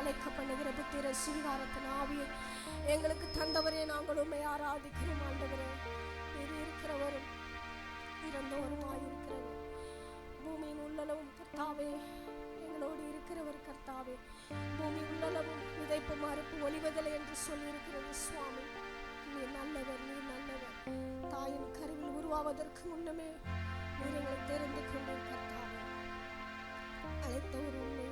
அழைக்க பண்ணுகிற புத்திர சுவிகாரத்தின் ஆவியை எங்களுக்கு தந்தவரே நாங்கள் உம்மை ஆராதிக்கிறோம் ஆண்டவரே. நீர் இருக்கிறவரும் இறந்தவருமாயிருக்கிறவர், பூமியின் உள்ளளவும் கர்த்தாவே எங்களோடு இருக்கிறவர் கர்த்தாவே. பூமி உள்ளளவும் விதைப்பு மறுப்பு ஒளிவதில்லை என்று சொல்லியிருக்கிறது சுவாமி. நீர் நல்லவர், நீர் நல்லவர். தாயின் கருவில் உருவாவதற்கு முன்னமே நீர் எங்களை தெரிந்து கொண்டீர் கர்த்தாவே. அழைத்த ஒரு உண்மை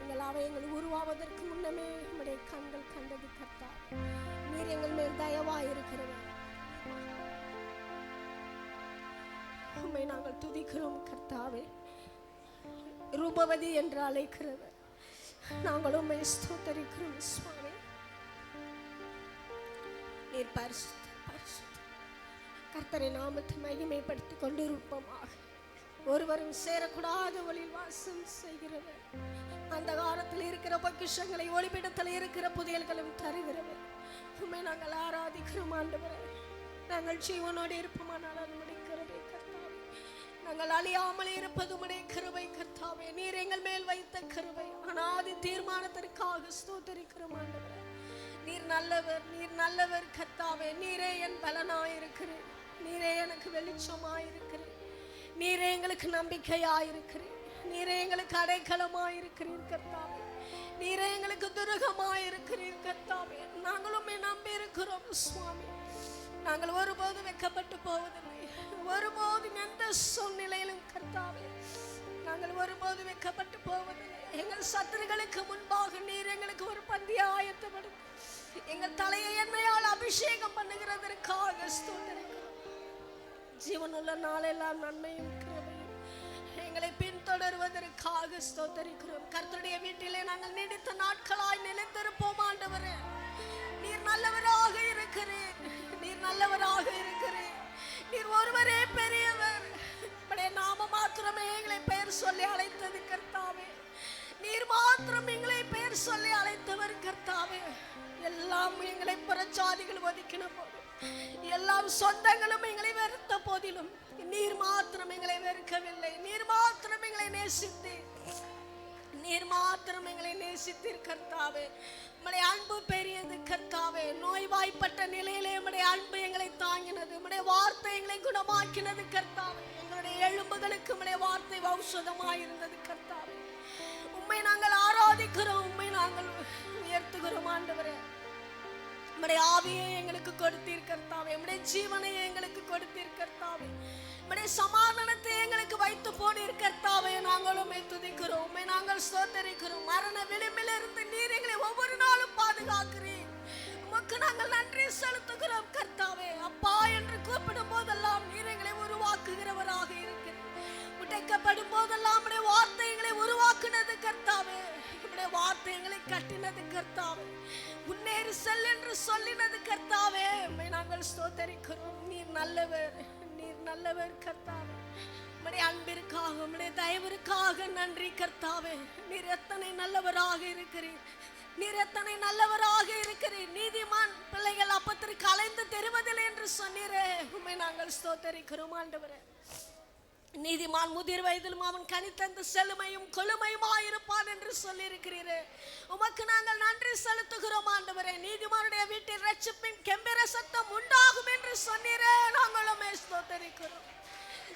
எங்களாவே எங்கள் உருவாவதற்கு முன்னமே நம்முடைய கண்கள் கண்டது கர்த்தாவே. நீர் எங்கள் மேல் தயவாயிருக்கிறவர். உம்மை நாங்கள் துதிக்கிறோம் கர்த்தாவே. ரூபவதி என்று அழைக்கிறவர் நாங்கள் உம்மை ஸ்தோத்தரிக்கிறோம் சுவாமி. நீர் பரிசுத்த பரிசுத்த கர்த்தரை நாமத்தை மகிமைப்படுத்திக் கொண்டிருப்போமாக. ஒருவரும் சேரக்கூடாத ஒளியில் வாசம் செய்கிறவர், அந்த காலத்தில் இருக்கிற பொக்கிஷங்களை ஒளிபிடத்தில் இருக்கிற புதையல்களும் தருகிறவர். உம்மை நாங்கள் ஆராதிக்கிறோம் ஆண்டவரே. நாங்கள் ஜீவனோடு இருப்போமானால் அது உம்முடைய கிருபை கர்த்தாவே. நாங்கள் அழியாமல் இருப்பது உம்முடைய கிருபை கர்த்தாவே. நீர் எங்கள் மேல் வைத்த கிருபை அனாதி தீர்மானத்திற்காக ஸ்தோத்திரிக்கிறோம் ஆண்டவரே. நீர் நல்லவர், நீர் நல்லவர் கர்த்தாவே. நீரே என் பலனாயிருக்கிறேன், நீரே எனக்கு வெளிச்சமாயிருக்கிறேன், நீரே எங்களுக்கு நம்பிக்கையாயிருக்கிறேன், நீரே எங்களுக்கு அடைக்கலமாயிருக்கிறீர் கர்த்தாவே. நீரே எங்களுக்கு துருகமாயிருக்கிறீர் கர்த்தாவே. நாங்கள் உம்மை நம்பி இருக்கிறோம் சுவாமி. நாங்கள் ஒருபோதும் வெட்கப்பட்டு போவதில்லை, ஒருபோதும் எந்த சூழ்நிலையிலும் கர்த்தாவே நாங்கள் ஒருபோதும் வெட்கப்பட்டு போவதில்லை. எங்கள் சத்துருக்களுக்கு முன்பாக நீர் எங்களுக்கு ஒரு பந்தியை ஆயத்தப்படுத்தி எங்கள் தலையை எண்ணெயால் அபிஷேகம் பண்ணுகிறதற்காக ஸ்தோத்திரிக்கிறோம். ஜீவனுள்ள நாளெல்லாம் நன்மையும் கிருபையும் எங்களை பின்தொடர்வதற்காக ஸ்தோத்திரிக்கிறோம். கர்த்தருடைய வீட்டிலே நாங்கள் நீடித்த நாட்களாய் நிலைத்திருப்போம் ஆண்டவரே. நீர் நல்லவராக இருக்கிறீர், நீர் நல்லவராக இருக்கிறீர். நீர் ஒருவரே பெரியவர். உம்முடைய நாம மாத்திரமே எங்களை பெயர் சொல்லி அழைத்தது கர்த்தாவே. நீர் மாத்திரம் எங்களை பெயர் சொல்லி அழைத்தவர் கர்த்தாவே. எல்லாம் எங்களை புறச்சாதிகள் ஒதுக்கின போதும், எல்லாம் சொந்தங்களும் எங்களை வெறுத்த போதிலும் நீர் மாத்திரம் எங்களை வெறுக்கவில்லை. நீர் மாத்திரம் எங்களை நேசித்தீர், நீர் மாத்திரம் எங்களை நேசித்தீர் கர்த்தாவே. உம்முடைய அன்பு பெரியது கர்த்தாவே. நோய்வாய்ப்பட்ட நிலையிலே உம்முடைய அன்பு எங்களை தாங்கினது, உம்முடைய வார்த்தை எங்களை குணமாக்கினது கர்த்தாவே. எங்களுடைய எலும்புகளுக்கு உம்முடைய வார்த்தை ஔஷதமாயிருந்தது கர்த்தாவே. உம்மை நாங்கள் ஆராதிக்கிறோம், உம்மை நாங்கள் உயர்த்துகிறோம் ஆண்டவரே. உம்முடைய ஆவியை எங்களுக்கு கொடுத்தீர் கர்த்தாவே, உம்முடைய ஜீவனை எங்களுக்கு கொடுத்தீர் கர்த்தாவே, உம்முடைய சமாதானத்தை எங்களுக்கு வைத்து போனீர் கர்த்தாவே. நாங்கள் உம்மை துதிக்கிறோம், உம்மை நாங்கள் ஸ்தோத்திரிக்கிறோம். மரண விளிம்பிலிருந்து நீர் எங்களை ஒவ்வொரு நாளும் பாதுகாக்கிறீர். உமக்கு நாங்கள் நன்றி செலுத்துகிறோம் கர்த்தாவே. அப்பா என்று கூப்பிடும் போதெல்லாம் நீர் எங்களை உருவாக்குகிறவராக இருக்கிறீர். உடைக்கப்படும் போதெல்லாம் உம்முடைய வார்த்தை எங்களை உருவாக்குனது கர்த்தாவே. உம்முடைய வார்த்தை எங்களை கட்டினது கர்த்தாவே. முன்னேறி செல் என்று சொல்லினது கர்த்தாவே. உம்மை நாங்கள் ஸ்தோத்திரிக்கிறோம். நீர் நல்லவர், நீர் நல்லவர் கர்த்தாவே. உம்முடைய அன்பிற்காக, உம்முடைய தயவிற்காக நன்றி கர்த்தாவே. நீர் எத்தனை நல்லவராக இருக்கிறீர், நீர் எத்தனை நல்லவராக இருக்கிறீர். நீதிமான் பிள்ளைகள் அப்பத்திற்கு அலைந்து தெரிவதில்லை என்று சொன்னீரே, உம்மை நாங்கள் ஸ்தோத்திரிக்கிறோம் ஆண்டவரே. நீதிமான் முதிர் வயதிலும் அவன் கனித்தந்து செழுமையும் கொழுமையுமாயிருப்பான் என்று சொல்லியிருக்கிறீரே, உமக்கு நாங்கள் நன்றி செலுத்துகிறோம் ஆண்டவரே. நீதிமானுடைய வீட்டில் ரட்சிப்பின் கெம்பீர சத்தம் உண்டாகும் என்று சொன்னீரே, நாங்கள் உம்மை ஸ்தோத்திரிக்கிறோம்.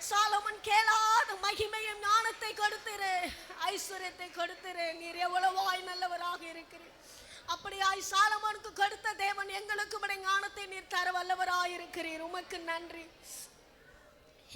சாலமன் கேளாத மகிமையும் ஞானத்தை கொடுத்தீரே, ஐஸ்வர்யத்தை கொடுத்தீரே. நீர் எவ்வளவாய் நல்லவராக இருக்கிறீர். அப்படியாய் சாலமனுக்கு கொடுத்த தேவன் எங்களுக்கு உம்முடைய ஞானத்தை நீர் தர வல்லவராய் இருக்கிறீர். உமக்கு நன்றி.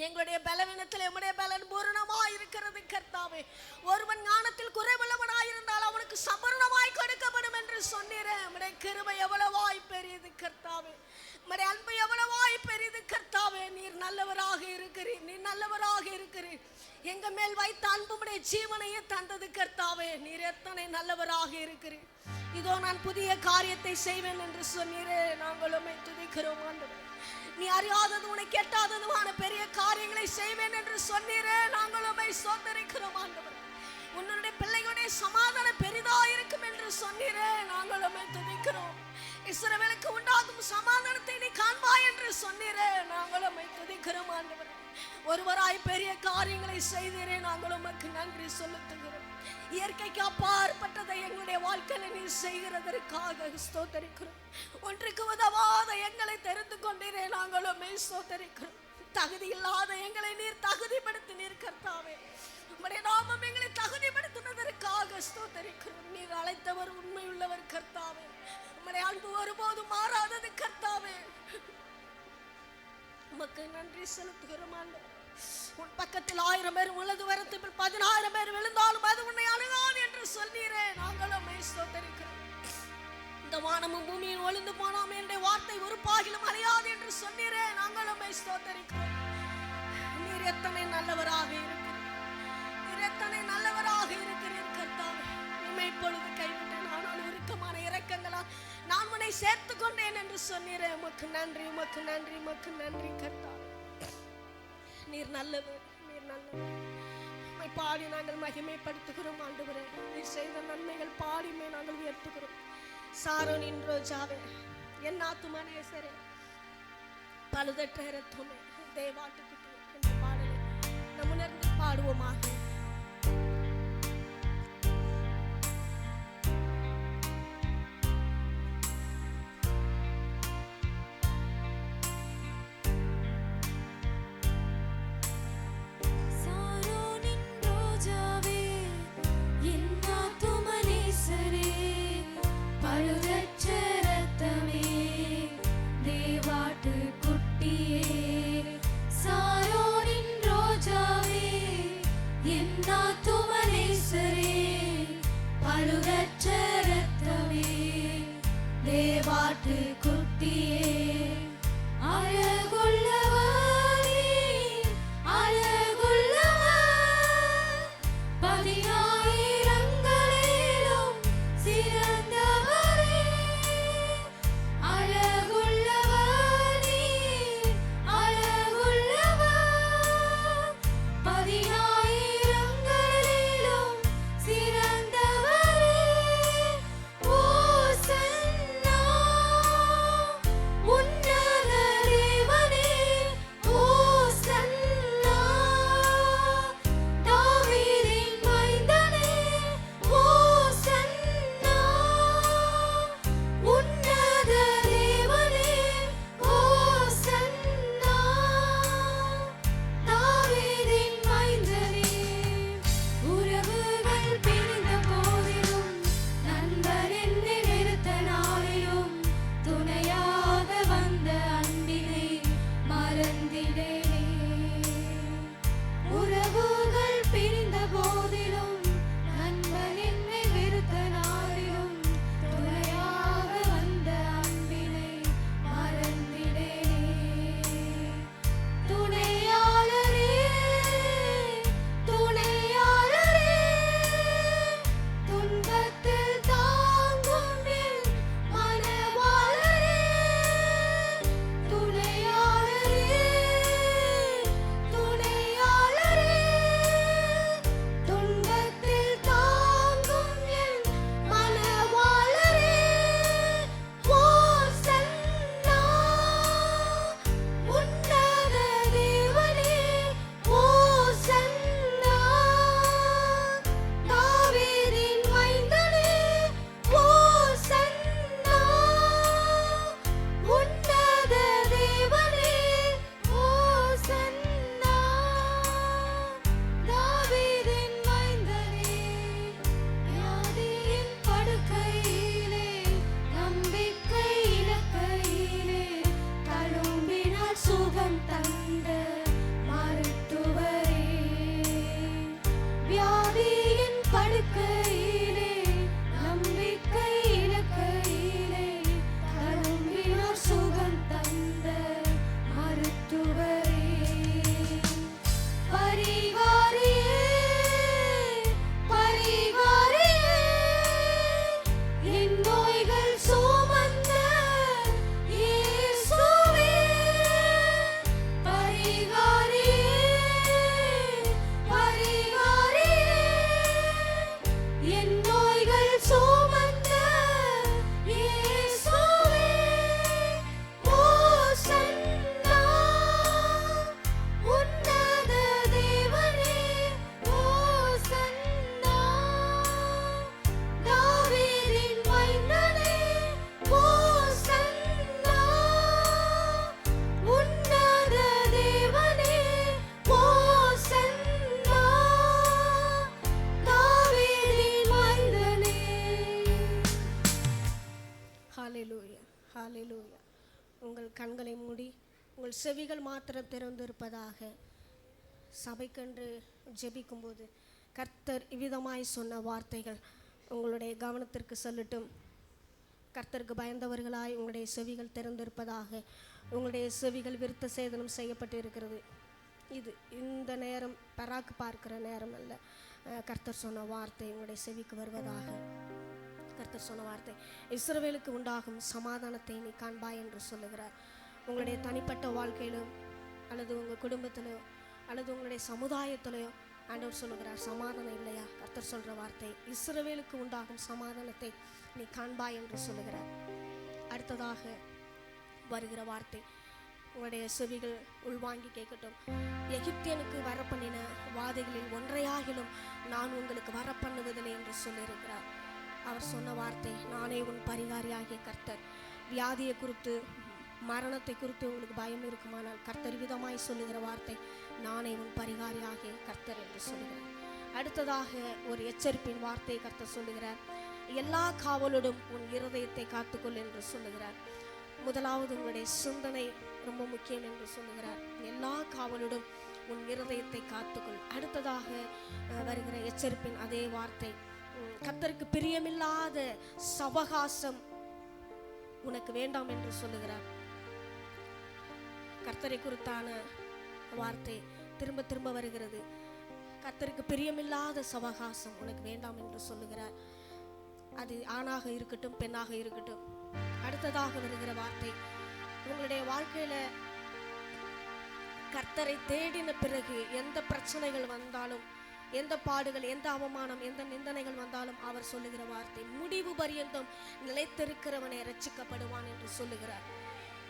எங்களுடைய பலவீனத்தில் உம்முடைய பலன் பூரணமாய் இருக்கிறது கர்த்தாவே. ஒருவன் ஞானத்தில் குறைவுள்ளவனாயிருந்தால் அவனுக்கு சம்பூர்ணமாய் கொடுக்கப்படும் என்று சொன்னீரே. உம்முடைய கிருபை எவ்வளவாய் பெரியது கர்த்தாவே. உம்முடைய அன்பு எவ்வளவாய் பெரியது கர்த்தாவே. நீர் நல்லவராக இருக்கிறீர், நீர் நல்லவராக இருக்கிறீர். எங்க மேல் வைத்த அன்பு உம்முடைய ஜீவனையே தந்தது கர்த்தாவே. நீர் எத்தனை நல்லவராக இருக்கிறீர். இதோ நான் புதிய காரியத்தை செய்வேன் என்று சொன்னீரே, நாங்கள் உம்மை துதிக்கிறோம் ஆண்டவரே. நீ அறியாதது உனக்கு எட்டாததுமான பெரிய காரியங்களை செய்வேன் என்று சொன்னீரே, நாங்கள் உம்மை ஸ்தோத்திரிக்கிறோம் ஆண்டவரே. உன்னுடைய பிள்ளைகளுடைய சமாதானம் பெரிதாயிருக்கும் என்று சொன்னீரே, நாங்கள் உம்மை துதிக்கிறோம். இஸ்ரவேலுக்கு உண்டாகும் சமாதானத்தை நீ காண்பாய் என்று சொன்னீரே, நாங்கள் உம்மை துதிக்கிறோம் ஆண்டவரே. ஒருவராய் பெரிய காரியங்களை செய்தீரே, நாங்கள் உமக்கு நன்றி செலுத்துகிறோம். இயற்கைக்கு அப்பாற்பட்டதை எங்களுடைய வாழ்க்கையில நீர் செய்கிறதற்காக ஸ்தோத்தரிக்கிறோம். ஒன்றுக்கு உதவாத எங்களை தெரிந்து கொண்டீரே, நாங்கள் உம்மை ஸ்தோத்தரிக்கிறோம். தகுதி இல்லாத எங்களை நீர் தகுதிப்படுத்தினீர் கர்த்தாவே. உம்முடைய நாமம் எங்களை தகுதிப்படுத்தினதற்காக ஸ்தோத்தரிக்கிறோம். நீர் அழைத்தவர் உண்மையுள்ளவர் கர்த்தாவே. உம்முடைய அன்பு ஒருபோதும் மாறாதது கர்த்தாவே. உமக்கு நன்றி செலுத்துகிறோம் ஆண்டவரே. உன் பக்கத்தில் 1000 பேர் உலது வரத்தில் 10000 பேர் விழுந்தாலும் அது உன்னை அணுகாது என்று சொன்னீரே, நாங்களும் உம்மை ஸ்தோத்தரிக்கிறோம். இந்த வானமும் பூமியும் ஒளிந்து போனாம் என்ற வார்த்தை ஒரு பாகிலும் அழியாது என்று சொன்னீரே, நாங்களும் உம்மை ஸ்தோத்தரிக்கிறோம். நீர் எத்தனை நல்லவராக இருக்கிறீர், நீர் எத்தனை நல்லவராக இருக்கிறீர் கர்த்தாவே. உம்மை இப்பொழுது கைவிட்டேன், ஆனால் இறுக்கமான இரக்கங்களால் நான் உன்னை சேர்த்து கொண்டேன் என்று சொன்னீரே. உமக்கு நன்றி, உமக்கு நன்றி, உமக்கு நன்றி கர்த்தாவே. நீர் நல்லவர், நீர் நல்லவர். உம்மை பாடி நாங்கள் மகிமைப்படுத்துகிறோம் ஆண்டவரே. நீர் செய்த நன்மைகள் பாடிமே நாங்கள் உயர்த்துகிறோம். சாரோனின் ரோஜாவே, என் ஆத்துமா நேசரே, பழுதற்ற இரத்தமே, தேவாட்டுக்குட்டியே என்ற பாடலை நம் உணர்ந்து பாடுவோமாக. சாரோனின் ரோஜாவே உங்கள் செவிகள் மாத்திரம் திறந்திருப்பதாக. சபைக்கென்று ஜெபிக்கும்போது கர்த்தர் இவ்விதமாய் சொன்ன வார்த்தைகள் உங்களுடைய கவனத்திற்கு செல்லட்டும். கர்த்தருக்கு பயந்தவர்களாய் உங்களுடைய செவிகள் திறந்திருப்பதாக. உங்களுடைய செவிகள் விருத்த சேதனம் செய்யப்பட்டு இருக்கிறது. இது இந்த நேரம் பராக்கு பார்க்கிற நேரம் அல்ல. கர்த்தர் சொன்ன வார்த்தை உங்களுடைய செவிக்கு வருவதாக. கர்த்தர் சொன்ன வார்த்தை, இஸ்ரவேலுக்கு உண்டாகும் சமாதானத்தை நீ காண்பாய் என்று சொல்லுகிறார். உங்களுடைய தனிப்பட்ட வாழ்க்கையிலும் அல்லது உங்கள் குடும்பத்திலோ அல்லது உங்களுடைய சமுதாயத்திலையோ ஆண்டவர் சொல்லுகிறார் சமாதானம் இல்லையா? கர்த்தர் சொல்கிற வார்த்தை, இஸ்ரவேலுக்கு உண்டாகும் சமாதானத்தை நீ காண்பாய் என்று சொல்லுகிறார். அடுத்ததாக வருகிற வார்த்தை உங்களுடைய செவிகள் உள்வாங்கி கேட்கட்டும். எகிப்தியனுக்கு வரப்பண்ணின வாதைகளில் ஒன்றையாகிலும் நான் உங்களுக்கு வரப்பண்ணுவதில்லை என்று சொல்லியிருக்கிறார். அவர் சொன்ன வார்த்தை, நானே உன் பரிகாரியாகிய கர்த்தர். வியாதியை குறித்து மரணத்தை குறித்து உங்களுக்கு பயம் இருக்குமானால் கர்த்தர் விதமாய் சொல்லுகிற வார்த்தை, நானே உன் பரிகாரியாகிய கர்த்தர் என்று சொல்லுகிறார். அடுத்ததாக ஒரு எச்சரிப்பின் வார்த்தையை கர்த்தர் சொல்லுகிறார். எல்லா காவலோடும் உன் இருதயத்தை காத்துக்கொள் என்று சொல்லுகிறார். முதலாவது உங்களுடைய சிந்தனை ரொம்ப முக்கியம் என்று சொல்லுகிறார். எல்லா காவலோடும் உன் இருதயத்தை காத்துக்கொள். அடுத்ததாக வருகிற எச்சரிப்பின் அதே வார்த்தை, கர்த்தருக்கு பிரியமில்லாத சவகாசம் உனக்கு வேண்டாம் என்று சொல்லுகிறார். கர்த்தரை குறித்தான வார்த்தை திரும்ப திரும்ப வருகிறது. கர்த்தருக்கு பிரியமில்லாத சவகாசம் உனக்கு வேண்டாம் என்று சொல்லுகிறார். அது ஆணாக இருக்கட்டும் பெண்ணாக இருக்கட்டும். அடுத்ததாக வருகிற வார்த்தை, உங்களுடைய வாழ்க்கையில கர்த்தரை தேடின பிறகு எந்த பிரச்சனைகள் வந்தாலும், எந்த பாடுகள், எந்த அவமானம், எந்த நிந்தனைகள் வந்தாலும் அவர் சொல்லுகிற வார்த்தை, முடிவு பரியந்தம் நிலைத்திருக்கிறவனை ரட்சிக்கப்படுவான் என்று சொல்லுகிறார்.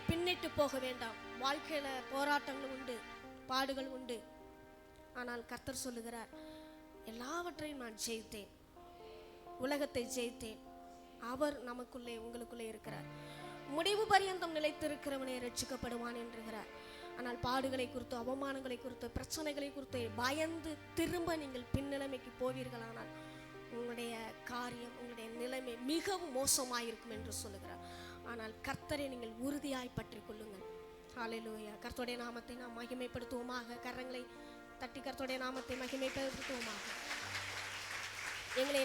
பின்னிட்டு போக வேண்டாம். வாழ்க்கையில போராட்டங்கள் உண்டு, பாடுகள் உண்டு. ஆனால் கர்த்தர் சொல்லுகிறார், எல்லாவற்றையும் நான் ஜெயித்தேன், உலகத்தை ஜெயித்தேன். அவர் நமக்குள்ளே உங்களுக்குள்ளே இருக்கிறார். முடிவு பரியந்தம் நிலைத்திருக்கிறவனை ரட்சிக்கப்படுவான் என்கிறார். ஆனால் பாடுகளை குறித்து, அவமானங்களை குறித்து, பிரச்சனைகளை குறித்து பயந்து திரும்ப நீங்கள் பின்னிலைமைக்கு போவீர்களானால் உங்களுடைய காரியம், உங்களுடைய நிலைமை மிகவும் மோசமாயிருக்கும் என்று சொல்லுகிறார். ஆனால் கர்த்தரை நீங்கள் உறுதியாய் பற்றி கொள்ளுங்கள். ஹல்லேலூயா. கர்த்தருடைய நாமத்தை நாம் மகிமைப்படுத்துவோமாக. கரங்களை தட்டி கர்த்தருடைய நாமத்தை மகிமைப்படுத்துவோமாக. எங்களை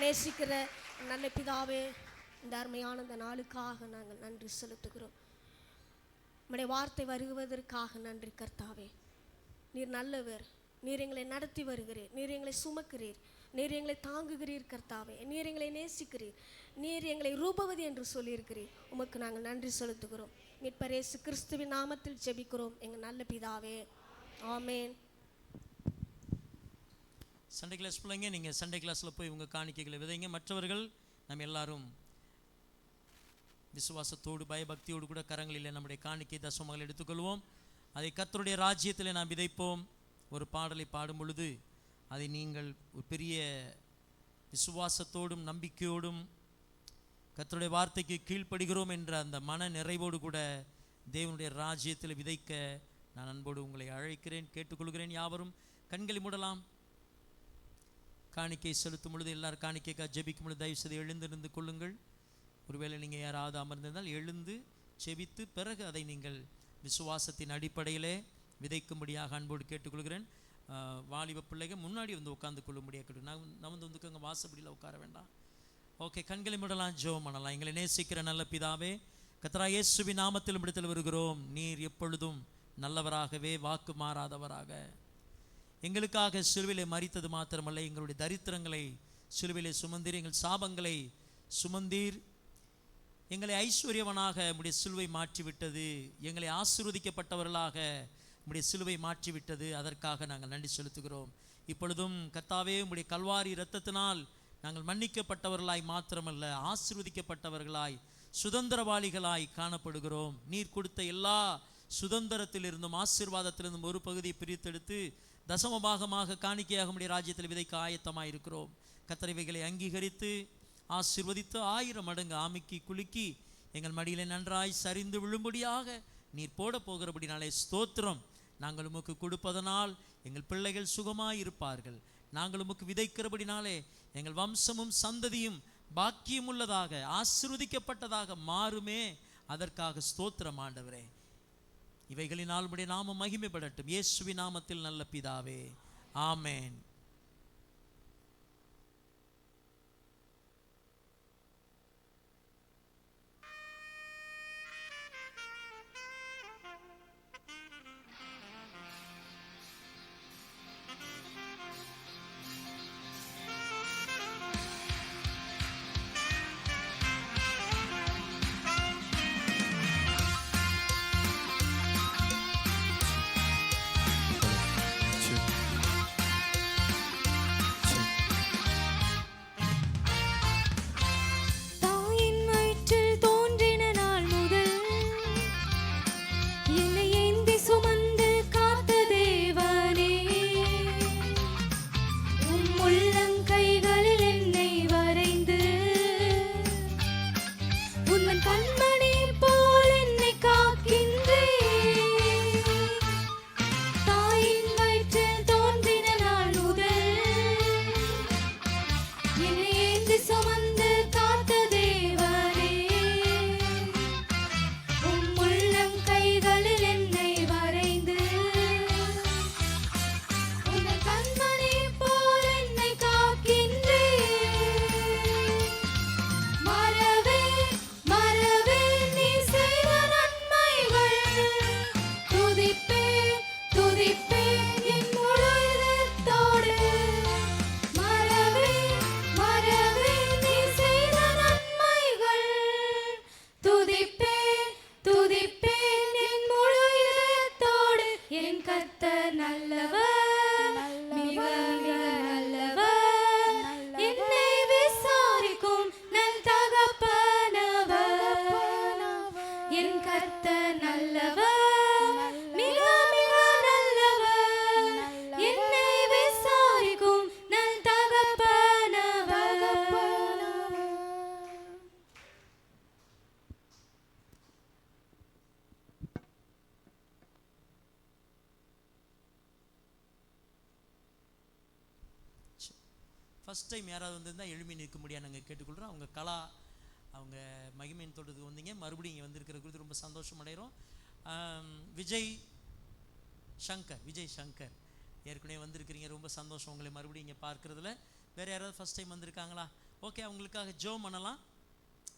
நேசிக்கிற நல்ல பிதாவே, இந்த அருமையான இந்த நாளுக்காக நாங்கள் நன்றி செலுத்துகிறோம். நம்முடைய வார்த்தை வருவதற்காக நன்றி கர்த்தாவே. நீர் நல்லவர். நீர் எங்களை நடத்தி வருகிறீர். நீர் எங்களை சுமக்கிறீர். நீர் எங்களை தாங்குகிறீர் கர்த்தாவே. நீர் எங்களை நேசிக்கிறீர். நீர் எங்களை ரூபவதி என்று சொல்லியிருக்கிறீர். உமக்கு நாங்கள் நன்றி செலுத்துகிறோம். மீட்பர் இயேசு கிறிஸ்துவின் நாமத்தில் ஜெபிக்கிறோம் எங்கள் நல்ல பிதாவே, ஆமேன். சண்டே கிளாஸ் பிள்ளைங்க, நீங்கள் சண்டே கிளாஸில் போய் உங்கள் காணிக்கைகளை விதைங்க. மற்றவர்கள் நம்ம எல்லாரும் விசுவாசத்தோடு பயபக்தியோடு கூட கரங்களில் நம்முடைய காணிக்கை தசமங்கள் எடுத்துக்கொள்வோம். அதை கர்த்தருடைய ராஜ்யத்தில் நாம் விதைப்போம். ஒரு பாடலை பாடும் பொழுது அதை நீங்கள் ஒரு பெரிய விசுவாசத்தோடும் நம்பிக்கையோடும் கர்த்தருடைய வார்த்தைக்கு கீழ்ப்படுகிறோம் என்ற அந்த மன நிறைவோடு கூட தேவனுடைய ராஜ்யத்தில் விதைக்க நான் அன்போடு உங்களை அழைக்கிறேன், கேட்டுக்கொள்கிறேன். யாவரும் கண்களை மூடலாம். காணிக்கை செலுத்தும் பொழுது எல்லாரும் காணிக்கைக்காக ஜெபிக்கும் பொழுது தயவு செய்து எழுந்திருந்து கொள்ளுங்கள். ஒருவேளை நீங்கள் யாராவது அமர்ந்திருந்தால் எழுந்து செபித்து பிறகு அதை நீங்கள் விசுவாசத்தின் அடிப்படையிலே விதைக்கும்படியாக அன்போடு கேட்டுக்கொள்கிறேன். வாலிப பிள்ளைகள் முன்னாடி வந்து உட்காந்து கொள்ளும்படியாக கேட்டு நான் வந்து வந்துக்கோங்க, வாசப்படியில் உட்கார வேண்டாம். ஓகே, கண்களை மூடலாம், ஜெபம் பண்ணலாம். எங்களை நேசிக்கிற நல்ல பிதாவே, கர்த்தராகிய இயேசுவின் நாமத்தில் இடத்தில் வருகிறோம். நீர் எப்பொழுதும் நல்லவராகவே வாக்கு மாறாதவராக எங்களுக்காக சிலுவிலே மரித்தது மாத்திரமல்ல, எங்களுடைய தரித்திரங்களை சிலுவிலே சுமந்தீர், எங்கள் சாபங்களை சுமந்தீர், எங்களை ஐஸ்வர்யவனாக உம்முடைய சிலுவை மாற்றிவிட்டது, எங்களை ஆசீர்வதிக்கப்பட்டவர்களாக உம்முடைய சிலுவை மாற்றிவிட்டது. அதற்காக நாங்கள் நன்றி செலுத்துகிறோம். இப்பொழுதும் கர்த்தாவே, உம்முடைய கல்வாரி இரத்தத்தினால் நாங்கள் மன்னிக்கப்பட்டவர்களாய் மாத்திரமல்ல, ஆசீர்வதிக்கப்பட்டவர்களாய் சுதந்திரவாளிகளாய் காணப்படுகிறோம். நீர் கொடுத்த எல்லா சுதந்திரத்திலிருந்தும் ஆசீர்வாதத்திலிருந்தும் ஒரு பகுதியை பிரித்தெடுத்து தசமபாகமாக காணிக்கையாக உம்முடைய ராஜ்யத்தில் விதைக்க ஆயத்தமாக இருக்கிறோம். கர்த்தரைவைகளை அங்கீகரித்து ஆசீர்வதித்து 1000 மடங்கு ஆமிக்கி குலுக்கி எங்கள் மடியிலே நன்றாய் சரிந்து விழும்படியாக நீர் போட போகிறபடினாலே ஸ்தோத்திரம். நாங்கள் உமக்கு கொடுப்பதனால் எங்கள் பிள்ளைகள் சுகமாய் இருப்பார்கள். நாங்கள் உமக்கு விதைக்கிறபடினாலே எங்கள் வம்சமும் சந்ததியும் பாக்கியம் உள்ளதாக ஆசீர்வதிக்கப்பட்டதாக மாறுமே. அதற்காக ஸ்தோத்திரம் ஆண்டவரே. இவைகளினால் உம்முடைய நாமம் மகிமைப்படட்டும். இயேசுவின் நாமத்தில் நல்ல பிதாவே, ஆமென். ஃபஸ்ட் டைம் யாராவது வந்திருந்தால் எழுப்பி நிற்க முடியாது நாங்கள் கேட்டுக்கொள்கிறோம். அவங்க கலா அவங்க மகிமையின் தோட்டத்துக்கு வந்தீங்க, மறுபடியும் இங்கே வந்திருக்கிற குறித்து ரொம்ப சந்தோஷம் அடைகிறோம். விஜய் சங்கர் ஏற்கனவே வந்திருக்கிறீங்க, ரொம்ப சந்தோஷம் உங்களை மறுபடியும் இங்கே பார்க்குறதுல. வேறு யாராவது ஃபஸ்ட் டைம் வந்திருக்காங்களா? ஓகே, அவங்களுக்காக ஜெபம் பண்ணலாம்.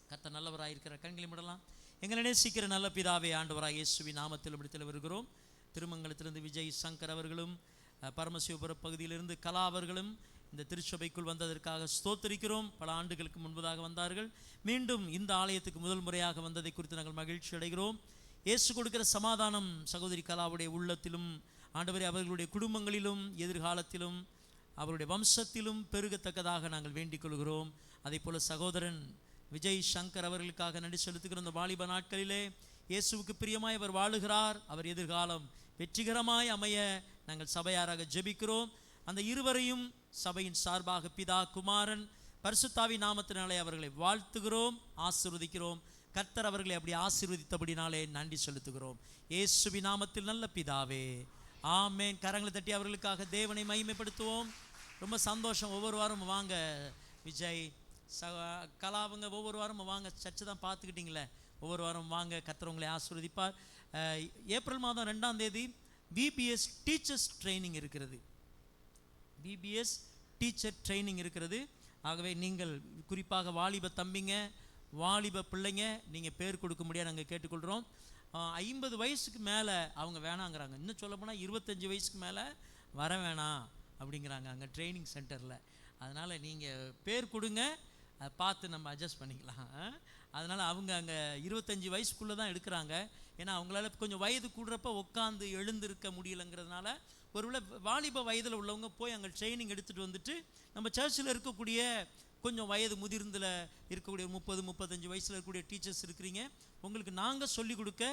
கர்த்தர் நல்லவராக இருக்கிற கண்களை மூடலாம். எங்களை நேசிக்கிற நல்ல பிதாவே, ஆண்டவராக இயேசுவின் நாமத்தில் விடுதலை வருகிறோம். திருமங்கலத்திலிருந்து விஜய் சங்கர் அவர்களும் பரமசிவபுரம் பகுதியிலிருந்து கலா அவர்களும் இந்த திருச்சபைக்குள் வந்ததற்காக ஸ்தோத்திரிக்கிறோம். பல ஆண்டுகளுக்கு முன்பதாக வந்தார்கள், மீண்டும் இந்த ஆலயத்துக்கு முதல் முறையாக வந்ததை குறித்து நாங்கள் மகிழ்ச்சி அடைகிறோம். இயேசு கொடுக்கிற சமாதானம் சகோதரி கலாவுடைய உள்ளத்திலும் ஆண்டவரே அவர்களுடைய குடும்பங்களிலும் எதிர்காலத்திலும் அவருடைய வம்சத்திலும் பெருகத்தக்கதாக நாங்கள் வேண்டிக் கொள்கிறோம். அதே போல சகோதரன் விஜய் சங்கர் அவர்களுக்காக நன்றி செலுத்துகிற இந்த வாலிப நாட்களிலே இயேசுவுக்கு பிரியமாய் அவர் வாழுகிறார். அவர் எதிர்காலம் வெற்றிகரமாய் அமைய நாங்கள் சபையாராக ஜெபிக்கிறோம். அந்த இருவரையும் சபையின் சார்பாக பிதா, குமாரன், பரிசுத்தாவி நாமத்தினாலே அவர்களை வாழ்த்துகிறோம், ஆசீர்வதிக்கிறோம். கர்த்தர் அவர்களை அப்படி ஆசீர்வதித்தபடினாலே நன்றி செலுத்துகிறோம். இயேசுவின் நாமத்தில் நல்ல பிதாவே, ஆமென். கரங்களை தட்டி அவர்களுக்காக தேவனை மகிமைப்படுத்துவோம். ரொம்ப சந்தோஷம். ஒவ்வொரு வாரமும் வாங்க விஜய் கலாவுங்க, ஒவ்வொரு வாரமும் வாங்க. சர்ச்சை தான் பார்த்துக்கிட்டீங்களே, ஒவ்வொரு வாரம் வாங்க. கர்த்தர் உங்களை ஆசீர்வதிப்பார். ஏப்ரல் மாதம் 2ஆம் தேதி பிபிஎஸ் டீச்சர்ஸ் ட்ரைனிங் இருக்கிறது. பிபிஎஸ் டீச்சர் ட்ரைனிங் இருக்கிறது. ஆகவே நீங்கள் குறிப்பாக வாலிப தம்பிங்க, வாலிப பிள்ளைங்க, நீங்கள் பேர் கொடுக்க முடியாது நாங்கள் கேட்டுக்கொள்கிறோம். 50 வயசுக்கு மேலே அவங்க வேணாங்கிறாங்க. இன்னும் சொல்ல போனால் 25 வயசுக்கு மேலே வர வேணாம் அப்படிங்கிறாங்க அங்கே ட்ரைனிங் சென்டரில். அதனால் நீங்கள் பேர் கொடுங்க, அதை பார்த்து நம்ம அட்ஜஸ்ட் பண்ணிக்கலாம். அதனால் அவங்க அங்கே 25 வயசுக்குள்ளே தான் எடுக்கிறாங்க. ஏன்னா அவங்களால கொஞ்சம் வயது கூடுறப்ப உட்காந்து எழுந்திருக்க முடியலைங்கிறதுனால ஒருவேளை வாலிப வயதில் உள்ளவங்க போய் அங்கே ட்ரைனிங் எடுத்துகிட்டு வந்துட்டு நம்ம சர்ச்சில் இருக்கக்கூடிய கொஞ்சம் வயது முதிர்ந்தில் இருக்கக்கூடிய 30-35 வயசில் இருக்கக்கூடிய டீச்சர்ஸ் இருக்கிறீங்க, உங்களுக்கு நாங்கள் சொல்லிக் கொடுக்க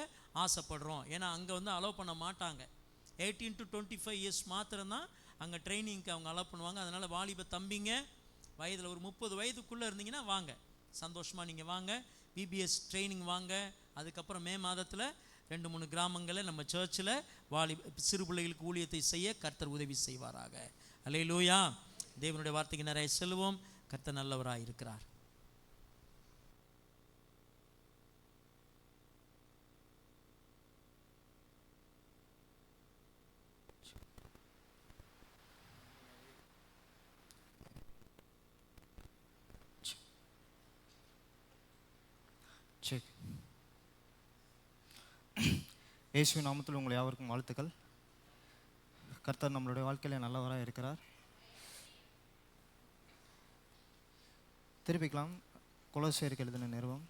ஆசைப்படுறோம். ஏன்னா அங்கே வந்து அலோவ் பண்ண மாட்டாங்க. 18 to 25 இயர்ஸ் மாத்திரம்தான் அங்கே ட்ரைனிங்க்கு அவங்க அலோவ் பண்ணுவாங்க. அதனால் வாலிப தம்பிங்க வயதில் ஒரு 30 வயதுக்குள்ளே இருந்தீங்கன்னா வாங்க, சந்தோஷமாக நீங்கள் வாங்க, பிபிஎஸ் ட்ரைனிங் வாங்க. அதுக்கப்புறம் மே மாதத்தில் 2-3 கிராமங்களில் நம்ம சர்ச்சில் சிறு பிள்ளைகளுக்கு ஊழியத்தை செய்ய கர்த்தர் உதவி செய்வாராக. அல்லேலூயா. தேவனுடைய வார்த்தைக்கு நிறைய செல்வோம். கர்த்தர் நல்லவராக இருக்கிறார். இயேசுவின் நாமத்தில் உங்கள் யாவருக்கும் வாழ்த்துக்கள். கர்த்தர் நம்மளுடைய வாழ்க்கையில் நல்லவராக இருக்கிறார். திருப்பிக்கலாம். கொலோசியருக்கு எழுதின நிறுவம்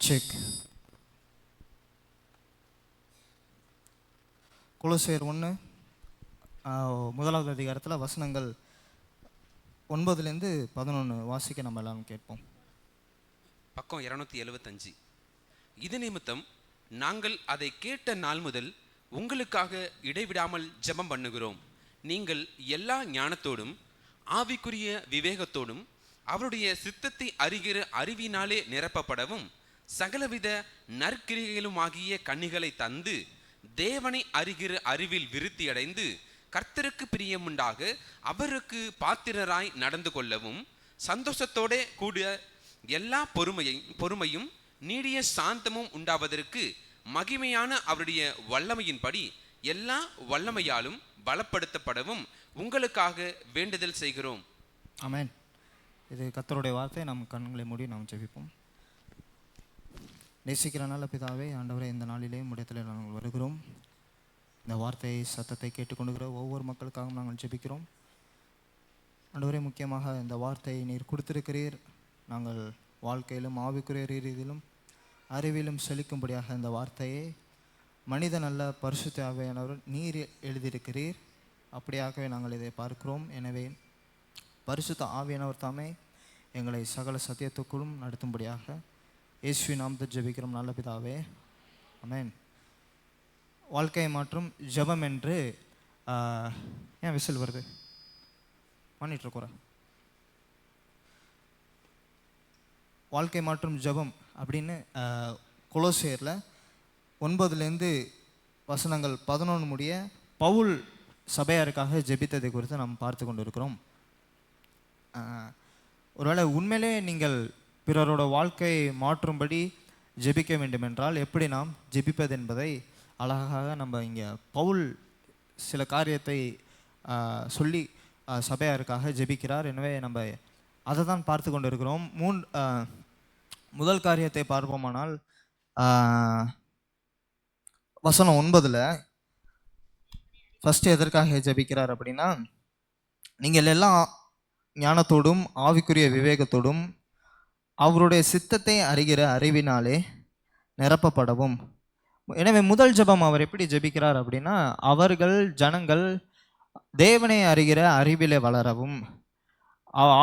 செக். கொலோசியர் 1 முதலாவது அதிகாரத்தில் வசனங்கள் 9-11 வாசிக்க நம்ம எல்லாரும் கேட்போம். பக்கம் 275. இது நிமித்தம் நாங்கள் அதை கேட்ட நாள் முதல் உங்களுக்காக இடைவிடாமல் ஜெபம் பண்ணுகிறோம். நீங்கள் எல்லா ஞானத்தோடும் ஆவிக்குரிய விவேகத்தோடும் அவருடைய சித்தத்தை அறிகிற அறிவினாலே நிரப்பப்படவும் சகலவித நற்கிரிகளுமாகிய கன்னிகளை தந்து தேவனை அறிகிற அறிவில் விருத்தியடைந்து கர்த்தருக்கு பிரியமுண்டாக அவருக்கு பாத்திரராய் நடந்து கொள்ளவும் சந்தோஷத்தோட கூடிய எல்லா பொறுமையும் நீடிய சாந்தமும் உண்டாவதற்கு மகிமையான அவருடைய வல்லமையின்படி எல்லா வல்லமையாலும் பலப்படுத்தப்படவும் உங்களுக்காக வேண்டுதல் செய்கிறோம். ஆமென். இது கர்த்தருடைய வார்த்தை. நம் கண்களை மூடி நாம் ஜெபிப்போம். நேசிக்கிற நல்ல பிதாவே, ஆண்டவரே, இந்த நாளிலே முடியத்தில் நாங்கள் வருகிறோம். இந்த வார்த்தையை சத்தத்தை கேட்டுக்கொண்டுகிற ஒவ்வொரு மக்களுக்காகவும் நாங்கள் ஜெபிக்கிறோம். ஆண்டவரே, முக்கியமாக இந்த வார்த்தையை நீர் கொடுத்திருக்கிறீர். நாங்கள் வாழ்க்கையிலும் ஆவிக்குரிய ரீதியிலும் அறிவிலும் செழிக்கும்படியாக இந்த வார்த்தையை மனிதன் அல்ல பரிசுத்த ஆவியானவர் நீர் எழுதியிருக்கிறீர். அப்படியாகவே நாங்கள் இதை பார்க்கிறோம். எனவே பரிசுத்த ஆவியானவர் தாமே எங்களை சகல சத்தியத்துக்குள்ளும் நடத்தும்படியாக இயேசுவின் நாமத்தை ஜெபிக்கிறோம் நல்ல பிதாவே. ஆமென். வாழ்க்கை மாற்றும் ஜெபம் என்று ஏன் விசில் வருது? பண்ணிட்டுருக்குறேன். வாழ்க்கை மாற்றும் ஜெபம் அப்படின்னு கொலோசியரில் 9 வசனங்கள் 11 முடிய பவுல் சபையாருக்காக ஜெபித்ததை குறித்து நாம் பார்த்து கொண்டு இருக்கிறோம். ஒருவேளை உண்மையிலே நீங்கள் பிறரோட வாழ்க்கையை மாற்றும்படி ஜெபிக்க வேண்டும் என்றால் எப்படி நாம் ஜெபிப்பது என்பதை அழகாக நம்ம இங்கே பவுல் சில காரியத்தை சொல்லி சபையாருக்காக ஜெபிக்கிறார். எனவே நம்ம அதை தான் பார்த்து கொண்டு இருக்கிறோம். முதல் காரியத்தை பார்ப்போமானால் வசனம் 9 ஃபஸ்ட்டு எதற்காக ஜெபிக்கிறார் அப்படின்னா, நீங்கள் எல்லாம் ஞானத்தோடும் ஆவிக்குரிய விவேகத்தோடும் அவருடைய சித்தத்தை அறிகிற அறிவினாலே நிரப்பப்படவும். எனவே முதல் ஜெபம் அவர் எப்படி ஜெபிக்கிறார் அப்படின்னா, ஜனங்கள் தேவனை அறிகிற அறிவிலே வளரவும்,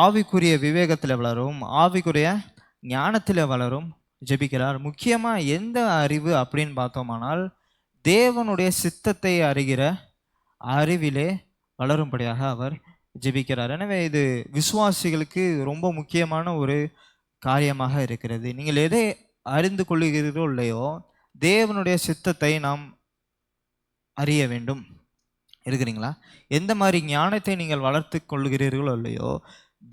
ஆவிக்குரிய விவேகத்தில் வளரும், ஆவிக்குரிய ஞானத்தில் வளரும் ஜெபிக்கிறார். முக்கியமாக எந்த அறிவு அப்படின்னு பார்த்தோமானால் தேவனுடைய சித்தத்தை அறிகிற அறிவிலே வளரும்படியாக அவர் ஜெபிக்கிறார். எனவே இது விசுவாசிகளுக்கு ரொம்ப முக்கியமான ஒரு காரியமாக இருக்கிறது. நீங்கள் எதை அறிந்து கொள்ளுகிறீர்களோ இல்லையோ தேவனுடைய சித்தத்தை நாம் அறிய வேண்டும். இருக்கிறீங்களா? எந்த மாதிரி ஞானத்தை நீங்கள் வளர்த்து கொள்ளுகிறீர்களோ இல்லையோ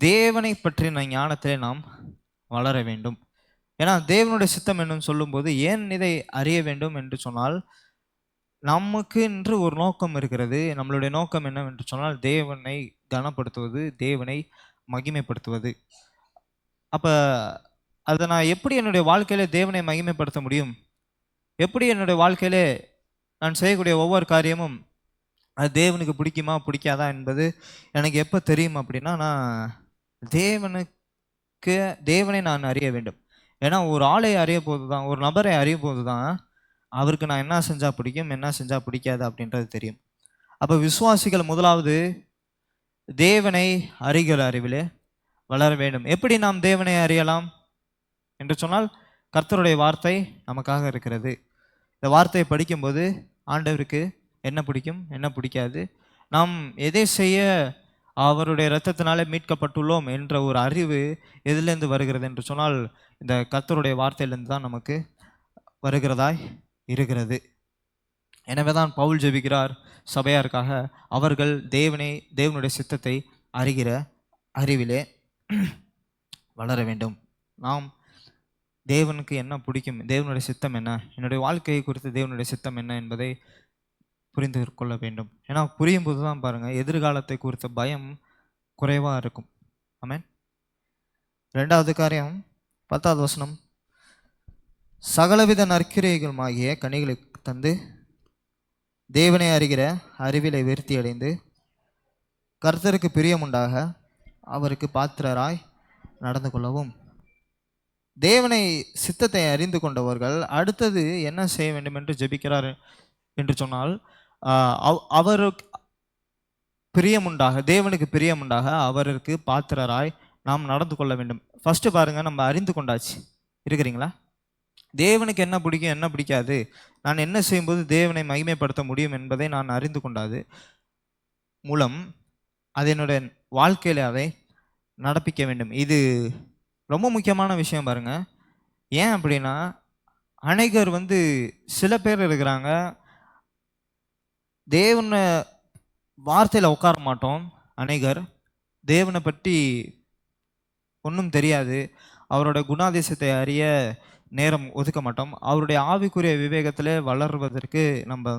தேவனை பற்றின ஞானத்தை நாம் வளர வேண்டும். ஏன்னா தேவனுடைய சித்தம் என்னன்னு சொல்லும்போது ஏன் இதை அறிய வேண்டும் என்று சொன்னால், நமக்கு என்று ஒரு நோக்கம் இருக்கிறது. நம்மளுடைய நோக்கம் என்னவென்று சொன்னால் தேவனை கனப்படுத்துவது, தேவனை மகிமைப்படுத்துவது. அப்போ அதை நான் எப்படி என்னுடைய வாழ்க்கையில தேவனை மகிமைப்படுத்த முடியும்? எப்படி என்னுடைய வாழ்க்கையில நான் செய்யக்கூடிய ஒவ்வொரு காரியமும் அது தேவனுக்கு பிடிக்குமா பிடிக்காதா என்பது எனக்கு எப்போ தெரியும் அப்படின்னா, நான் தேவனை நான் அறிய வேண்டும். ஏன்னா ஒரு ஆளை அறிய போது தான், ஒரு நபரை அறிய போது தான் அவருக்கு நான் என்ன செஞ்சால் பிடிக்கும், என்ன செஞ்சால் பிடிக்காது அப்படின்றது தெரியும். அப்போ விசுவாசிகள் முதலாவது தேவனை அறிகிற அறிவிலே வளர வேண்டும். எப்படி நாம் தேவனை அறியலாம் என்று சொன்னால், கர்த்தருடைய வார்த்தை நமக்காக இருக்கிறது. இந்த வார்த்தையை படிக்கும்போது ஆண்டவருக்கு என்ன பிடிக்கும், என்ன பிடிக்காது, நாம் எதை செய்ய அவருடைய இரத்தத்தினாலே மீட்கப்பட்டுள்ளோம் என்ற ஒரு அறிவு எதிலிருந்து வருகிறது என்று சொன்னால் இந்த கர்த்தருடைய வார்த்தையிலிருந்து தான் நமக்கு வருகிறதாய் இருக்கிறது. எனவே தான் பவுல் ஜெபிக்கிறார் சபையாருக்காக, அவர்கள் தேவனுடைய சித்தத்தை அறிகிற அறிவிலே வளர வேண்டும். நாம் தேவனுக்கு என்ன பிடிக்கும், தேவனுடைய சித்தம் என்ன, என்னுடைய வாழ்க்கையை குறித்து தேவனுடைய சித்தம் என்ன என்பதை புரிந்து கொள்ள வேண்டும். ஏன்னா புரியும் போது தான் பாருங்கள் எதிர்காலத்தை குறித்த பயம் குறைவாக இருக்கும். ஆமென். 2வது காரியம் 10வது வசனம், சகலவித நற்கிரியைகளுமாகிய கனிகளை தந்து தேவனை அறிகிற அறிவிலை விருத்தி அடைந்து கர்த்தருக்கு பிரியமுண்டாக அவருக்கு பாத்திரராய் நடந்து கொள்ளவும். தேவனை சித்தத்தை அறிந்து கொண்டவர்கள் அடுத்தது என்ன செய்ய வேண்டும் என்று ஜெபிக்கிறார் என்று சொன்னால், அவருக்கு பிரியமுண்டாக, தேவனுக்கு பிரியமுண்டாக அவருக்கு பாத்திரராய் நாம் நடந்து கொள்ள வேண்டும். ஃபஸ்ட்டு பாருங்கள், நம்ம அறிந்து கொண்டாச்சு. இருக்கிறீங்களா? தேவனுக்கு என்ன பிடிக்கும், என்ன பிடிக்காது, நான் என்ன செய்யும்போது தேவனை மகிமைப்படுத்த முடியும் என்பதை நான் அறிந்து கொண்டாது மூலம் அது என்னுடைய வாழ்க்கையில் அதை நடப்பிக்க வேண்டும். இது ரொம்ப முக்கியமான விஷயம் பாருங்க. ஏன் அப்படின்னா, அநேகர் சில பேர் இருக்கிறாங்க, தேவனை வார்த்தையில் உட்கார மாட்டோம். அநேகர் தேவனை பற்றி ஒன்றும் தெரியாது, அவரோட குணாதிசயத்தை அறிய நேரம் ஒதுக்க மாட்டோம். அவருடைய ஆவிக்குரிய விவேகத்தில் வளர்வதற்கு நம்ம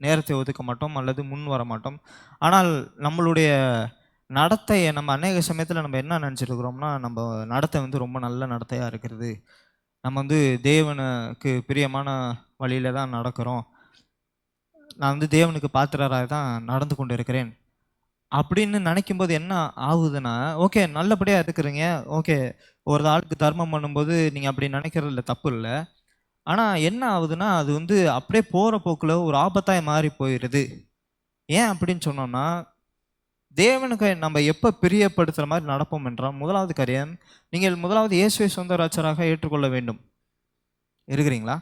நேரத்தை ஒதுக்க மாட்டோம் அல்லது முன் வர மாட்டோம். ஆனால் நம்மளுடைய நடத்தையை நம்ம அநேக சமயத்தில் நம்ம என்ன நினச்சிருக்கிறோம்னா, நம்ம நடத்தை ரொம்ப நல்ல நடத்தையாக இருக்கிறது, நம்ம தேவனுக்கு பிரியமான வழியில் தான் நடக்கிறோம், நான் தேவனுக்கு பாத்திரராக தான் நடந்து கொண்டு இருக்கிறேன் அப்படின்னு நினைக்கும் போது என்ன ஆகுதுன்னா, ஓகே நல்லபடியாக இருக்கிறீங்க, ஓகே ஒரு ஆளுக்கு தர்மம் பண்ணும்போது நீங்கள் அப்படி நினைக்கிறதுல தப்பு இல்லை. ஆனால் என்ன ஆகுதுன்னா, அது அப்படியே போகிற போக்கில் ஒரு ஆபத்தாய் மாறி போயிடுது. ஏன் அப்படின்னு சொன்னோம்னா, தேவனுக்கு நம்ம எப்போ பிரியப்படுத்துகிற மாதிரி நடப்போம் என்றால், முதலாவது காரியம், நீங்கள் முதலாவது இயேசுவை சொந்த ரட்சகராக ஏற்றுக்கொள்ள வேண்டும். இருக்கிறீங்களா?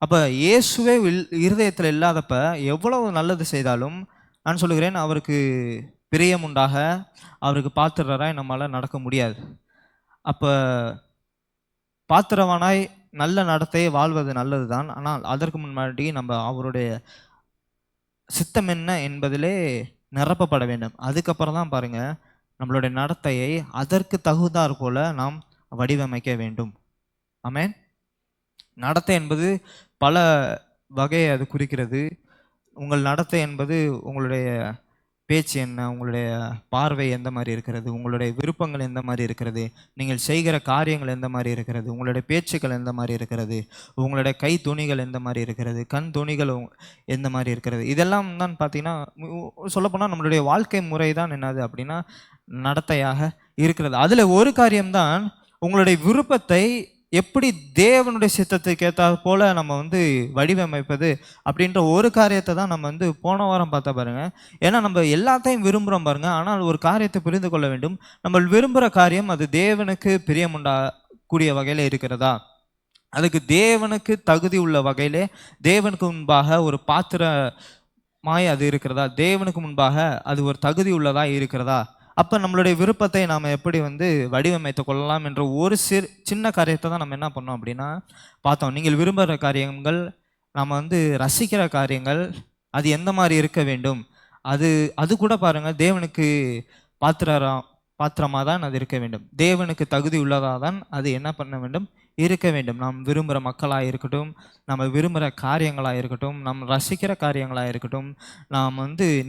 அப்போ இயேசுவே இருதயத்தில் இல்லாதப்ப எவ்வளவு நல்லது செய்தாலும் நான் சொல்லுகிறேன், அவருக்கு பிரியம் உண்டாக அவருக்கு பாத்திரராய் நம்மளால் நடக்க முடியாது. அப்போ பாத்திரவானாய் நல்ல நடத்தையை வாழ்வது நல்லது தான். ஆனால் அதற்கு முன்னாடி நம்ம அவருடைய சித்தம் என்ன என்பதிலே நிரப்பப்பட வேண்டும். அதுக்கப்புறம் தான் பாருங்கள், நம்மளுடைய நடத்தையை அதற்கு தகுந்தாற் போல நாம் வடிவமைக்க வேண்டும். ஆமென். நடத்தை என்பது பல வகையை அது குறிக்கிறது. உங்கள் நடத்தை என்பது உங்களுடைய பேச்சு என்ன, உங்களுடைய பார்வை எந்த மாதிரி இருக்கிறது, உங்களுடைய விருப்பங்கள் எந்த மாதிரி இருக்கிறது, நீங்கள் செய்கிற காரியங்கள் எந்த மாதிரி இருக்கிறது, உங்களுடைய பேச்சுக்கள் எந்த மாதிரி இருக்கிறது, உங்களுடைய கை துணிகள் எந்த மாதிரி இருக்கிறது, கண் துணிகள் எந்த மாதிரி இருக்கிறது, இதெல்லாம் தான் பார்த்தீங்கன்னா சொல்லப்போனால் நம்மளுடைய வாழ்க்கை முறை தான் என்னது அப்படின்னா நடத்தையாக இருக்கிறது. அதில் ஒரு காரியம்தான் உங்களுடைய விருப்பத்தை எப்படி தேவனுடைய சித்தத்துக்கு ஏற்ற போல நம்ம வடிவமைப்பது அப்படின்ற ஒரு காரியத்தை தான் நம்ம போன வாரம் பார்த்தா பாருங்க. ஏன்னா நம்ம எல்லாத்தையும் விரும்புகிறோம் பாருங்க. ஆனால் ஒரு காரியத்தை புரிந்து கொள்ள வேண்டும், நம்ம விரும்புகிற காரியம் அது தேவனுக்கு பிரியமுண்டாகக்கூடிய வகையில் இருக்கிறதா, அதுக்கு தேவனுக்கு தகுதி உள்ள வகையிலே தேவனுக்கு முன்பாக ஒரு பாத்திரமாய் அது இருக்கிறதா, தேவனுக்கு முன்பாக அது ஒரு தகுதி உள்ளதா இருக்கிறதா. அப்போ நம்மளுடைய விருப்பத்தை நாம் எப்படி வடிவமைத்து கொள்ளலாம் என்ற ஒரு சின்ன காரியத்தை தான் நம்ம என்ன பண்ணோம் அப்படின்னா பார்த்தோம். நீங்கள் விரும்புகிற காரியங்கள், நாம் ரசிக்கிற காரியங்கள், அது எந்த மாதிரி இருக்க வேண்டும், அது கூட பாருங்கள் தேவனுக்கு பாத்திரமாக தான் அது இருக்க வேண்டும், தேவனுக்கு தகுதி உள்ளதாக தான் அது என்ன பண்ண வேண்டும், இருக்க வேண்டும். நாம் விரும்புகிற மக்களாக இருக்கட்டும், நம்ம விரும்புகிற காரியங்களாக இருக்கட்டும், நம்ம ரசிக்கிற காரியங்களாக இருக்கட்டும், நாம்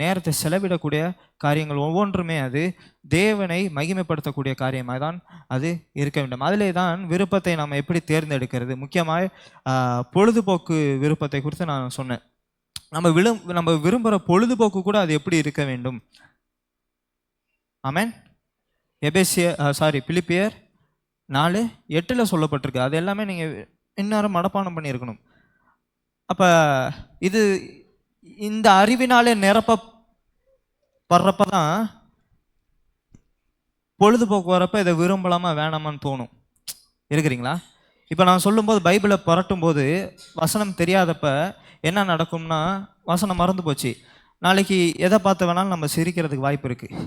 நேரத்தை செலவிடக்கூடிய காரியங்கள் ஒவ்வொன்றுமே அது தேவனை மகிமைப்படுத்தக்கூடிய காரியமாக தான் அது இருக்க வேண்டும். அதிலே தான் விருப்பத்தை நாம் எப்படி தேர்ந்தெடுக்கிறது, முக்கியமாக பொழுதுபோக்கு விருப்பத்தை குறித்து நான் சொன்னேன். நம்ம விரும்புகிற பொழுதுபோக்கு கூட அது எப்படி இருக்க வேண்டும். ஆமென். பிலிப்பியர் 4:8 சொல்லப்பட்டிருக்கு. அது எல்லாமே நீங்கள் இந்நேரம் மனப்பாடம் பண்ணியிருக்கணும். அப்போ இந்த அறிவினாலே நிரப்பப்படுறப்ப தான் பொழுதுபோக்கு வரப்போ இதை விரும்பலாமா வேணாமான்னு தோணும். இருக்கிறீங்களா? இப்போ நான் சொல்லும்போது பைபிளை புரட்டும் போது வசனம் தெரியாதப்ப என்ன நடக்கும்னா, வசனம் மறந்து போச்சு. நாளைக்கு எதை பார்த்து வேணாலும் நம்ம சிரிக்கிறதுக்கு வாய்ப்பு இருக்குது,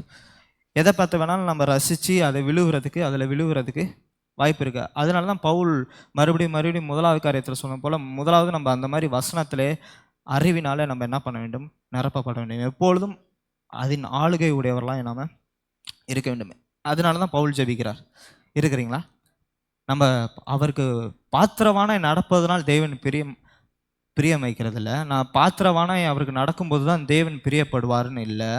எதை பார்த்து வேணாலும் நம்ம ரசித்து அதில் விழுகிறதுக்கு வாய்ப்பு இருக்குது. அதனால தான் பவுல் மறுபடியும் முதலாவது காரியத்தில் சொன்ன போல் முதலாவது நம்ம அந்த மாதிரி வசனத்திலே அறிவினால நம்ம என்ன பண்ண வேண்டும்? நிரப்பப்பட வேண்டும். எப்பொழுதும் அதன் ஆளுகை உடையவர்களாக நாம் இருக்க வேண்டும். அதனால தான் பவுல் ஜெபிக்கிறார். இருக்கிறீங்களா? நம்ம அவருக்கு பாத்திரவான நடப்பதனால் தேவன் பிரியம் வைக்கிறது இல்லை. நான் பாத்திரவான அவருக்கு நடக்கும்போது தான் தேவன் பிரியப்படுவார்னு இல்லை.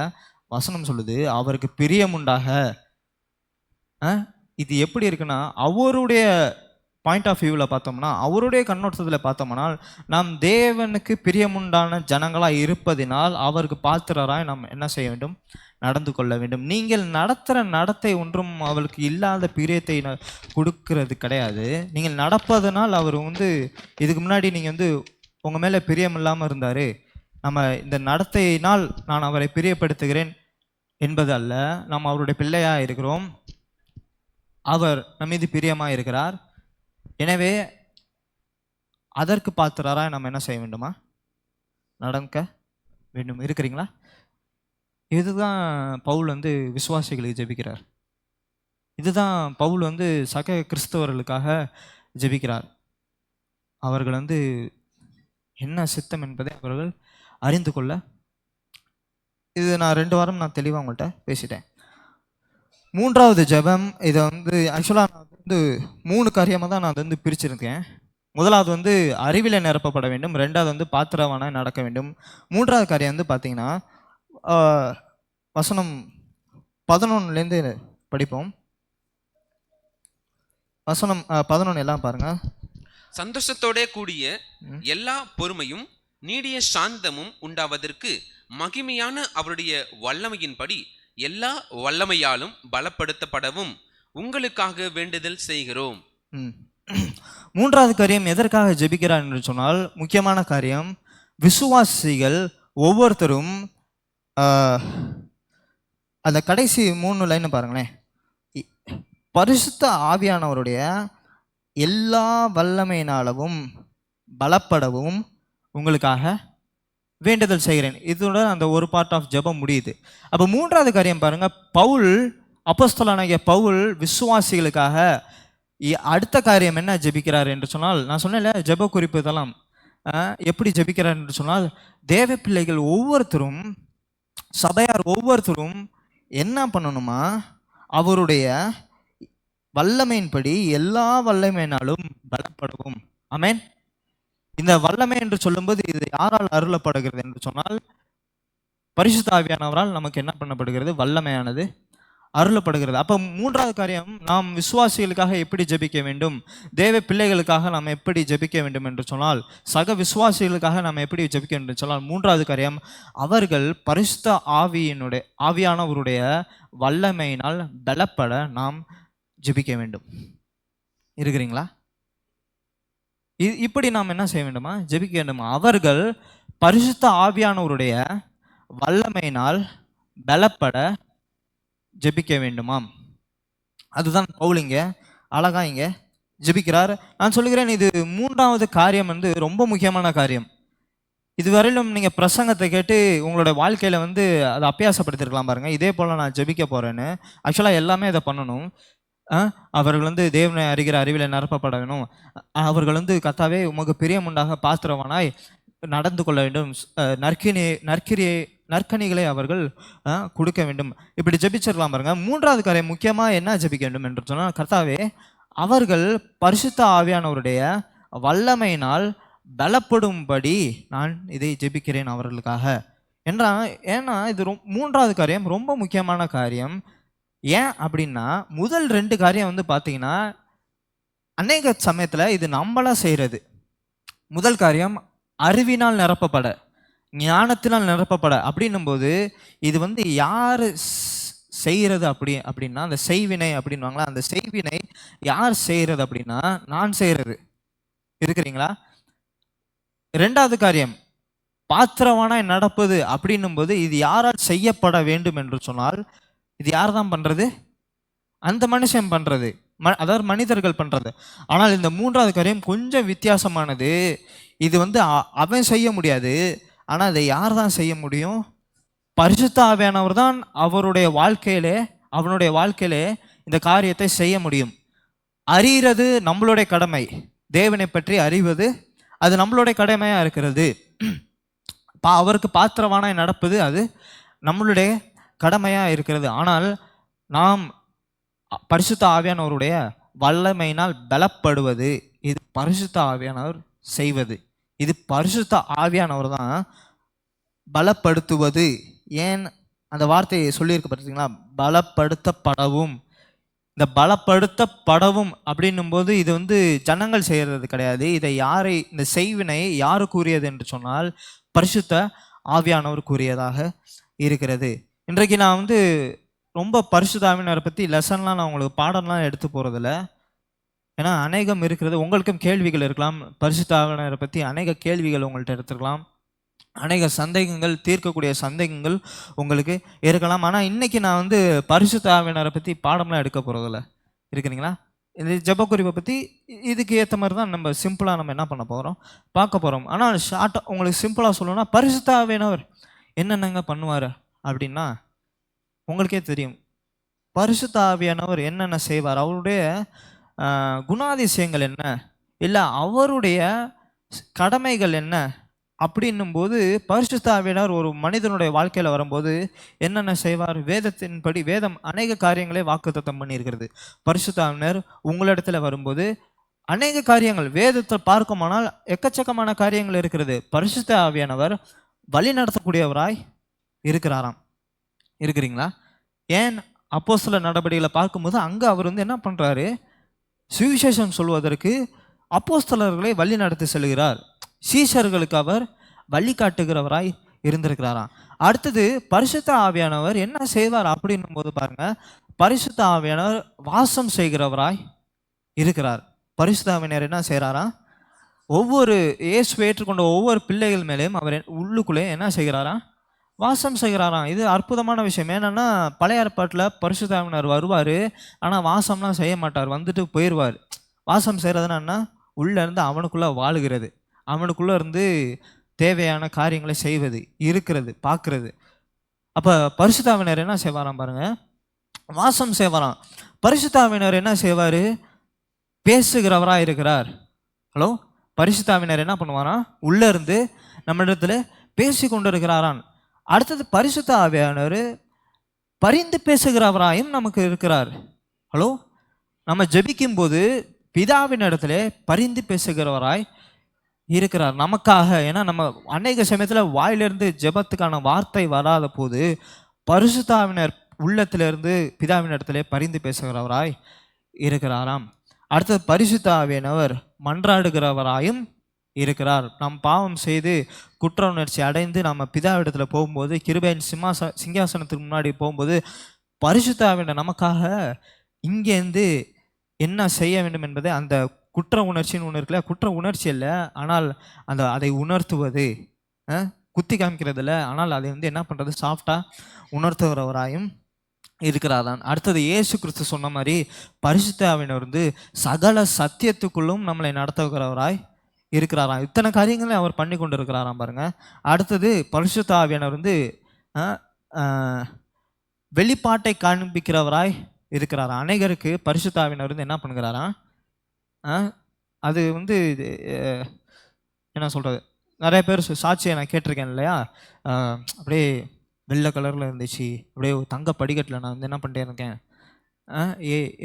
வசனம் சொல்லுது அவருக்கு பிரியம் உண்டாக. இது எப்படி இருக்குன்னா, அவருடைய பாயிண்ட் ஆஃப் வியூவில் பார்த்தோம்னா, அவருடைய கண்ணோட்டத்தில் பார்த்தோம்னால், நாம் தேவனுக்கு பிரியமுண்டான ஜனங்களாக இருப்பதினால் அவருக்கு பாத்திரராய் நாம் என்ன செய்ய வேண்டும்? நடந்து கொள்ள வேண்டும். நீங்கள் நடத்துகிற நடத்தை ஒன்றும் அவருக்கு இல்லாத பிரியத்தை கொடுக்கறது கிடையாது. நீங்கள் நடப்பதனால் அவர் இதுக்கு முன்னாடி நீங்கள் உங்கள் மேலே பிரியம் இல்லாமல் இருந்தார், நம்ம இந்த நடத்தையினால் நான் அவரை பிரியப்படுத்துகிறேன் என்பது அல்ல. நாம் அவருடைய பிள்ளையாக இருக்கிறோம், அவர் நம்ம மீது பிரியமாக இருக்கிறார். எனவே அதற்கு பாத்திரராய் நம்ம என்ன செய்ய வேண்டுமா? நடக்க வேண்டும். இருக்கிறீங்களா? இதுதான் பவுல் விசுவாசிகளுக்கு ஜெபிக்கிறார். இதுதான் பவுல் சக கிறிஸ்தவர்களுக்காக ஜெபிக்கிறார். அவர்கள் என்ன சித்தம் என்பதை அவர்கள் அறிந்து கொள்ள. இது நான் 2 வாரம் நான் தெளிவாக உங்கள்கிட்ட பேசிட்டேன். 3வது ஜெபம், இதை ஆக்சுவலாக நான் 3 காரியமாக தான் நான் பிரிச்சிருக்கேன். முதலாவது அறிவில நிரப்பப்பட வேண்டும். 2வது பாத்திரவான நடக்க வேண்டும். 3வது காரியம் பார்த்தீங்கன்னா, வசனம் 11லேருந்து படிப்போம். வசனம் 11 எல்லாம் பாருங்க. சந்தோஷத்தோட கூடிய எல்லா பொறுமையும் நீடிய சாந்தமும் உண்டாவதற்கு மகிமையான அவருடைய வல்லமையின்படி எல்லா வல்லமையாலும் பலப்படுத்தப்படவும் உங்களுக்காக வேண்டுதல் செய்கிறோம். 3வது காரியம் எதற்காக ஜெபிக்கிறார் என்று சொன்னால், முக்கியமான காரியம், விசுவாசிகள் ஒவ்வொருத்தரும் அந்த கடைசி 3 லைன் பாருங்களேன். பரிசுத்த ஆவியானவருடைய எல்லா வல்லமையினாலும் பலப்படவும் உங்களுக்காக வேண்டுதல் செய்கிறேன். இதோட அந்த ஒரு பார்ட் ஆஃப் ஜெபம் முடியுது. அப்போ 3வது காரியம் பாருங்க, பவுல் அப்போஸ்தலனாகிய பவுல் விசுவாசிகளுக்காக அடுத்த காரியம் என்ன ஜெபிக்கிறார் என்று சொன்னால், நான் சொன்னேன்ல ஜெப குறிப்பு இதெல்லாம் எப்படி ஜெபிக்கிறார் என்று சொன்னால், தேவ பிள்ளைகள் ஒவ்வொருத்தரும், சபையார் ஒவ்வொருத்தரும் என்ன பண்ணணுமா, அவருடைய வல்லமையின்படி எல்லா வல்லமையினாலும் பலப்படவும். ஆமென். இந்த வல்லமை என்று சொல்லும்போது இது யாரால் அருளப்படுகிறது என்று சொன்னால், பரிசுத்த ஆவியானவரால் நமக்கு என்ன பண்ணப்படுகிறது? வல்லமையானது அருளப்படுகிறது. அப்போ 3வது காரியம், நாம் விசுவாசிகளுக்காக எப்படி ஜெபிக்க வேண்டும், தேவ பிள்ளைகளுக்காக நாம் எப்படி ஜெபிக்க வேண்டும் என்று சொன்னால், சக விசுவாசிகளுக்காக நாம் எப்படி ஜெபிக்க வேண்டும் என்று சொன்னால், 3வது காரியம், அவர்கள் பரிசுத்த ஆவியானவருடைய வல்லமையினால் பலப்பட நாம் ஜெபிக்க வேண்டும். இருக்கிறீங்களா? இப்படி நாம் என்ன செய்ய வேண்டுமா? ஜெபிக்க வேண்டுமா? அவர்கள் பரிசுத்த ஆவியானவருடைய வல்லமையினால் பலப்பட ஜெபிக்க வேண்டுமாம். அதுதான் பவுல் இங்க அழகா இங்க ஜெபிக்கிறார். நான் சொல்லுகிறேன், இது 3வது காரியம் ரொம்ப முக்கியமான காரியம். இதுவரையிலும் நீங்க பிரசங்கத்தை கேட்டு உங்களோட வாழ்க்கையில அதை அபியாசப்படுத்திருக்கலாம் பாருங்க. இதே போல நான் ஜெபிக்க போறேன்னு. ஆக்சுவலா எல்லாமே இதை பண்ணணும். அவர்கள் தேவனை அறிகிற அறிவில நிரப்பப்பட வேணும். அவர்கள் கர்த்தாவே உமக்கு பிரியமுண்டாக பாத்திரவானாய் நடந்து கொள்ள வேண்டும். நற்கனிகளை அவர்கள் கொடுக்க வேண்டும். இப்படி ஜெபிச்சிடலாம் பாருங்க. 3வது காரியம் முக்கியமாக என்ன ஜெபிக்க வேண்டும் என்று சொன்னால், கர்த்தாவே அவர்கள் பரிசுத்த ஆவியானவருடைய வல்லமையினால் பலப்படும்படி நான் இதை ஜெபிக்கிறேன் அவர்களுக்காக ஏன்னா இது 3வது காரியம் ரொம்ப முக்கியமான காரியம். ஏன் அப்படின்னா, முதல் 2 காரியம் பார்த்தீங்கன்னா அநேக சமயத்தில் இது நம்மளா செய்கிறது. முதல் காரியம் அறிவினால் நிரப்பப்பட, ஞானத்தினால் நிரப்பப்பட அப்படின்னும் போது இது யார் செய்கிறது அப்படின்னா அந்த செய்வினை அப்படின்வாங்களா, அந்த செய்வினை யார் செய்கிறது அப்படின்னா நான் செய்கிறது. இருக்கிறீங்களா? 2வது காரியம் பாத்திரவானாய் நடப்பது அப்படின்னும் போது இது யாரால் செய்யப்பட வேண்டும் என்று சொன்னால், இது யார் தான் பண்றது? அந்த மனுஷன் பண்றது, அதாவது மனிதர்கள் பண்றது. ஆனால் இந்த 3வது காரியம் கொஞ்சம் வித்தியாசமானது. இது அவன் செய்ய முடியாது, ஆனால் அதை யார் தான் செய்ய முடியும்? பரிசுத்த ஆவியானவர் தான் அவனுடைய வாழ்க்கையிலே இந்த காரியத்தை செய்ய முடியும். அறிகிறது நம்மளுடைய கடமை. தேவனை பற்றி அறிவது அது நம்மளுடைய கடமையாக இருக்கிறது. அவருக்கு பாத்திரவானாய் நடப்பது அது நம்மளுடைய கடமையாக இருக்கிறது. ஆனால் நாம் பரிசுத்த ஆவியானவருடைய வல்லமையினால் பலப்படுவது, இது பரிசுத்த ஆவியானவர் செய்வது. இது பரிசுத்த ஆவியானவர் தான் பலப்படுத்துவது. ஏன் அந்த வார்த்தையை சொல்லியிருக்க பார்த்தீங்களா? பலப்படுத்தப்படவும். இந்த பலப்படுத்தப்படவும் அப்படின்னும் போது இது ஜனங்கள் செய்கிறது கிடையாது. இதை இந்த செய்வினை யாரு கூறியது என்று சொன்னால் பரிசுத்த ஆவியானவர் கூறியதாக இருக்கிறது. இன்றைக்கு நான் ரொம்ப பரிசுத்த ஆவியானவரை பற்றி லெசன்லாம் நான் உங்களுக்கு பாடம்லாம் எடுத்து போகிறதில்ல. ஏன்னா அநேகம் இருக்கிறது, உங்களுக்கும் கேள்விகள் இருக்கலாம். பரிசுத்த ஆவியானவரை பற்றி அநேக கேள்விகள் உங்கள்கிட்ட எடுத்துக்கலாம். அநேக சந்தேகங்கள், தீர்க்கக்கூடிய சந்தேகங்கள் உங்களுக்கு இருக்கலாம். ஆனால் இன்னைக்கு நான் பரிசுத்த ஆவியானவரை பற்றி பாடம்லாம் எடுக்க போகிறதில்ல. இருக்கிறீங்களா? இந்த ஜெபக்குறிப்பை பற்றி இதுக்கு ஏற்ற மாதிரி தான் நம்ம சிம்பிளாக நம்ம என்ன பண்ண போகிறோம், பார்க்க போகிறோம். ஆனால் ஷார்ட்டாக உங்களுக்கு சிம்பிளாக சொல்லணும்னா பரிசுத்த ஆவியானவர் என்னென்னங்க பண்ணுவார் அப்படின்னா உங்களுக்கே தெரியும். பரிசுத்த ஆவியானவர் என்னென்ன செய்வார், அவருடைய குணாதிசயங்கள் என்ன, இல்லை அவருடைய கடமைகள் என்ன அப்படின்னும் போது பரிசுத்த ஆவியானவர் ஒரு மனிதனுடைய வாழ்க்கையில் வரும்போது என்னென்ன செய்வார்? வேதத்தின்படி வேதம் அநேக காரியங்களை வாக்குத்தத்தம் பண்ணியிருக்கிறது. பரிசுத்த ஆவியானவர் உங்களிடத்துல வரும்போது அநேக காரியங்கள் வேதத்தை பார்க்குமானால் எக்கச்சக்கமான காரியங்கள் இருக்கிறது. பரிசுத்த ஆவியானவர் வழி நடத்தக்கூடியவராய் இருக்கிறாராம். இருக்கிறீங்களா? ஏன் அப்போஸ்தலர் நடபடிகளை பார்க்கும்போது அங்கே அவர் என்ன பண்ணுறாரு? சுவிசேஷம் சொல்வதற்கு அப்போஸ்தலர்களை வழி நடத்தி செல்கிறார். சீஷர்களுக்கு அவர் வழிகாட்டுகிறவராய் இருந்திருக்கிறாராம். அடுத்தது பரிசுத்த ஆவியானவர் என்ன செய்வார் அப்படின்னும் போது பாருங்க, பரிசுத்த ஆவியானவர் வாசம் செய்கிறவராய் இருக்கிறார். பரிசுத்த ஆவியானவர் என்ன செய்கிறாராம்? ஒவ்வொரு இயேசுவை ஏற்றுக்கொண்ட ஒவ்வொரு பிள்ளைகள் மேலேயும் அவர் உள்ளுக்குள்ளே என்ன செய்கிறாராம்? வாசம் செய்கிறாராம். இது அற்புதமான விஷயம். ஏன்னா பழைய ஏற்பாட்டில் பரிசுத்த ஆவியானவர் வருவார், ஆனால் வாசம்லாம் செய்ய மாட்டார், வந்துட்டு போயிடுவார். வாசம் செய்கிறதுனா உள்ளேருந்து அவனுக்குள்ளே வாழுகிறது, அவனுக்குள்ளே இருந்து தேவையான காரியங்களை செய்வது, இருக்கிறது, பார்க்கறது. அப்போ பரிசுத்த ஆவியானவர் என்ன செய்வாராம் பாருங்க? வாசம் செய்வாராம். பரிசுத்த ஆவியானவர் என்ன செய்வார்? பேசுகிறவராக இருக்கிறார். ஹலோ, பரிசுத்த ஆவியானவர் என்ன பண்ணுவாராம்? உள்ளே இருந்து நம்ம இடத்துல பேசி கொண்டு இருக்கிறாரான். அடுத்தது பரிசுத்த ஆவியானவர் பரிந்து பேசுகிறவராயும் நமக்கு இருக்கிறார். ஹலோ, நம்ம ஜெபிக்கும் போது பிதாவின் இடத்துல பரிந்து பேசுகிறவராய் இருக்கிறார் நமக்காக. ஏன்னா நம்ம அநேக சமயத்தில் வாயிலிருந்து ஜெபத்துக்கான வார்த்தை வராத போது பரிசுத்த ஆவியானவர் உள்ளத்திலிருந்து பிதாவின் இடத்துல பரிந்து பேசுகிறவராய் இருக்கிறாராம். அடுத்தது பரிசுத்த ஆவியானவர் மன்றாடுகிறவராயும் இருக்கிறார். நம் பாவம் செய்து குற்ற உணர்ச்சி அடைந்து நம்ம பிதாவிடத்தில் போகும்போது, கிருபையின் சிங்காசனத்துக்கு முன்னாடி போகும்போது பரிசுத்த ஆவியானவர் நமக்காக இங்கேருந்து என்ன செய்ய வேண்டும் என்பதை, அந்த குற்ற உணர்ச்சின்னு ஒன்று இருக்குல்ல, குற்ற உணர்ச்சி இல்லை, ஆனால் அதை உணர்த்துவது, குத்தி காமிக்கிறது இல்லை, ஆனால் அதை என்ன பண்ணுறது, சாஃப்டாக உணர்த்துகிறவராயும் இருக்கிறாரான். அடுத்தது இயேசு கிறிஸ்து சொன்ன மாதிரி பரிசுத்த ஆவியானவர் சகல சத்தியத்துக்குள்ளும் நம்மளை நடத்துகிறவராய் இருக்கிறாராம். இத்தனை காரியங்களை அவர் பண்ணி கொண்டு இருக்கிறாராம் பாருங்க. அடுத்தது பரிசுத்த ஆவியானவர் வெளிப்பாட்டை காண்பிக்கிறவராய் இருக்கிறாராம். அநேகருக்கு பரிசுத்த ஆவியானவர் என்ன பண்ணுகிறாராம்? அது என்ன சொல்கிறது, நிறைய பேர் சாட்சியை நான் கேட்டிருக்கேன் இல்லையா? அப்படியே வெள்ளை கலரில் இருந்துச்சு, அப்படியே தங்க படிக்கட்டில் நான் என்ன பண்ணிட்டே இருக்கேன்,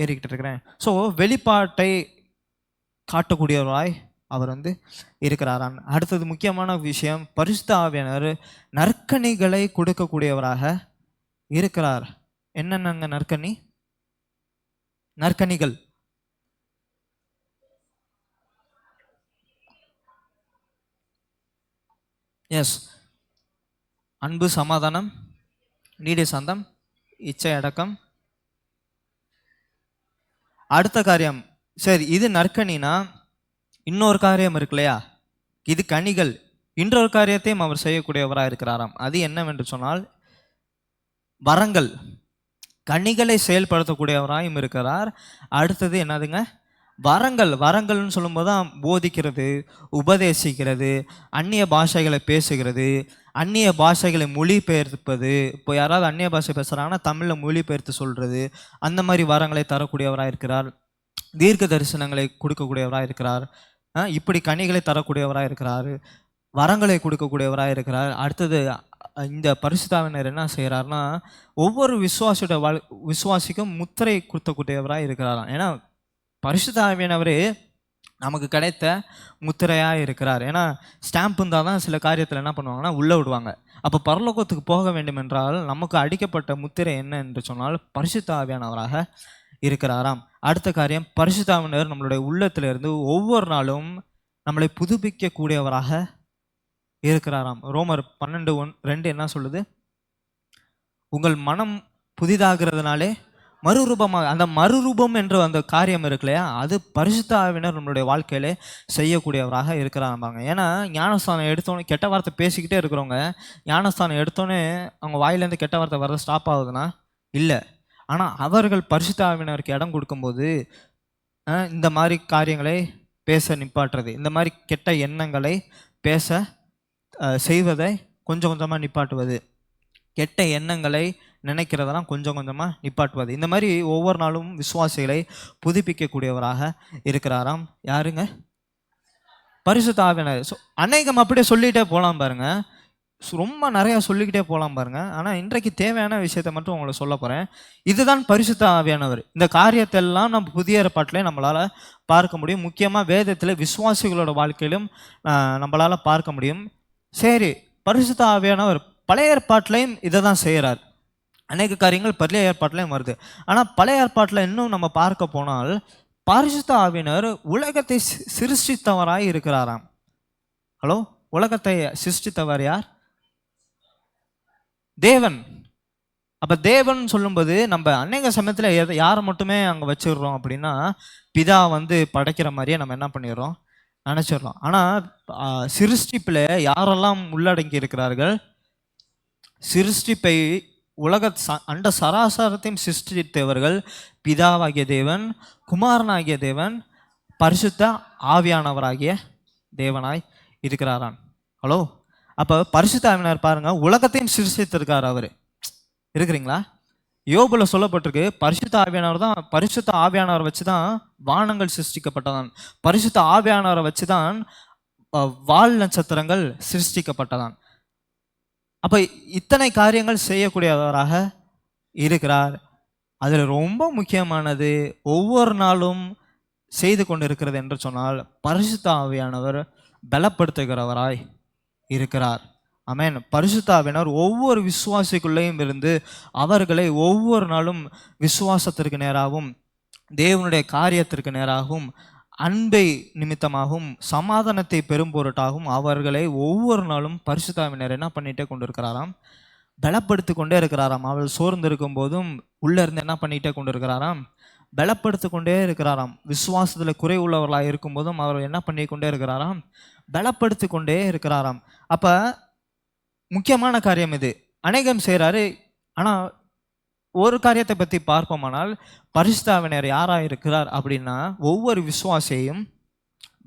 ஏறிக்கிட்டு இருக்கிறேன். ஸோ வெளிப்பாட்டை காட்டக்கூடியவராய் அவர் இருக்கிறாரான். அடுத்தது முக்கியமான விஷயம், பரிசுத்த ஆவியானவர் நற்கனிகளை கொடுக்கக்கூடியவராக இருக்கிறார். என்னென்னங்க நற்கனிகள்? எஸ், அன்பு, சமாதானம், நீடிய சாந்தம், இச்சை அடக்கம். அடுத்த காரியம், சரி இது நற்கனினா இன்னொரு காரியம் இருக்கு இல்லையா? இது கனிகள். இன்னொரு காரியத்தையும் அவர் செய்யக்கூடியவராக இருக்கிறாராம். அது என்னவென்று சொன்னால் வரங்கள். கனிகளை செயல்படுத்தக்கூடியவராயும் இருக்கிறார். அடுத்தது என்னதுங்க? வரங்கள்னு சொல்லும்போது தான் போதிக்கிறது, உபதேசிக்கிறது, அந்நிய பாஷைகளை பேசுகிறது, அந்நிய பாஷைகளை மொழிபெயர்ப்பது. இப்போ யாராவது அந்நிய பாஷை பேசுகிறாங்கன்னா தமிழில் மொழிபெயர்த்து சொல்கிறது, அந்த மாதிரி வரங்களை தரக்கூடியவராக இருக்கிறார். தீர்க்க தரிசனங்களை கொடுக்கக்கூடியவராக இருக்கிறார். இப்படி கனிகளை தரக்கூடியவராக இருக்கிறார். வரங்களை கொடுக்கக்கூடியவராக இருக்கிறார். அடுத்தது இந்த பரிசுத்தாவினர் என்ன செய்கிறாருன்னா, ஒவ்வொரு விசுவாசியோட விசுவாசிக்கும் முத்திரை கொடுக்கக்கூடியவராக இருக்கிறாராம். ஏன்னா பரிசுத்தாவியானவரே நமக்கு கிடைத்த முத்திரையாக இருக்கிறார். ஏன்னா ஸ்டாம்ப் இருந்தால் தான் சில காரியத்தில் என்ன பண்ணுவாங்கன்னா உள்ளே விடுவாங்க. அப்போ பரலோகத்துக்கு போக வேண்டும் என்றால் நமக்கு அடிக்கப்பட்ட முத்திரை என்ன என்று சொன்னால் பரிசுத்தாவியானவராக இருக்கிறாராம். அடுத்த காரியம், பரிசுத்தாவினர் நம்மளுடைய உள்ளத்திலிருந்து ஒவ்வொரு நாளும் நம்மளை புதுப்பிக்கக்கூடியவராக இருக்கிறாராம். ரோமர் 12:2 என்ன சொல்லுது? உங்கள் மனம் புதிதாகிறதுனாலே மறுரூபமாக, அந்த மறுரூபம் என்ற அந்த காரியம் இருக்கு இல்லையா, அது பரிசுத்த ஆவியினர் நம்மளுடைய வாழ்க்கையிலே செய்யக்கூடியவராக இருக்கிறாங்க. ஏன்னா ஞானஸ்தானம் எடுத்தோன்னே கெட்ட வார்த்தை பேசிக்கிட்டே இருக்கிறவங்க ஞானஸ்தானம் எடுத்தோன்னே அவங்க வாயிலேருந்து கெட்ட வார்த்தை வர ஸ்டாப் ஆகுதுன்னா இல்லை. ஆனால் அவர்கள் பரிசுத்த ஆவியினருக்கு இடம் கொடுக்கும்போது இந்த மாதிரி காரியங்களை பேச நிப்பாட்டுறது, இந்த மாதிரி கெட்ட எண்ணங்களை பேச செய்வதை கொஞ்சம் கொஞ்சமாக நிப்பாட்டுவது, கெட்ட எண்ணங்களை நினைக்கிறதெல்லாம் கொஞ்சம் கொஞ்சமாக நிப்பாட்டுவது, இந்த மாதிரி ஒவ்வொரு நாளும் விசுவாசிகளை புதுப்பிக்கக்கூடியவராக இருக்கிறாராம். யாருங்க? பரிசுத்த ஆவியானவர். அநேகம் அப்படியே சொல்லிகிட்டே போகலாம் பாருங்க, ரொம்ப நிறையா சொல்லிக்கிட்டே போகலாம் பாருங்க. ஆனால் இன்றைக்கு தேவையான விஷயத்தை மட்டும் உங்களை சொல்ல போகிறேன். இதுதான் பரிசுத்த ஆவியானவர். இந்த காரியத்தெல்லாம் நம்ம புதிய ஏற்பாட்டிலே நம்மளால் பார்க்க முடியும். முக்கியமாக வேதத்தில் விசுவாசிகளோட வாழ்க்கையிலும் நம்மளால் பார்க்க முடியும். சரி, பரிசுத்த ஆவியானவர் பழைய ஏற்பாட்டிலையும் இதை தான் செய்கிறார். அநேக காரியங்கள் பழைய ஏற்பாட்டிலையும் வருது. ஆனால் பழைய ஏற்பாட்டில் இன்னும் நம்ம பார்க்க போனால் பரிசுத்த ஆவியானவர் உலகத்தை சிருஷ்டித்தவராய் இருக்கிறாராம். ஹலோ, உலகத்தை சிருஷ்டித்தவர் யார்? தேவன். அப்போ தேவன் சொல்லும்போது நம்ம அநேக சமயத்தில் யாரை மட்டுமே அங்கே வச்சிடுறோம் அப்படின்னா, பிதா படைக்கிற மாதிரியே நம்ம என்ன பண்ணிடுறோம், நினச்சிடுறோம். ஆனால் சிருஷ்டிப்பில் யாரெல்லாம் உள்ளடங்கி இருக்கிறார்கள்? சிருஷ்டிப்பை அண்ட சராசரத்தையும் சிருஷ்டித்தவர்கள் பிதாவாகிய தேவன், குமாரனாகிய தேவன், பரிசுத்த ஆவியானவராகிய தேவனாய் இருக்கிறாரான். ஹலோ, அப்போ பரிசுத்த ஆவியானவர் பாருங்க, உலகத்தையும் சிருஷ்டித்திருக்கார். அவர் இருக்கிறீங்களா? யோபுல சொல்லப்பட்டிருக்கு, பரிசுத்த ஆவியானவர் தான், பரிசுத்த ஆவியானவரை வச்சு தான் வானங்கள் சிருஷ்டிக்கப்பட்டதான், பரிசுத்த ஆவியானவரை வச்சு தான் வால் நட்சத்திரங்கள் சிருஷ்டிக்கப்பட்டதான். அப்போ இத்தனை காரியங்கள் செய்யக்கூடியவராக இருக்கிறார். அதில் ரொம்ப முக்கியமானது ஒவ்வொரு நாளும் செய்து கொண்டு இருக்கிறது என்று சொன்னால் பரிசுத்த ஆவியானவர் பலப்படுத்துகிறவராய் இருக்கிறார். ஆமென். பரிசுத்த ஆவியானவர் ஒவ்வொரு விசுவாசிக்குள்ளேயும் இருந்து அவர்களை ஒவ்வொரு நாளும் விசுவாசத்திற்கு நேராகவும் தேவனுடைய காரியத்திற்கு நேராகவும் அன்பை நிமித்தமாகவும் சமாதானத்தை பெரும் பொருட்டாகவும் அவர்களை ஒவ்வொரு நாளும் பரிசுத்த ஆவியானவர் என்ன பண்ணிகிட்டே கொண்டு இருக்கிறாராம், பலப்படுத்தி கொண்டே இருக்கிறாராம். அவள் சோர்ந்து இருக்கும் போதும் உள்ளே இருந்து என்ன பண்ணிகிட்டே கொண்டு இருக்கிறாராம், பலப்படுத்தி கொண்டே இருக்கிறாராம். விசுவாசத்தில் குறை உள்ளவர்களாக இருக்கும்போதும் அவர் என்ன பண்ணி கொண்டே இருக்கிறாராம், பலப்படுத்தி கொண்டே இருக்கிறாராம். அப்போ முக்கியமான காரியம் இது. அநேகம் செய்கிறாரு. ஆனால் ஒரு காரியத்தை பற்றி பார்ப்போமானால் பரிசுத்த ஆவியானவர் யாராக இருக்கிறார் அப்படின்னா ஒவ்வொரு விசுவாசியையும்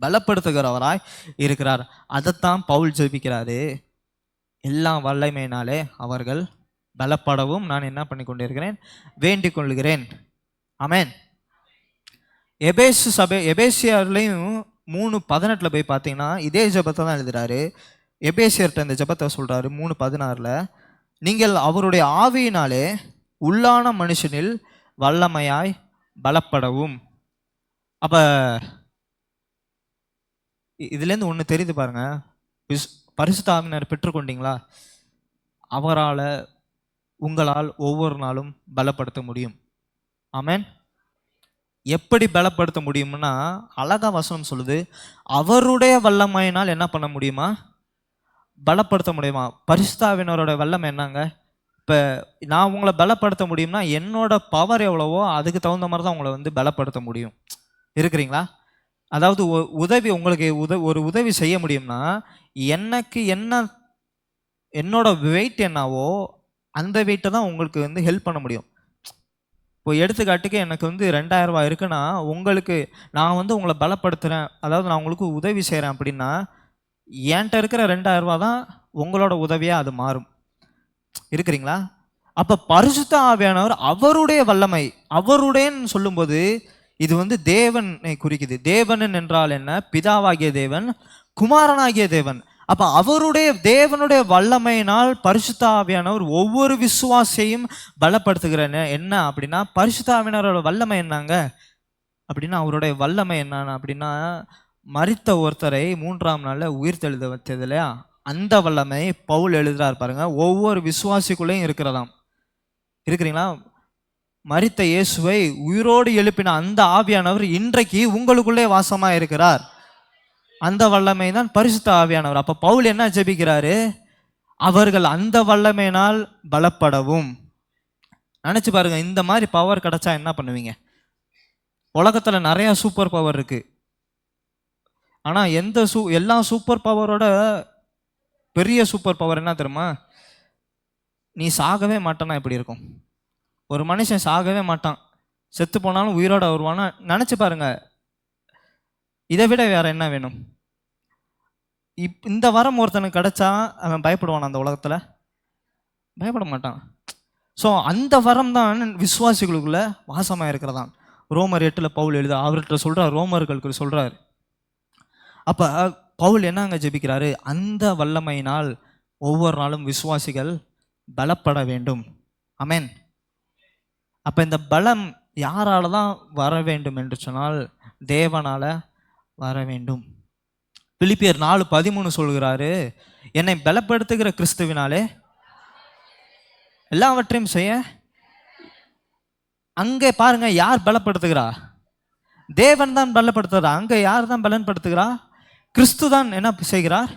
பலப்படுத்துகிறவராய் இருக்கிறார். அதைத்தான் பவுல் ஜெபிக்கிறாரு, எல்லா வல்லமையினாலே அவர்கள் பலப்படவும் நான் என்ன பண்ணி கொண்டிருக்கிறேன், வேண்டிக் கொள்கிறேன். ஆமென். எபேசியர்லையும் 3:18 போய் பார்த்தீங்கன்னா இதே ஜெபத்தை தான் எழுதுறாரு. எபேசியர்கிட்ட இந்த ஜெபத்தை சொல்றாரு 3:16, நீங்கள் அவருடைய ஆவியினாலே உள்ளான மனுஷனில் வல்லமையாய் பலப்படவும். அப்ப இதுலேருந்து ஒன்று தெரியுது பாருங்க, பரிசுத்த ஆவியானவர் பெற்றுக்கொண்டீங்களா, அவரால் உங்களால் ஒவ்வொரு நாளும் பலப்படுத்த முடியும். ஆமென். எப்படி பலப்படுத்த முடியும்னா அழகா வசனம் சொல்லுது, அவருடைய வல்லமையினால் என்ன பண்ண முடியுமா, பலப்படுத்த முடியுமா. பரிசுத்த ஆவியானவரோட வல்லமை என்னங்க, இப்போ நான் உங்களை பலப்படுத்த முடியும்னா என்னோட பவர் எவ்வளவோ அதுக்கு தகுந்த மாதிரி தான் உங்களை பலப்படுத்த முடியும். இருக்கிறீங்களா? அதாவது உதவி உங்களுக்கு ஒரு உதவி செய்ய முடியும்னா எனக்கு என்னோட வெயிட் என்னவோ அந்த வெயிட்டை தான் உங்களுக்கு ஹெல்ப் பண்ண முடியும். இப்போ எடுத்துக்காட்டுக்கு எனக்கு 2000 ரூபாய் இருக்குன்னா உங்களுக்கு நான் உங்களை பலப்படுத்துகிறேன், அதாவது நான் உங்களுக்கு உதவி செய்கிறேன் அப்படின்னா என்கிட்ட இருக்கிற 2000 ரூபாய் தான் உங்களோட உதவியாக அது மாறும். இருக்கிறீங்களா? அப்போ பரிசுத்த ஆவியானவர் அவருடைய வல்லமை, அவருடையன்னு சொல்லும்போது இது வந்து தேவனை குறிக்குது. தேவன் என்றால் என்ன? பிதாவாகிய தேவன், குமாரனாகிய தேவன். அப்ப அவருடைய தேவனுடைய வல்லமையினால் பரிசுத்த ஆவியானவர் ஒவ்வொரு விசுவாசையும் பலப்படுத்துகிறேன்னு என்ன அப்படின்னா, பரிசுத்த ஆவியானவரோட வல்லமை என்னங்க அப்படின்னா, அவருடைய வல்லமை என்னன்னு அப்படின்னா, மரித்த ஒருத்தரை 3ஆம் நாள்ல உயிர்த்தெழுத வச்சது இல்லையா, அந்த வல்லமை பவுல் எழுதுறாரு பாருங்க, ஒவ்வொரு விசுவாசிக்குள்ளேயும் இருக்கிறதாம். இருக்கிறீங்களா? மரித்த இயேசுவை உயிரோடு எழுப்பின அந்த ஆவியானவர் இன்றைக்கு உங்களுக்குள்ளே வாசமா இருக்கிறார். அந்த வல்லமை தான் பரிசுத்த ஆவியானவர். அப்ப பவுல் என்ன ஜெபிக்கிறாரு? அவர்கள் அந்த வல்லமையினால் பலப்படவும். நினைச்சு பாருங்க, இந்த மாதிரி பவர் கிடைச்சா என்ன பண்ணுவீங்க? உலகத்துல நிறைய சூப்பர் பவர் இருக்கு. ஆனா எல்லா சூப்பர் பவரோட பெரிய சூப்பர் பவர் என்ன தெரியுமா? நீ சாகவே மாட்டானா எப்படி இருக்கும்? ஒரு மனுஷன் சாகவே மாட்டான், செத்து போனாலும் உயிரோட வருவானா? நினைச்சு பாருங்க, இதை விட வேற என்ன வேணும்? இந்த வரம் ஒருத்தனுக்கு கிடைச்சா அவன் பயப்படுவான்? அந்த உலகத்துல பயப்பட மாட்டான். ஸோ அந்த வரம் தான் விசுவாசிகளுக்குள்ள வாசமாக இருக்கிறதான். ரோமர் 8 பவுல் எழுத அவர்கிட்ட சொல்றார், ரோமர்களுக்கு சொல்றார். அப்ப பவுல் என்னங்க ஜெபிக்கிறாரு? அந்த வல்லமையினால் ஒவ்வொரு நாளும் விசுவாசிகள் பலப்பட வேண்டும். ஆமென். அப்ப இந்த பலம் யாரால தான் வர வேண்டும் என்று சொன்னால், தேவனால வர வேண்டும். பிலிப்பியர் 4:13 சொல்கிறாரு, என்னை பலப்படுத்துகிற கிறிஸ்துவினாலே எல்லாவற்றையும் செய்ய. அங்கே பாருங்க, யார் பலப்படுத்துகிறா? தேவன் தான் பலப்படுத்துகிறா. அங்க யார் தான் பலன்படுத்துகிறா? கிறிஸ்து தான் என்ன செய்கிறார்?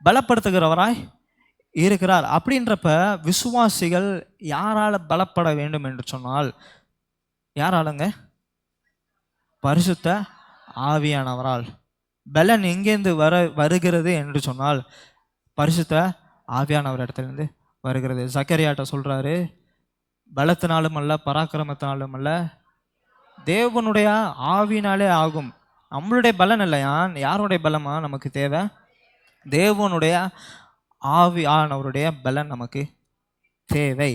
பலப்படுத்துகிறவராய் இருக்கிறார். அப்படின்றப்ப விசுவாசிகள் யாரால பலப்பட வேண்டும் என்று சொன்னால், யாராலங்க? பரிசுத்த ஆவியானவரால். பலன் எங்கேருந்து வருகிறது என்று சொன்னால், பரிசுத்த ஆவியானவர் இடத்துலேருந்து வருகிறது. சக்கரியாட்ட சொல்றாரு, பலத்தினாலும் அல்ல பராக்கிரமத்தினாலும் அல்ல, தேவனுடைய ஆவினாலே ஆகும். நம்மளுடைய பலன் இல்லையா? யாருடைய பலமா நமக்கு தேவை? தேவனுடைய ஆவியானவருடைய பலன் நமக்கு தேவை.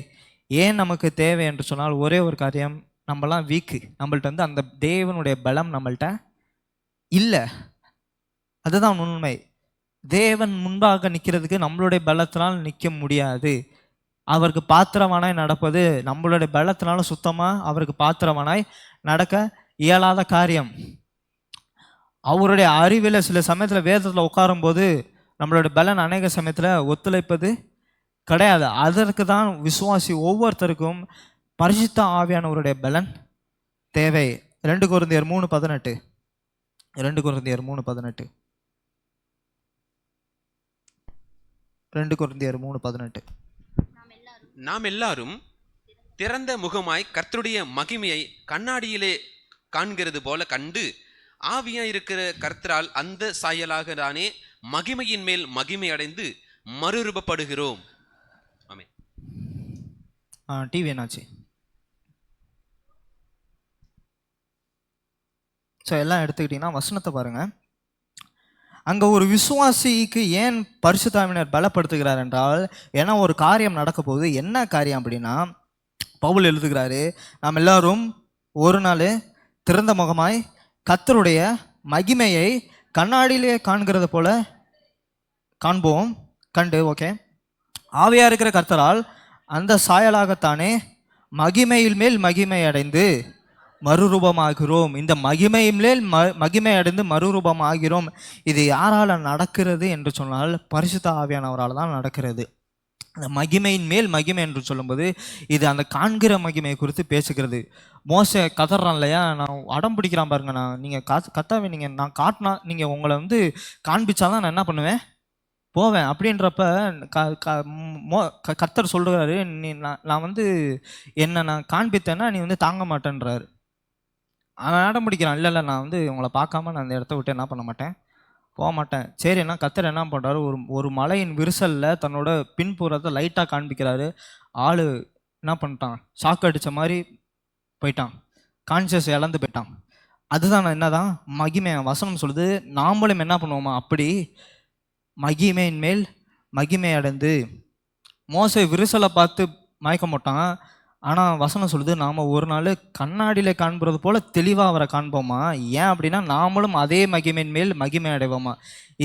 ஏன் நமக்கு தேவை என்று சொன்னால், ஒரே ஒரு காரியம், நம்மளாம் வீக்கு. நம்மள்ட்ட வந்து அந்த தேவனுடைய பலம் நம்மள்ட்ட இல்லை. அதுதான் உண்மை. தேவன் முன்பாக நிற்கிறதுக்கு நம்மளுடைய பலத்தினால் நிற்க முடியாது. அவருக்கு பாத்திரமானாய் நடப்பது நம்மளுடைய பலத்தினால சுத்தமாக அவருக்கு பாத்திரமானாய் நடக்க இயலாத காரியம். அவருடைய அறிவில் சில சமயத்தில் வேதத்தில் உட்காரும்போது நம்மளுடைய பலன் அநேக சமயத்தில் ஒத்துழைப்பது கிடையாது. அதற்கு தான் விசுவாசி ஒவ்வொருத்தருக்கும் பரிசுத்த ஆவியானவருடைய பலன் தேவை. 2 கொரிந்தியர் 3:18 2 கொரிந்தியர் 3:18 2 கொரிந்தியர் 3:18 நாம் எல்லாரும் திறந்த முகமாய் கர்த்தருடைய மகிமையை கண்ணாடியிலே காண்கிறது போல கண்டு, ஆவியாய் இருக்கிற கர்த்தரால் அந்த சாயலாக தானே மகிமையின் மேல் மகிமை அடைந்து மறுரூபப்படுகிறோம். ஆமென். டிவி என்னாச்சு? ஸோ எல்லாம் எடுத்துக்கிட்டிங்கன்னா வசனத்தை பாருங்க. அங்கே ஒரு விசுவாசிக்கு ஏன் பரிசுத்த ஆவியானவர் பலப்படுத்துகிறார் என்றால், ஏன்னா ஒரு காரியம் நடக்க போகுது. என்ன காரியம் அப்படின்னா, பவுல் எழுதுகிறாரு, நாம் எல்லாரும் ஒரு நாள் திறந்த முகமாய் கர்த்தருடைய மகிமையை கண்ணாடியிலே காண்கிறது போல காண்போம். ஓகே, ஆவியா இருக்கிற கர்த்தரால் அந்த சாயலாகத்தானே மகிமையில் மேல் மகிமை அடைந்து மறுரூபமாகிறோம். இந்த மகிமையின் மேல் மகிமை அடைந்து மறுரூபமாகிறோம். இது யாரால நடக்கிறது என்று சொன்னால், பரிசுத்த ஆவியானவரால் தான் நடக்கிறது. அந்த மகிமையின் மேல் மகிமை என்று சொல்லும்போது இது அந்த காண்கிற மகிமையை குறித்து பேசுகிறது. மோசே கதறான் இல்லையா, நான் அடம் பிடிக்கிறான் பாருங்க, நீங்கள் கத்தாவே நீங்கள் நான் காட்டினா நீங்கள் உங்களை வந்து காண்பிச்சாதான் நான் என்ன பண்ணுவேன், போவேன் அப்படின்றப்ப கர்த்தர் சொல்கிறாரு, நான் வந்து என்னை நான் காண்பித்தேன்னா நீ வந்து தாங்க மாட்டேன்றாரு. அவன் அடம் பிடிக்கிறான், இல்லை நான் வந்து உங்களை பார்க்காம நான் அந்த இடத்த விட்டு என்ன பண்ண மாட்டேன், போக மாட்டேன். சரின்னா கர்த்தர் என்ன பண்ணுறாரு, ஒரு மலையின் விரிசலில் தன்னோட பின்புறத்தை லைட்டாக காண்பிக்கிறாரு. ஆள் என்ன பண்ணிட்டான், ஷாக் அடித்த மாதிரி போயிட்டான், கான்சியஸ் இழந்து போயிட்டான். அதுதான் என்னதான் மகிமை. வசனம் சொல்லுது, நாமளும் என்ன பண்ணுவோமா, அப்படி மகிமையின் மேல் மகிமை அடைந்து. மோசே விரிசலை பார்த்து மயக்க மாட்டான், ஆனால் வசனம் சொல்லுது நாம் ஒரு நாள் கண்ணாடியில் காண்பது போல தெளிவாக அவரை காண்போமா. ஏன் அப்படின்னா நாமளும் அதே மகிமையின் மேல் மகிமை அடைவோமா.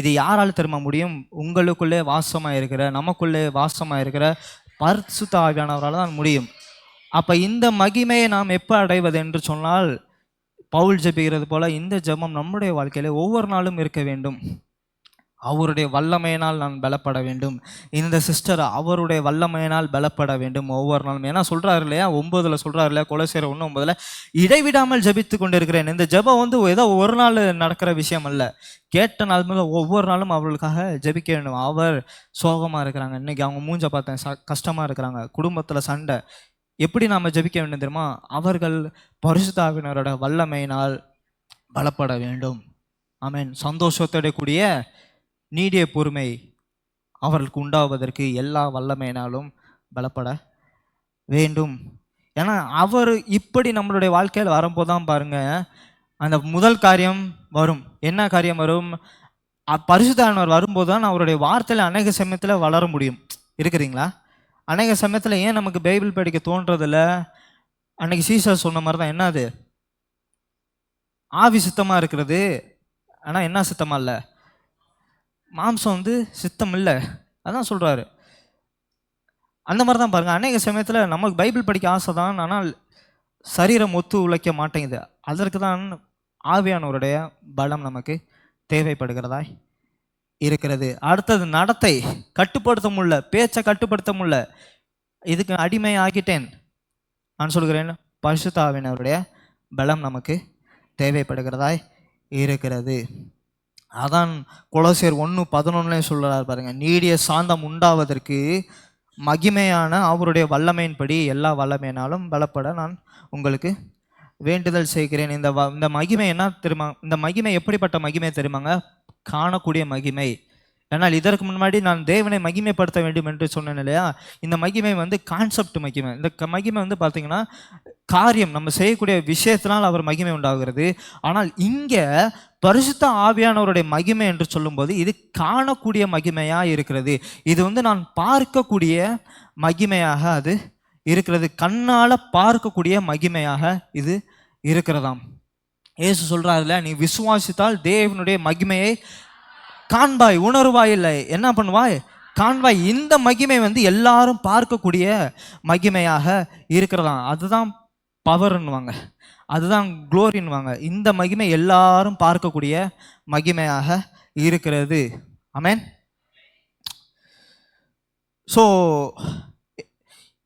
இது யாரால் திரும்ப முடியும்? உங்களுக்குள்ளே வாசமாக இருக்கிற, நமக்குள்ளே வாசமாக இருக்கிற பரிசுத்த ஆவியானவரால் தான் முடியும். அப்போ இந்த மகிமையை நாம் எப்போ அடைவது என்று சொன்னால், பவுல் ஜெபிக்கிறது போல இந்த ஜெபம் நம்முடைய வாழ்க்கையில ஒவ்வொரு நாளும் இருக்க வேண்டும். அவருடைய வல்லமையினால் நான் பலப்பட வேண்டும். இந்த சிஸ்டர் அவருடைய வல்லமையினால் பலப்பட வேண்டும் ஒவ்வொரு நாளும். ஏன்னா சொல்றாரு இல்லையா, 9 சொல்றாரு இல்லையா, கொலோசியர் 1:9 இடைவிடாமல் ஜெபித்து கொண்டிருக்கிறேன். இந்த ஜெபம் ஏதோ ஒரு நாள் நடக்கிற விஷயம் அல்ல. கேட்ட நாள் முதல் ஒவ்வொரு நாளும் அவர்களுக்காக ஜெபிக்க வேண்டும். அவர் சோகமா இருக்கிறாங்க, இன்னைக்கு அவங்க மூஞ்ச பார்த்தேன், கஷ்டமா இருக்கிறாங்க, குடும்பத்துல சண்டை. எப்படி நாம ஜெபிக்க வேண்டும் தெரியுமா? அவர்கள் பரிசுத்த ஆவியானவரோட வல்லமையினால் பலப்பட வேண்டும். ஆமென். சந்தோஷத்தோட கூடிய நீடிய பொறுமை அவர்களுக்கு உண்டாவதற்கு எல்லா வல்லமையினாலும் பலப்பட வேண்டும். ஏன்னா அவர் இப்படி நம்மளுடைய வாழ்க்கையில் வரும்போது தான் பாருங்க அந்த முதல் காரியம் வரும். என்ன காரியம் வரும்? பரிசுத்தானவர் வரும்போது தான் அவருடைய வார்த்தையில் அநேக சமயத்தில் வளர முடியும். இருக்கிறீங்களா? அநேக சமயத்தில் ஏன் நமக்கு பைபிள் படிக்க தோன்றதில்ல? அன்னைக்கு சீசர் சொன்ன மாதிரி தான். என்னது? ஆவி சித்தமாக இருக்கிறது, ஆனால் என்ன சித்தமாக இல்லை, மாம்சம் சித்தம் இல்லை. அதான் சொல்கிறாரு. அந்த மாதிரி தான் பாருங்கள், அநேக சமயத்தில் நமக்கு பைபிள் படிக்க ஆசை தான், ஆனால் சரீரம் ஒத்து உழைக்க மாட்டேங்குது. அதற்கு தான் ஆவியானவருடைய பலம் நமக்கு தேவைப்படுகிறதாய் இருக்கிறது. அடுத்தது நடத்தை கட்டுப்படுத்த முடியல, பேச்சை கட்டுப்படுத்த முடியல, இதுக்கு அடிமை ஆகிட்டேன். நான் சொல்கிறேன், பரிசுத்த ஆவியானவருடைய பலம் நமக்கு தேவைப்படுகிறதாய் இருக்கிறது. அதான் கொலோசியர் 1:11 சொல்கிறார் பாருங்க, நீடிய சாந்தம் உண்டாவதற்கு மகிமையான அவருடைய வல்லமையின்படி எல்லா வல்லமையினாலும் பலப்பட நான் உங்களுக்கு வேண்டுதல் செய்கிறேன். இந்த மகிமை என்ன தெரியுமா? இந்த மகிமை எப்படிப்பட்ட மகிமை தெரியுமாங்க? காணக்கூடிய மகிமை. ஏன்னால் இதற்கு முன்னாடி நான் தேவனை மகிமைப்படுத்த வேண்டும் என்று சொன்னேன் இல்லையா? இந்த மகிமை கான்செப்ட் மகிமை. இந்த மகிமை பார்த்தீங்கன்னா காரியம், நம்ம செய்யக்கூடிய விஷயத்தினால் அவர் மகிமை உண்டாகிறது. ஆனால் இங்கே பரிசுத்த ஆவியானவருடைய மகிமை என்று சொல்லும்போது இது காணக்கூடிய மகிமையாக இருக்கிறது. இது நான் பார்க்கக்கூடிய மகிமையாக அது இருக்கிறது. கண்ணால் பார்க்கக்கூடிய மகிமையாக இது இருக்கிறதாம். இயேசு சொல்றாருல, நீ விசுவாசித்தால் தேவனுடைய மகிமையை காண்பாய், உணர்வாய், இல்லை என்ன பண்ணுவாய், காண்பாய். இந்த மகிமை எல்லாரும் பார்க்கக்கூடிய மகிமையாக இருக்கிறதாம். அதுதான் பவர்ன்னுவாங்க, அதுதான் க்ளோரின்னுவாங்க. இந்த மகிமை எல்லாரும் பார்க்கக்கூடிய மகிமையாக இருக்கிறது. ஆமென். ஸோ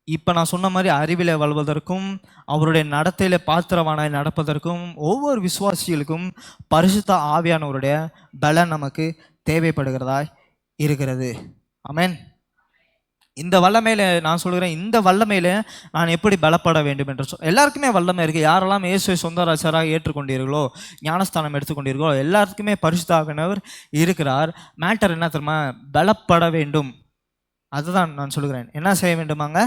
இப்போ நான் சொன்ன மாதிரி அறிவிலே வளர்வதற்கும் அவருடைய நடத்தையில் பாத்திரவானாய் நடப்பதற்கும் ஒவ்வொரு விசுவாசிகளுக்கும் பரிசுத்த ஆவியானவருடைய பலன் நமக்கு தேவைப்படுகிறதாய் இருக்கிறது. ஆமென். இந்த வல்லமையில நான் சொல்கிறேன், இந்த வல்லமையில நான் எப்படி பலப்பட வேண்டும் என்று எல்லாருக்குமே வல்லமை இருக்குது. யாரெல்லாம் இயேசுவை சொந்த ரட்சகராக ஏற்றுக்கொண்டீர்களோ, ஞானஸ்தானம் எடுத்துக்கொண்டீர்களோ, எல்லாருக்குமே பரிசுத்த ஆவியானவர் இருக்கிறார். மேட்டர் என்ன தெரியுமா? பலப்பட வேண்டும். அதுதான் நான் சொல்கிறேன். என்ன செய்ய வேண்டுமாங்க?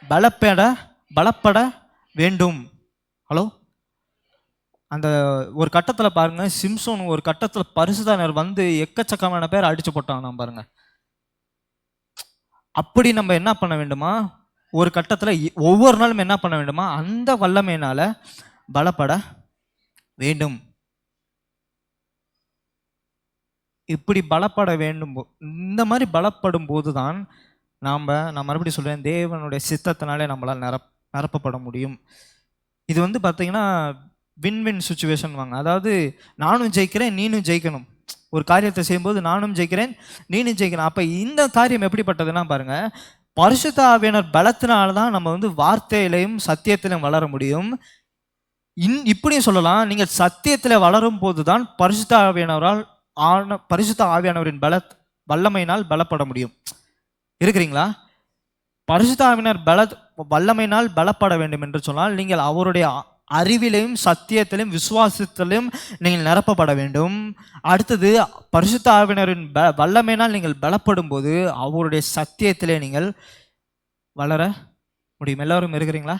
பலப்பட வேண்டும். ஹலோ, அந்த ஒரு கட்டத்தில் பாருங்க, சிம்சோன் ஒரு கட்டத்தில் பரிசுத்தானர் எக்கச்சக்கமான பேர் அடிச்சு போட்டாங்க. நான் பாருங்க, அப்படி நம்ம என்ன பண்ண வேண்டுமா? ஒரு கட்டத்தில் ஒவ்வொரு நாளும் என்ன பண்ண வேண்டுமா? அந்த வல்லமையினால பலப்பட வேண்டும். இப்படி பலப்பட வேண்டும். இந்த மாதிரி பலப்படும் போது தான் நான் மறுபடியும் சொல்கிறேன், தேவனுடைய சித்தத்தினாலே நம்மளால் நிரப்பப்பட முடியும். இது பார்த்தீங்கன்னா வின் சுச்சுவேஷன் வாங்க. அதாவது நானும் ஜெயிக்கிறேன், நீனும் ஜெயிக்கணும். ஒரு காரியத்தை செய்யும்போது நானும் ஜெயிக்கிறேன், நீனும் ஜெயிக்கணும். அப்போ இந்த காரியம் எப்படிப்பட்டதுன்னா பாருங்க, பரிசுத்த ஆவியானவர் பலத்தினால்தான் நம்ம வார்த்தையிலையும் சத்தியத்திலையும் வளர முடியும். இப்படியும் சொல்லலாம், நீங்கள் சத்தியத்தில் வளரும் போது தான் பரிசுத்த ஆவியானவரின் வல்லமையினால் பலப்பட முடியும். இருக்கிறீங்களா? பரிசுத்த ஆவியானவர் வல்லமையினால் பலப்பட வேண்டும் என்று சொன்னால் நீங்கள் அவருடைய அறிவிலையும் சத்தியத்திலும் விசுவாசத்திலும் நீங்கள் நிரப்பப்பட வேண்டும். அடுத்தது பரிசுத்த ஆவியானவரின் வல்லமையினால் நீங்கள் பலப்படும் போது அவருடைய சத்தியத்திலே நீங்கள் வளர முடியும். எல்லாரும் இருக்கிறீங்களா?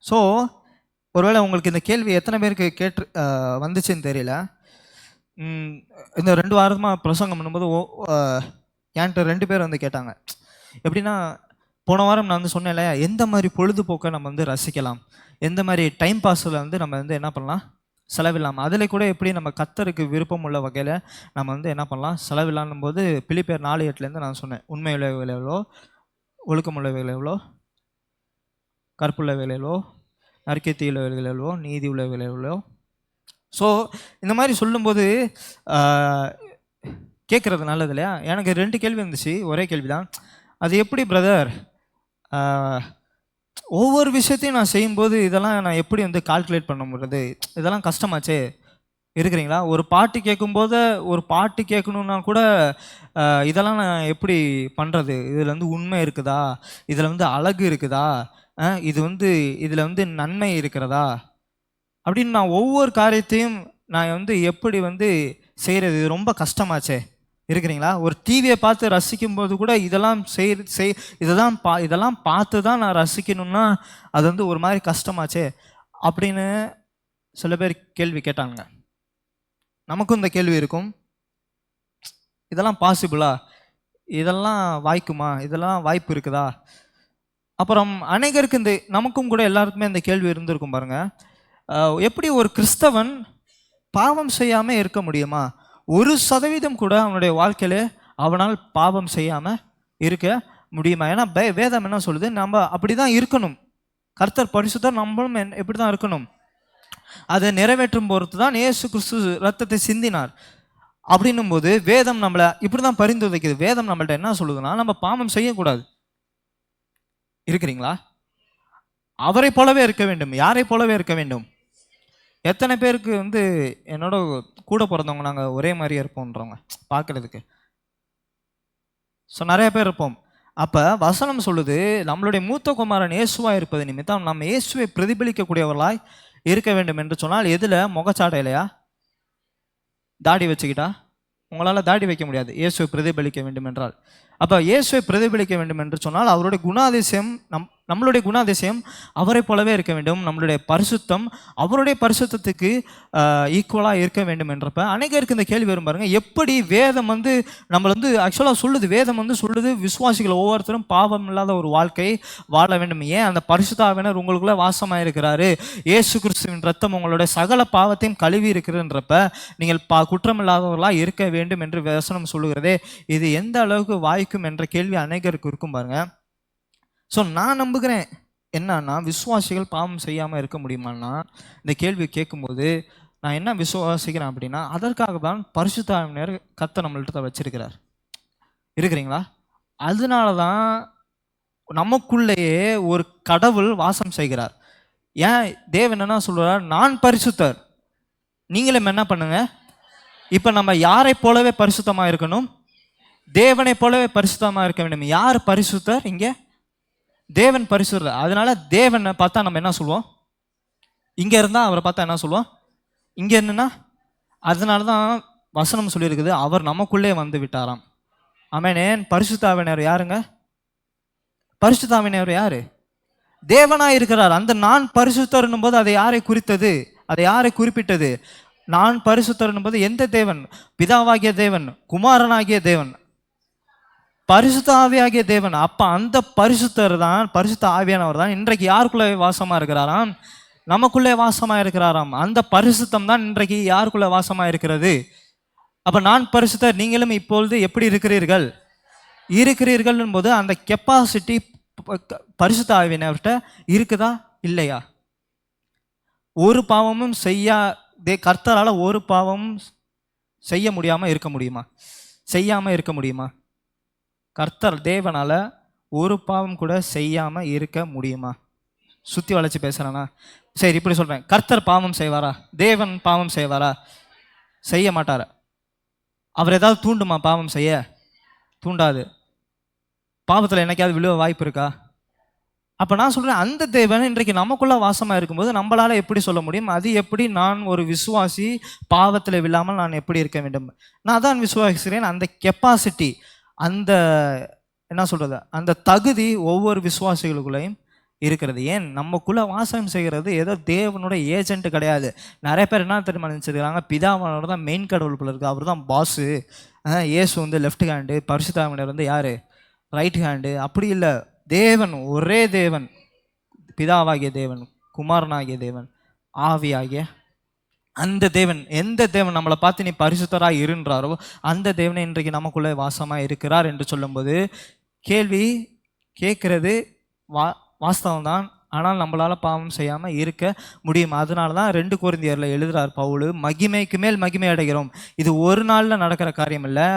ஸோ ஒருவேளை உங்களுக்கு இந்த கேள்வி எத்தனை பேருக்கு வந்துச்சுன்னு தெரியல. இந்த 2 வாரமாக பிரசங்கம் பண்ணும்போது என்கிட்ட 2 பேர் கேட்டாங்க. எப்படின்னா, போன வாரம் நான் வந்து சொன்னேன் இல்லையா, எந்த மாதிரி பொழுதுபோக்கை நம்ம வந்து ரசிக்கலாம், எந்த மாதிரி டைம் பாஸில் வந்து நம்ம வந்து என்ன பண்ணலாம், செலவில்லாமல். அதில் கூட எப்படி நம்ம கர்த்தருக்கு விருப்பம் உள்ள வகையில் நம்ம வந்து என்ன பண்ணலாம், செலவில்லான்னும் போது பிலிப்பியர் 4:8 நான் சொன்னேன், உண்மை விளைவுகள் எவ்வளோ, ஒழுக்கமுள்ள வேலை எவ்வளோ, கற்புள்ள வேலை எவ்வளோ, நற்கீர்த்தி உள்ள வேலைகள் எவ்வளோ, நீதி உள்ள வேலை எவ்வளோ. ஸோ இந்த மாதிரி சொல்லும்போது கேட்குறது நல்லது இல்லையா. எனக்கு 2 கேள்வி இருந்துச்சு, ஒரே கேள்வி தான். அது எப்படி பிரதர், ஒவ்வொரு விஷயத்தையும் நான் செய்யும்போது இதெல்லாம் நான் எப்படி வந்து கால்குலேட் பண்ண முடியாது, இதெல்லாம் கஷ்டமாச்சே. இருக்கிறீங்களா? ஒரு பாட்டு கேட்கும்போது, ஒரு பாட்டு கேட்கணுன்னா கூட இதெல்லாம் நான் எப்படி பண்ணுறது, இதில் வந்து உண்மை இருக்குதா, இதில் வந்து அழகு இருக்குதா, இது வந்து இதில் வந்து நன்மை இருக்கிறதா அப்படின்னு நான் ஒவ்வொரு காரியத்தையும் நான் வந்து எப்படி வந்து செய்கிறது, இது ரொம்ப கஷ்டமாச்சே. இருக்கிறீங்களா? ஒரு டிவியை பார்த்து ரசிக்கும்போது கூட இதெல்லாம் இதெல்லாம் பார்த்து தான் நான் ரசிக்கணும்னா அது வந்து ஒரு மாதிரி கஷ்டமாச்சே அப்படின்னு சில பேர் கேள்வி கேட்டாங்க. நமக்கும் இந்த கேள்வி இருக்கும், இதெல்லாம் பாசிபிளா, இதெல்லாம் வாய்க்குமா, இதெல்லாம் வாய்ப்பு இருக்குதா. அப்புறம் அநேகருக்கு இந்த நமக்கும் கூட எல்லாருக்குமே இந்த கேள்வி இருந்திருக்கும் பாருங்க, எப்படி ஒரு கிறிஸ்தவன் பாவம் செய்யாமல் இருக்க முடியுமா, 1% கூட அவனுடைய வாழ்க்கையில அவனால் பாவம் செய்யாமல் இருக்க முடியுமா. ஏன்னா வேதம் என்ன சொல்லுது, நம்ம அப்படி தான் இருக்கணும், கர்த்தர் பரிசுத்தர், நம்மளும் எப்படி தான் இருக்கணும், அதை நிறைவேற்றும் பொறுத்து தான் இயேசு கிறிஸ்து ரத்தத்தை சிந்தினார். அப்படின்னும் போது வேதம் நம்மளை இப்படி தான் பரிந்துரைக்குது. வேதம் நம்மள்ட்ட என்ன சொல்லுதுன்னா, நம்ம பாவம் செய்யக்கூடாது. இருக்கிறீங்களா? அவரை போலவே இருக்க வேண்டும். யாரை போலவே இருக்க வேண்டும்? எத்தனை பேருக்கு வந்து என்னோட கூட பிறந்தவங்க நாங்கள் ஒரே மாதிரியே இருப்போன்றவங்க பார்க்குறதுக்கு? ஸோ நிறைய பேர் இருப்போம். அப்போ வசனம் சொல்லுது, நம்மளுடைய மூத்த குமாரன் இயேசுவாக இருப்பது நிமித்தம் நம்ம இயேசுவை பிரதிபலிக்கக்கூடியவர்களாய் இருக்க வேண்டும் என்று சொன்னால், எதில்? முகச்சாடையிலையா? தாடி வச்சுக்கிட்டா? உங்களால் தாடி வைக்க முடியாது இயேசுவை பிரதிபலிக்க வேண்டும் என்றால். அப்போ இயேசுவை பிரதிபலிக்க வேண்டும் என்று சொன்னால் அவருடைய குணாதிசயம் நம்மளுடைய குணாதிசயம் அவரை போலவே இருக்க வேண்டும். நம்மளுடைய பரிசுத்தம் அவருடைய பரிசுத்தத்துக்கு ஈக்குவலாக இருக்க வேண்டும் என்றப்ப அநேகருக்கு இந்த கேள்வி வரும் பாருங்க, எப்படி வேதம் வந்து நம்மளை வந்து ஆக்சுவலாக சொல்லுது, வேதம் வந்து சொல்லுது விசுவாசிகள் ஒவ்வொருத்தரும் பாவம் இல்லாத ஒரு வாழ்க்கை வாழ வேண்டும். ஏன்? அந்த பரிசுத்த ஆவியானவர் உங்களுக்குள்ள வாசமாக இருக்கிறாரு, இயேசு கிறிஸ்துவின் ரத்தம் உங்களுடைய சகல பாவத்தையும் கழுவி இருக்குதுன்றப்ப நீங்கள் குற்றமில்லாதவர்களாக இருக்க வேண்டும் என்று வசனம் சொல்லுகிறதே. இது எந்த அளவுக்கு வாய்க்கும் என்ற கேள்வி அநேகருக்கு இருக்கும் பாருங்க. ஸோ நான் நம்புகிறேன் என்னன்னா, விசுவாசிகள் பாவம் செய்யாமல் இருக்க முடியுமான்னா இந்த கேள்வி கேட்கும்போது நான் என்ன விசுவாசிக்கிறேன் அப்படின்னா, அதற்காக தான் பரிசுத்த ஆவியானவர் கர்த்தர் நம்மள்கிட்ட வச்சிருக்கிறார். இருக்கிறீங்களா? அதனால தான் நமக்குள்ளேயே ஒரு கடவுள் வாசம் செய்கிறார். ஏன் தேவன் என்ன சொல்றார், நான் பரிசுத்தர், நீங்களும் என்ன பண்ணுங்க. இப்போ நம்ம யாரை போலவே பரிசுத்தமாக இருக்கணும், தேவனை போலவே பரிசுத்தமாக இருக்க வேண்டும். யார் பரிசுத்தர்? இங்கே தேவன் பரிசுத்தர். அதனால தேவனை பார்த்தா நம்ம என்ன சொல்லுவோம், இங்கே இருந்தால் அவரை பார்த்தா என்ன சொல்லுவோம், இங்கே என்னன்னா. அதனால தான் வசனம் சொல்லியிருக்குது, அவர் நமக்குள்ளே வந்து விட்டாராம். ஆமென். பரிசுத்த ஆவியானவர் யாருங்க? பரிசுத்த ஆவியானவர் யாரு? தேவனாக இருக்கிறார். அந்த நான் பரிசுத்தர்னும் போது அதை யாரை குறித்தது, அதை யாரை குறிப்பிட்டது? நான் பரிசுத்தர் என்பது எந்த தேவன்? பிதாவாகிய தேவன், குமாரனாகிய தேவன், பரிசுத்த ஆவியாகிய தேவன். அப்ப அந்த பரிசுத்தர் தான், பரிசுத்த ஆவியானவர் தான் இன்றைக்கு யாருக்குள்ளே வாசமா இருக்கிறாராம்? நமக்குள்ளே வாசமா இருக்கிறாராம். அந்த பரிசுத்தம் தான் இன்றைக்கு யாருக்குள்ளே வாசமா இருக்கிறது. அப்ப நான் பரிசுத்தர், நீங்களும் இப்பொழுது எப்படி இருக்கிறீர்கள் போது அந்த கெப்பாசிட்டி பரிசுத்த ஆவியானவர்கிட்ட இருக்குதா இல்லையா? ஒரு பாவமும் கர்த்தரால ஒரு பாவமும் செய்ய முடியாம இருக்க முடியுமா? செய்யாம இருக்க முடியுமா? கர்த்தர் தேவனால ஒரு பாவம் கூட செய்யாம இருக்க முடியுமா? சுத்தி வளைச்சு பேசுறானா? சரி, இப்படி சொல்றேன், கர்த்தர் பாவம் செய்வாரா? தேவன் பாவம் செய்வாரா? செய்ய மாட்டார. அவர் ஏதாவது தூண்டுமா பாவம் செய்ய? தூண்டாது. பாவத்தில் என்னைக்காவது விழுவ வாய்ப்பு இருக்கா? அப்போ நான் சொல்கிறேன், அந்த தேவன் இன்றைக்கு நமக்குள்ளே வாசமாக இருக்கும்போது நம்மளால் எப்படி சொல்ல முடியும், அது எப்படி நான் ஒரு விசுவாசி பாவத்தில் விழாமல் நான் எப்படி இருக்க வேண்டும்? நான் தான் விசுவாசிக்கிறேன். அந்த கெப்பாசிட்டி, அந்த என்ன சொல்கிறது, அந்த தகுதி ஒவ்வொரு விசுவாசிகளுக்குள்ளேயும் இருக்கிறது. ஏன்? நமக்குள்ளே வாசம் செய்கிறது ஏதோ தேவனுடைய ஏஜென்ட் கிடையாது. நிறைய பேர் என்ன தெரியுமா நினச்சிருக்கிறாங்க, பிதாவானவர் தான் மெயின் கடவுள் போல இருக்குது, அவர் தான் பாஸு, இயேசு வந்து லெஃப்ட் ஹேண்டு, பரிசுத்த ஆவியானவர் வந்து யார் ரைட் ஹேண்டு. அப்படி இல்லை. தேவன், ஒரே தேவன், பிதாவாகிய தேவன், குமாரனாகிய தேவன், ஆவியாகிய அந்த தேவன், எந்த தேவன் நம்மளை பார்த்து நீ பரிசுத்தராக இருன்றாரோ அந்த தேவனை இன்றைக்கு நமக்குள்ளே வாசமாக இருக்கிறார் என்று சொல்லும்போது கேள்வி கேட்கறது வாஸ்தவம் தான். ஆனால் நம்மளால் பாவம் செய்யாமல் இருக்க முடியும். அதனால தான் 2 கொரிந்தியரில் எழுதுகிறார் பவுல், மகிமைக்கு மேல் மகிமை அடைகிறோம். இது ஒரு நாளில் நடக்கிற காரியம் இல்லை,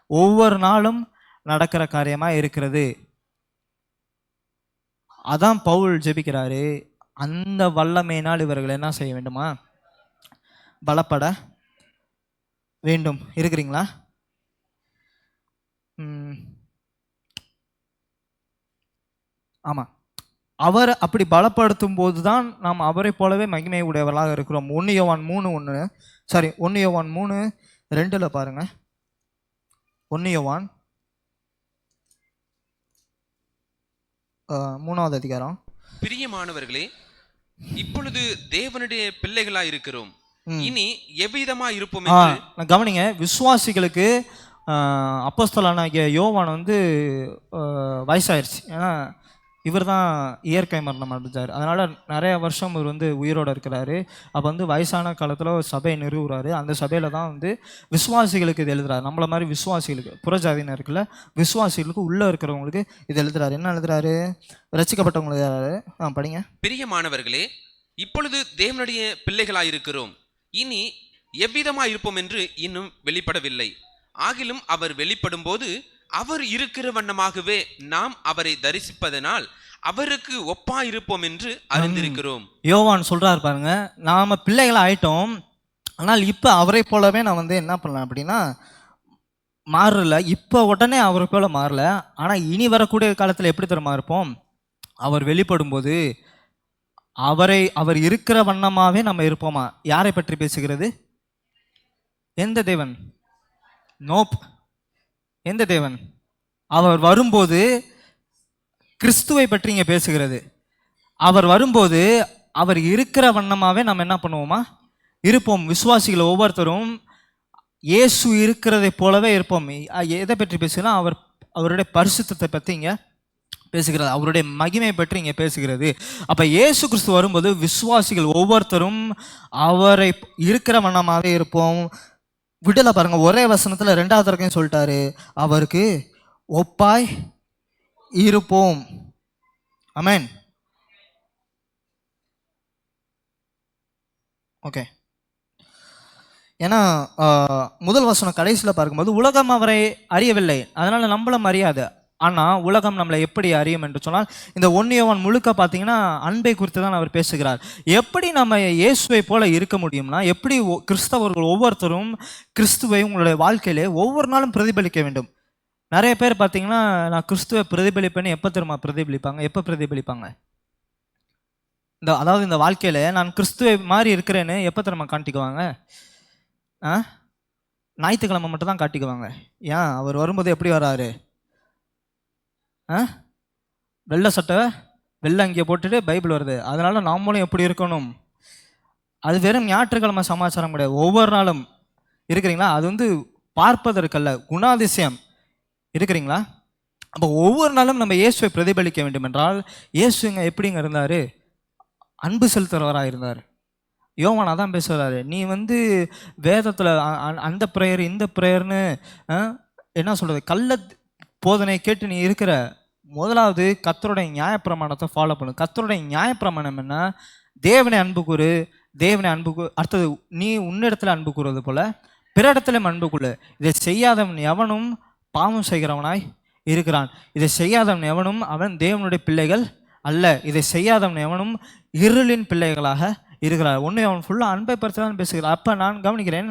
ஒவ்வொரு நாளும் நடக்கிற காரியமாக இருக்கிறது. அதான் பவுல் ஜெபிக்கிறாரு, அந்த வல்லமையினால் இவர்கள் என்ன செய்ய வேண்டுமா? பலப்பட வேண்டும். இருக்கிறீங்களா? ஆமாம், அவர் அப்படி பலப்படுத்தும் போது தான் நாம் அவரை போலவே மகிமை உடையவர்களாக இருக்கிறோம். 1 யோவான் 3:2 பாருங்க. 1 யோவான் 3வது அதிகாரம். பிரியமானவர்களே, இப்பொழுது தேவனுடைய பிள்ளைகளாய் இருக்கிறோம், இனி எவ்விதமா இருப்போம் என்று கவனிங்க. விசுவாசிகளுக்கு அப்போஸ்தலனாகிய யோவான் வயசாயிருச்சு. ஏன்னா இவர் தான் இயற்கை மரணம் அடைஞ்சார். அதனால் நிறைய வருஷம் இவர் உயிரோடு இருக்கிறாரு. அப்போ வயசான காலத்தில் ஒரு சபையை நிறுவுறாரு. அந்த சபையில் தான் விசுவாசிகளுக்கு இது எழுதுறாரு. நம்மள மாதிரி விசுவாசிகளுக்கு, புறஜாதியினருக்குள்ள விசுவாசிகளுக்கு உள்ளே இருக்கிறவங்களுக்கு இது எழுதுறாரு. என்ன எழுதுறாரு? ரட்சிக்கப்பட்டவங்களுக்கு எழுதுறாரு. படிங்க. பிரியமானவர்களே, இப்பொழுது தேவனுடைய பிள்ளைகளாயிருக்கிறோம், இனி எவ்விதமாய் இருப்போம் என்று இன்னும் வெளிப்படவில்லை. ஆகிலும் அவர் வெளிப்படும் போது அவர் இருக்கிற வண்ணமாகவே நாம் அவரை தரிசிப்பதனால் அவருக்கு ஒப்பா இருப்போம் என்று அறிந்திருக்கிறோம். யோவான் சொல்றாரு பாருங்க, நாம பிள்ளைகள் ஆயிட்டோம், ஆனால் இப்ப அவரை போலவே நான் என்ன பண்ணலாம் அப்படின்னா மாறல. இப்ப உடனே அவரை போல மாறல, ஆனா இனி வரக்கூடிய காலத்துல எப்படி தெரியுமா இருப்போம்? அவர் வெளிப்படும் போது அவர் இருக்கிற வண்ணமாவே நம்ம இருப்போமா? யாரை பற்றி பேசுகிறது? எந்த தேவன்? நோப். எந்த தேவன்? அவர் வரும்போது கிறிஸ்துவை பற்றி இங்கே பேசுகிறது. அவர் வரும்போது அவர் இருக்கிற வண்ணமாவே நம்ம என்ன பண்ணுவோமா? இருப்போம். விசுவாசிகள் ஒவ்வொருத்தரும் இயேசு இருக்கிறதை போலவே இருப்போம். எதை பற்றி பேசுகிறா? அவருடைய பரிசுத்தத்தை பற்றி இங்கே பேசுகிறது, அவருடைய மகிமை பற்றி இங்கே பேசுகிறது. அப்போ இயேசு கிறிஸ்து வரும்போது விசுவாசிகள் ஒவ்வொருத்தரும் அவரை இருக்கிற வண்ணமாகவே இருப்போம். விடலை பாருங்க, ஒரே வசனத்தில் 2வது வரைக்கும் சொல்லிட்டாரு, அவருக்கு ஒப்பாய் இருப்போம். ஆமென். ஓகே. ஏன்னா முதல் வசனம் கடைசியில் பார்க்கும்போது உலகம் அவரை அறியவில்லை, அதனால நம்மளும் அறியாது. ஆனால் உலகம் நம்மளை எப்படி அறியும் என்று சொன்னால் இந்த 1 யோவான் முழுக்க பார்த்தீங்கன்னா அன்பை குறித்து தான் அவர் பேசுகிறார். எப்படி நம்ம இயேசுவை போல இருக்க முடியும்னா, எப்படி கிறிஸ்தவர்கள் ஒவ்வொருத்தரும் கிறிஸ்துவை உங்களுடைய வாழ்க்கையிலே ஒவ்வொரு நாளும் பிரதிபலிக்க வேண்டும். நிறைய பேர் பார்த்தீங்கன்னா நான் கிறிஸ்துவை பிரதிபலிப்பேன்னு எப்போ தெரியுமா பிரதிபலிப்பாங்க? எப்போ பிரதிபலிப்பாங்க? அதாவது இந்த வாழ்க்கையில் நான் கிறிஸ்துவை மாதிரி இருக்கிறேன்னு எப்போ தெரியுமா காட்டிக்குவாங்க? ஞாயிற்றுக்கிழமை மட்டும் தான் காட்டிக்குவாங்க. ஏன்? அவர் வரும்போது எப்படி வராரு? வெள்ளை சட்டை வெள்ளை அங்கேயே போட்டுட்டு பைபிள் வருது, அதனால நாமளும் எப்படி இருக்கணும்? அது வெறும் ஞாயிற்றுக்கிழமை சமாச்சாரம் கிடையாது, ஒவ்வொரு நாளும். இருக்கிறீங்களா? அது பார்ப்பதற்கல்ல, குணாதிசயம். இருக்கிறீங்களா? அப்போ ஒவ்வொரு நாளும் நம்ம இயேசுவை பிரதிபலிக்க வேண்டும் என்றால் இயேசுங்க எப்படிங்க இருந்தார்? அன்பு செலுத்துறவராக இருந்தார். யோவான் அதான் பேசுகிறாரு, நீ வேதத்தில் அந்த ப்ரேயர் இந்த ப்ரேயர்னு என்ன சொல்கிறது, கள்ள போதனை கேட்டு நீ இருக்கிற. முதலாவது கர்த்தருடைய நியாயப்பிரமாணத்தை ஃபாலோ பண்ணு. கர்த்தருடைய நியாயப்பிரமாணம் என்ன? தேவனை அன்பு கூறு, தேவனை அன்பு கூறு. அடுத்தது நீ உன்னிடத்துல அன்பு கூறுவது போல பிற இடத்திலும் அன்பு கூறு. இதை செய்யாதவன் எவனும் பாவம் செய்கிறவனாய் இருக்கிறான். இதை செய்யாதவன் எவனும் அவன் தேவனுடைய பிள்ளைகள் அல்ல. இதை செய்யாதவன் எவனும் இருளின் பிள்ளைகளாக இருக்கிறார். ஒன்று அவன் ஃபுல்லாக அன்பை பற்றி தான் பேசுகிறார். அப்போ நான் கவனிக்கிறேன்,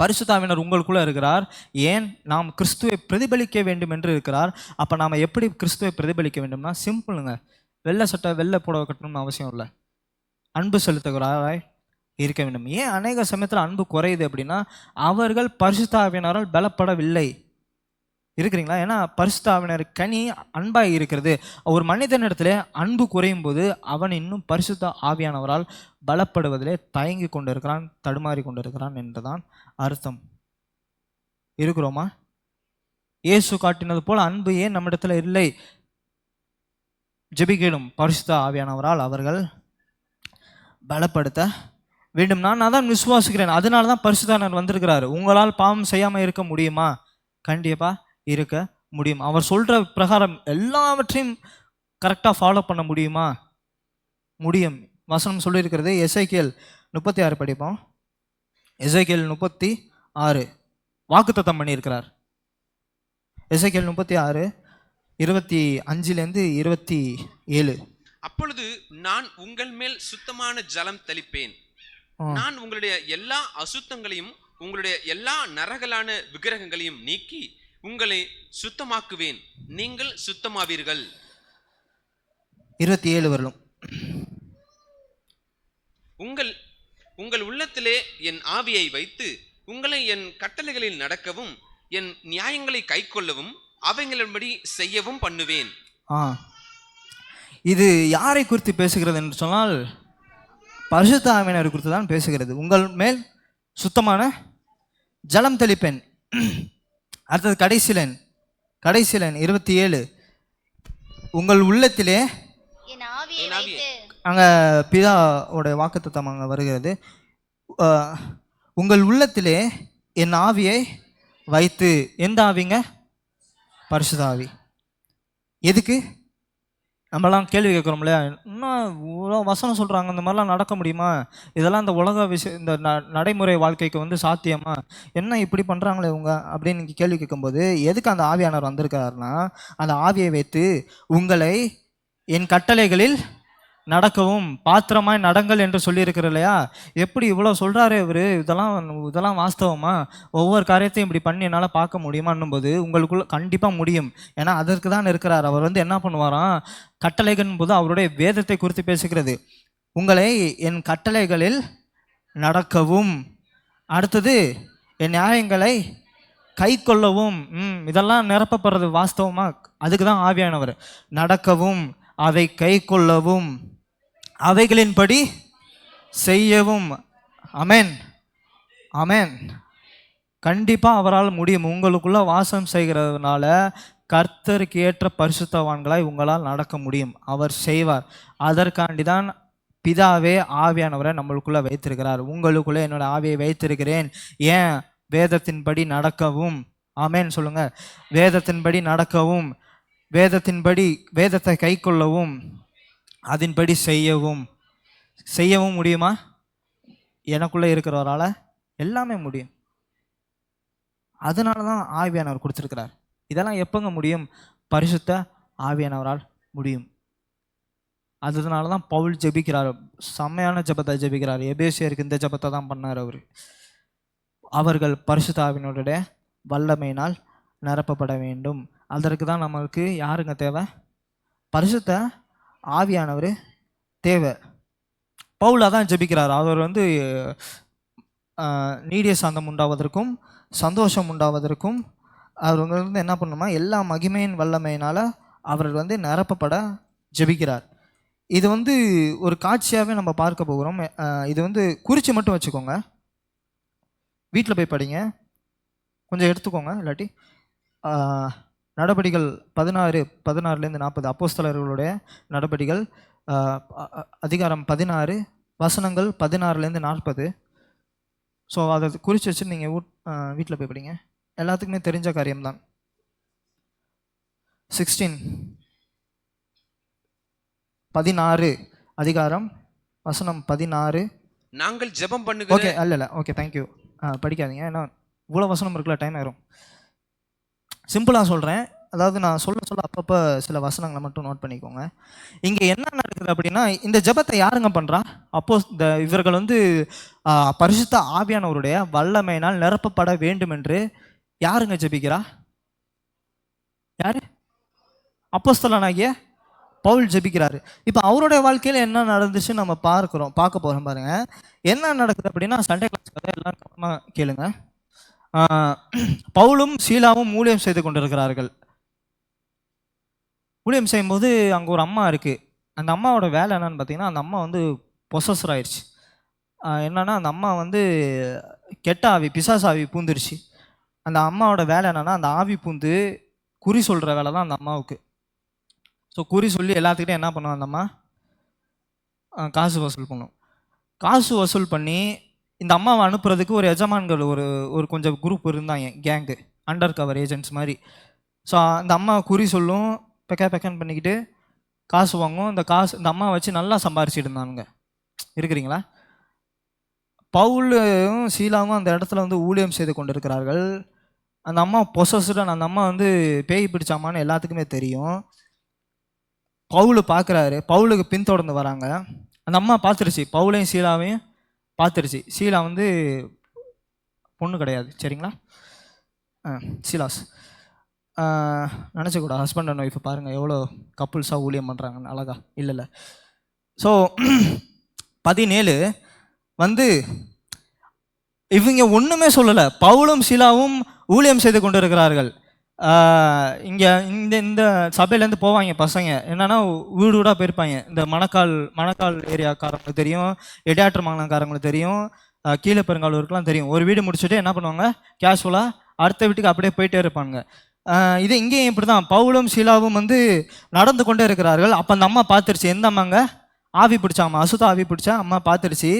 பரிசுத்த ஆவியானவர் உங்களுக்குள்ளே இருக்கிறார். ஏன்? நாம் கிறிஸ்துவை பிரதிபலிக்க வேண்டும் என்று இருக்கிறார். அப்போ நாம் எப்படி கிறிஸ்துவை பிரதிபலிக்க வேண்டும்னா சிம்பிளுங்க, வெள்ளை சட்டை வெள்ளை புடவை கட்டணும்னு அவசியம் இல்லை, அன்பு செலுத்துகிறாராய் இருக்க வேண்டும். ஏன் அநேக சமயத்தில் அன்பு குறையுது அப்படின்னா அவர்கள் பரிசுத்த ஆவியானவரால் பலப்படவில்லை. இருக்கிறீங்களா? ஏன்னா பரிசுத்த ஆவியானவர் கனி அன்பாக இருக்கிறது. ஒரு மனிதனிடத்துல அன்பு குறையும் போது அவன் இன்னும் பரிசுத்த ஆவியானவரால் பலப்படுவதிலே தயங்கி கொண்டு இருக்கிறான், தடுமாறி கொண்டு இருக்கிறான் என்றுதான் அர்த்தம். இருக்கிறோமா? இயேசு காட்டினது போல் அன்பு ஏன் நம்மிடத்துல இல்லை? ஜெபிக்கணும். பரிசுத்த ஆவியானவரால் அவர்கள் பலப்படுத்த வேண்டும். நான் அதான் விசுவாசிக்கிறேன். அதனால தான் பரிசுத்தானவர் வந்திருக்கிறார். உங்களால் பாவம் செய்யாமல் இருக்க முடியுமா? கண்டிப்பாக இருக்க முடியும். அவர் சொல்கிற பிரகாரம் எல்லாவற்றையும் கரெக்டாக ஃபாலோ பண்ண முடியுமா? முடியும். வசனம் சொல்லியிருக்கிறது. எசேக்கியேல் 36 படிப்போம். எசேக்கியேல் 36 வாக்குத்தத்தம் பண்ணியிருக்கிறார். எசேக்கியேல் 36 25 27. அப்பொழுது நான் உங்கள் மேல் சுத்தமான ஜலம் தெளிப்பேன். நான் உங்களுடைய எல்லா அசுத்தங்களையும் உங்களுடைய எல்லா நரகலான விக்கிரகங்களையும் நீக்கி உங்களை சுத்தமாக்குவேன். நீங்கள் சுத்தமாவீர்கள். 27 வரலும். உங்கள் உள்ளத்திலே என் ஆவியை வைத்து உங்களை என் கட்டளைகளில் நடக்கவும் என் நியாயங்களை கைக்கொள்ளவும் அவைகளின்படி செய்யவும் பண்ணுவேன். இது யாரை குறித்து பேசுகிறது என்று சொன்னால் பரிசுத்த ஆவியானவரை குறித்து தான் பேசுகிறது. உங்கள் மேல் சுத்தமான ஜலம் தெளிப்பேன். அடுத்தது கடைசிலன் 27 உங்கள் உள்ளத்திலே அங்க பிதாவோட வாக்குத்தத்தம் அங்கே வருகிறது. உங்கள் உள்ளத்திலே என் ஆவியை வைத்து. எந்த ஆவிங்க? பரிசுத்த ஆவி. எதுக்கு? நம்மலாம் கேள்வி கேட்குறோம்ல, இன்னும் இவ்வளோ வசனம் சொல்கிறாங்க, இந்த மாதிரிலாம் நடக்க முடியுமா? இதெல்லாம் இந்த உலக விஷயம், இந்த நடைமுறை வாழ்க்கைக்கு வந்து சாத்தியமா? என்ன இப்படி பண்ணுறாங்களே இவங்க அப்படின்னு நீங்கள் கேள்வி கேட்கும்போது, எதுக்கு அந்த ஆவியானவர் வந்திருக்காருன்னா, அந்த ஆவியை வைத்து உங்களை என் கட்டளைகளில் நடக்கவும் பாத்திரமாய் நடங்கள் என்று சொல்லியிருக்கிற இல்லையா? எப்படி இவ்வளோ சொல்கிறாரு இவர்? இதெல்லாம் வாஸ்தவமா? ஒவ்வொரு காரியத்தையும் இப்படி பண்ணி என்னால் பார்க்க முடியுமான்னும் போது உங்களுக்குள்ள கண்டிப்பாக முடியும். ஏன்னா அதற்கு தான் இருக்கிறார். அவர் வந்து என்ன பண்ணுவாராம்? கட்டளைகள் போது அவருடைய வேதத்தை குறித்து பேசுகிறது. உங்களை என் கட்டளைகளில் நடக்கவும், அடுத்தது என் நியாயங்களை கை கொள்ளவும். இதெல்லாம் நிரப்பப்படுறது வாஸ்தவமா? அதுக்கு தான் ஆவியானவர். நடக்கவும், அதை கை கொள்ளவும், அவைகளின்படி செய்யவும். அமேன், அமேன். கண்டிப்பாக அவரால் முடியும். உங்களுக்குள்ள வாசம் செய்கிறதுனால கர்த்தருக்கு ஏற்ற பரிசுத்தவான்களாய் உங்களால் நடக்க முடியும். அவர் செய்வார். அதற்காண்டி தான் பிதாவே ஆவியானவரை நம்மளுக்குள்ள வைத்திருக்கிறார். உங்களுக்குள்ளே என்னோட ஆவியை வைத்திருக்கிறேன். ஏன்? வேதத்தின்படி நடக்கவும். ஆமேன் சொல்லுங்க. வேதத்தின்படி நடக்கவும், வேதத்தின்படி வேதத்தை கை கொள்ளவும், அதன்படி செய்யவும் முடியுமா? எனக்குள்ளே இருக்கிறவரால் எல்லாமே முடியும். அதனால தான் ஆவியானவர் கொடுத்துருக்கிறார். இதெல்லாம் எப்போங்க முடியும்? பரிசுத்த ஆவியானவரால் முடியும். அதனால தான் பவுல் ஜெபிக்கிறார். செம்மையான ஜெபத்தை ஜெபிக்கிறார். எபேசியருக்கு இந்த ஜெபத்தை தான் பண்ணார் அவர். அவர்கள் பரிசுத்த ஆவியினுடைய வல்லமையினால் நிரப்பப்பட வேண்டும். அதற்கு தான் நம்மளுக்கு யாருங்க தேவை? பரிசுத்த ஆவியானவர் தேவை. பவுல் தான் ஜெபிக்கிறார். அவர் வந்து நீடிய சாந்தம் உண்டாவதற்கும் சந்தோஷம் உண்டாவதற்கும் அவர் வந்து என்ன பண்ணணுமா? எல்லா மகிமையின் வல்லமையினால் அவர் வந்து நிரப்பப்பட ஜெபிக்கிறார். இது வந்து ஒரு காட்சியாகவே நம்ம பார்க்க போகிறோம். இது வந்து குறித்து மட்டும் வச்சுக்கோங்க. வீட்டில் போய் படிங்க, கொஞ்சம் எடுத்துக்கோங்க. இல்லாட்டி நடபடிகள் 16-40 அப்போஸ்தலர்களுடைய நடபடிகள் அதிகாரம் 16 வசனங்கள் 16-40. ஸோ அதை குறித்து வச்சு நீங்கள் வீட்டில் போய் படிங்க. எல்லாத்துக்குமே தெரிஞ்ச காரியம்தான். 16 அதிகாரம் வசனம் 16. நாங்கள் ஜெபம் பண்ணுங்க. ஓகே, அல்ல ஓகே, தேங்க்யூ. படிக்காதீங்க, ஏன்னா இவ்வளோ வசனம் இருக்குல்ல, டைம் ஆயிரும். சிம்பிளாக சொல்கிறேன். அதாவது நான் சொல்ல அப்பப்போ சில வசனங்களை மட்டும் நோட் பண்ணிக்கோங்க. இங்கே என்ன நடக்குது அப்படின்னா, இந்த ஜெபத்தை யாருங்க பண்ணுறா? அப்போ இவர்கள் வந்து பரிசுத்த ஆவியானவருடைய வல்லமையினால் நிரப்பப்பட வேண்டும் என்று யாருங்க ஜெபிக்கிறா? யாரு? அப்போஸ்தலனாகிய பவுல் ஜெபிக்கிறாரு. இப்போ அவருடைய வாழ்க்கையில் என்ன நடந்துச்சு நம்ம பார்க்க போகிறோம். பாருங்க என்ன நடக்குது அப்படின்னா, சண்டே கிளாஸ் கதை எல்லாம் கவனமாக கேளுங்க. பவுலும் சீலாவும் ஊழியம் செய்து கொண்டிருக்கிறார்கள். ஊழியம் செய்யும்போது அங்கே ஒரு அம்மா இருக்குது. அந்த அம்மாவோட வேலை என்னன்னு பார்த்தீங்கன்னா, அந்த அம்மா வந்து பொசஸர் ஆயிடுச்சு. என்னன்னா, அந்த அம்மா வந்து கெட்ட ஆவி, பிசாசு ஆவி பூந்துருச்சு. அந்த அம்மாவோட வேலை என்னன்னா, அந்த ஆவி பூந்து குறி சொல்கிற வேலை தான் அந்த அம்மாவுக்கு. ஸோ குறி சொல்லி எல்லாத்துக்கிட்டையும் என்ன பண்ணுவோம் அந்த அம்மா, காசு வசூல் பண்ணும். காசு வசூல் பண்ணி இந்த அம்மாவை அனுப்புறதுக்கு ஒரு எஜமான்கள் ஒரு கொஞ்சம் குரூப் இருந்தாங்க, கேங்கு, அண்டர் கவர் ஏஜென்ட்ஸ் மாதிரி. ஸோ அந்த அம்மா குறி சொல்லும், பெக்கன் பண்ணிக்கிட்டு காசு வாங்கும். இந்த அம்மா வச்சு நல்லா சம்பாரிச்சிட்டு இருந்தானுங்க. இருக்கிறீங்களா? பவுலும் சீலாவும் அந்த இடத்துல வந்து ஊழியம் செய்து கொண்டு இருக்கிறார்கள். அந்த அம்மா பொசஸ்டன், அந்த அம்மா வந்து பேய் பிடிச்சாமான்னு எல்லாத்துக்குமே தெரியும். பவுல் பார்க்குறாரு, பவுலுக்கு பின்தொடர்ந்து வராங்க. அந்த அம்மா பார்த்துருச்சு, பவுலையும் சீலாவையும் பார்த்துருச்சு. சீலா வந்து பொண்ணு கிடையாது, சரிங்களா? சீலாஸ் நினச்சக்கூடாது, ஹஸ்பண்ட் அண்ட் ஒய்ஃபை பாருங்கள் எவ்வளோ கப்புள்ஸாக ஊழியம் பண்ணுறாங்கன்னு, அழகா இல்லை. ஸோ 17 வந்து இவங்க ஒன்றுமே சொல்லலை. பவுலும் சீலாவும் ஊழியம் செய்து கொண்டு இருக்கிறார்கள். இங்கே இந்த சபையிலேருந்து போவாங்க பசங்க, என்னென்னா வீடு வீடாக போயிருப்பாங்க. இந்த மணக்கால் ஏரியாக்காரங்களுக்கு தெரியும், எடியாற்று மாநகரங்களுக்கு தெரியும், கீழே பெருங்காலூருக்குலாம் தெரியும். ஒரு வீடு முடிச்சுட்டு என்ன பண்ணுவாங்க, கேஷுவலாக அடுத்த வீட்டுக்கு அப்படியே போயிட்டே இருப்பாங்க. இது இங்கேயும் இப்படி தான், பவுலும் சீலாவும் வந்து நடந்து கொண்டே இருக்கிறார்கள். அப்போ அந்த அம்மா பார்த்துருச்சு, எந்த அம்மாங்க, ஆவி பிடிச்சாம்மா, அசுத்த ஆவி பிடிச்சா அம்மா பார்த்துருச்சு.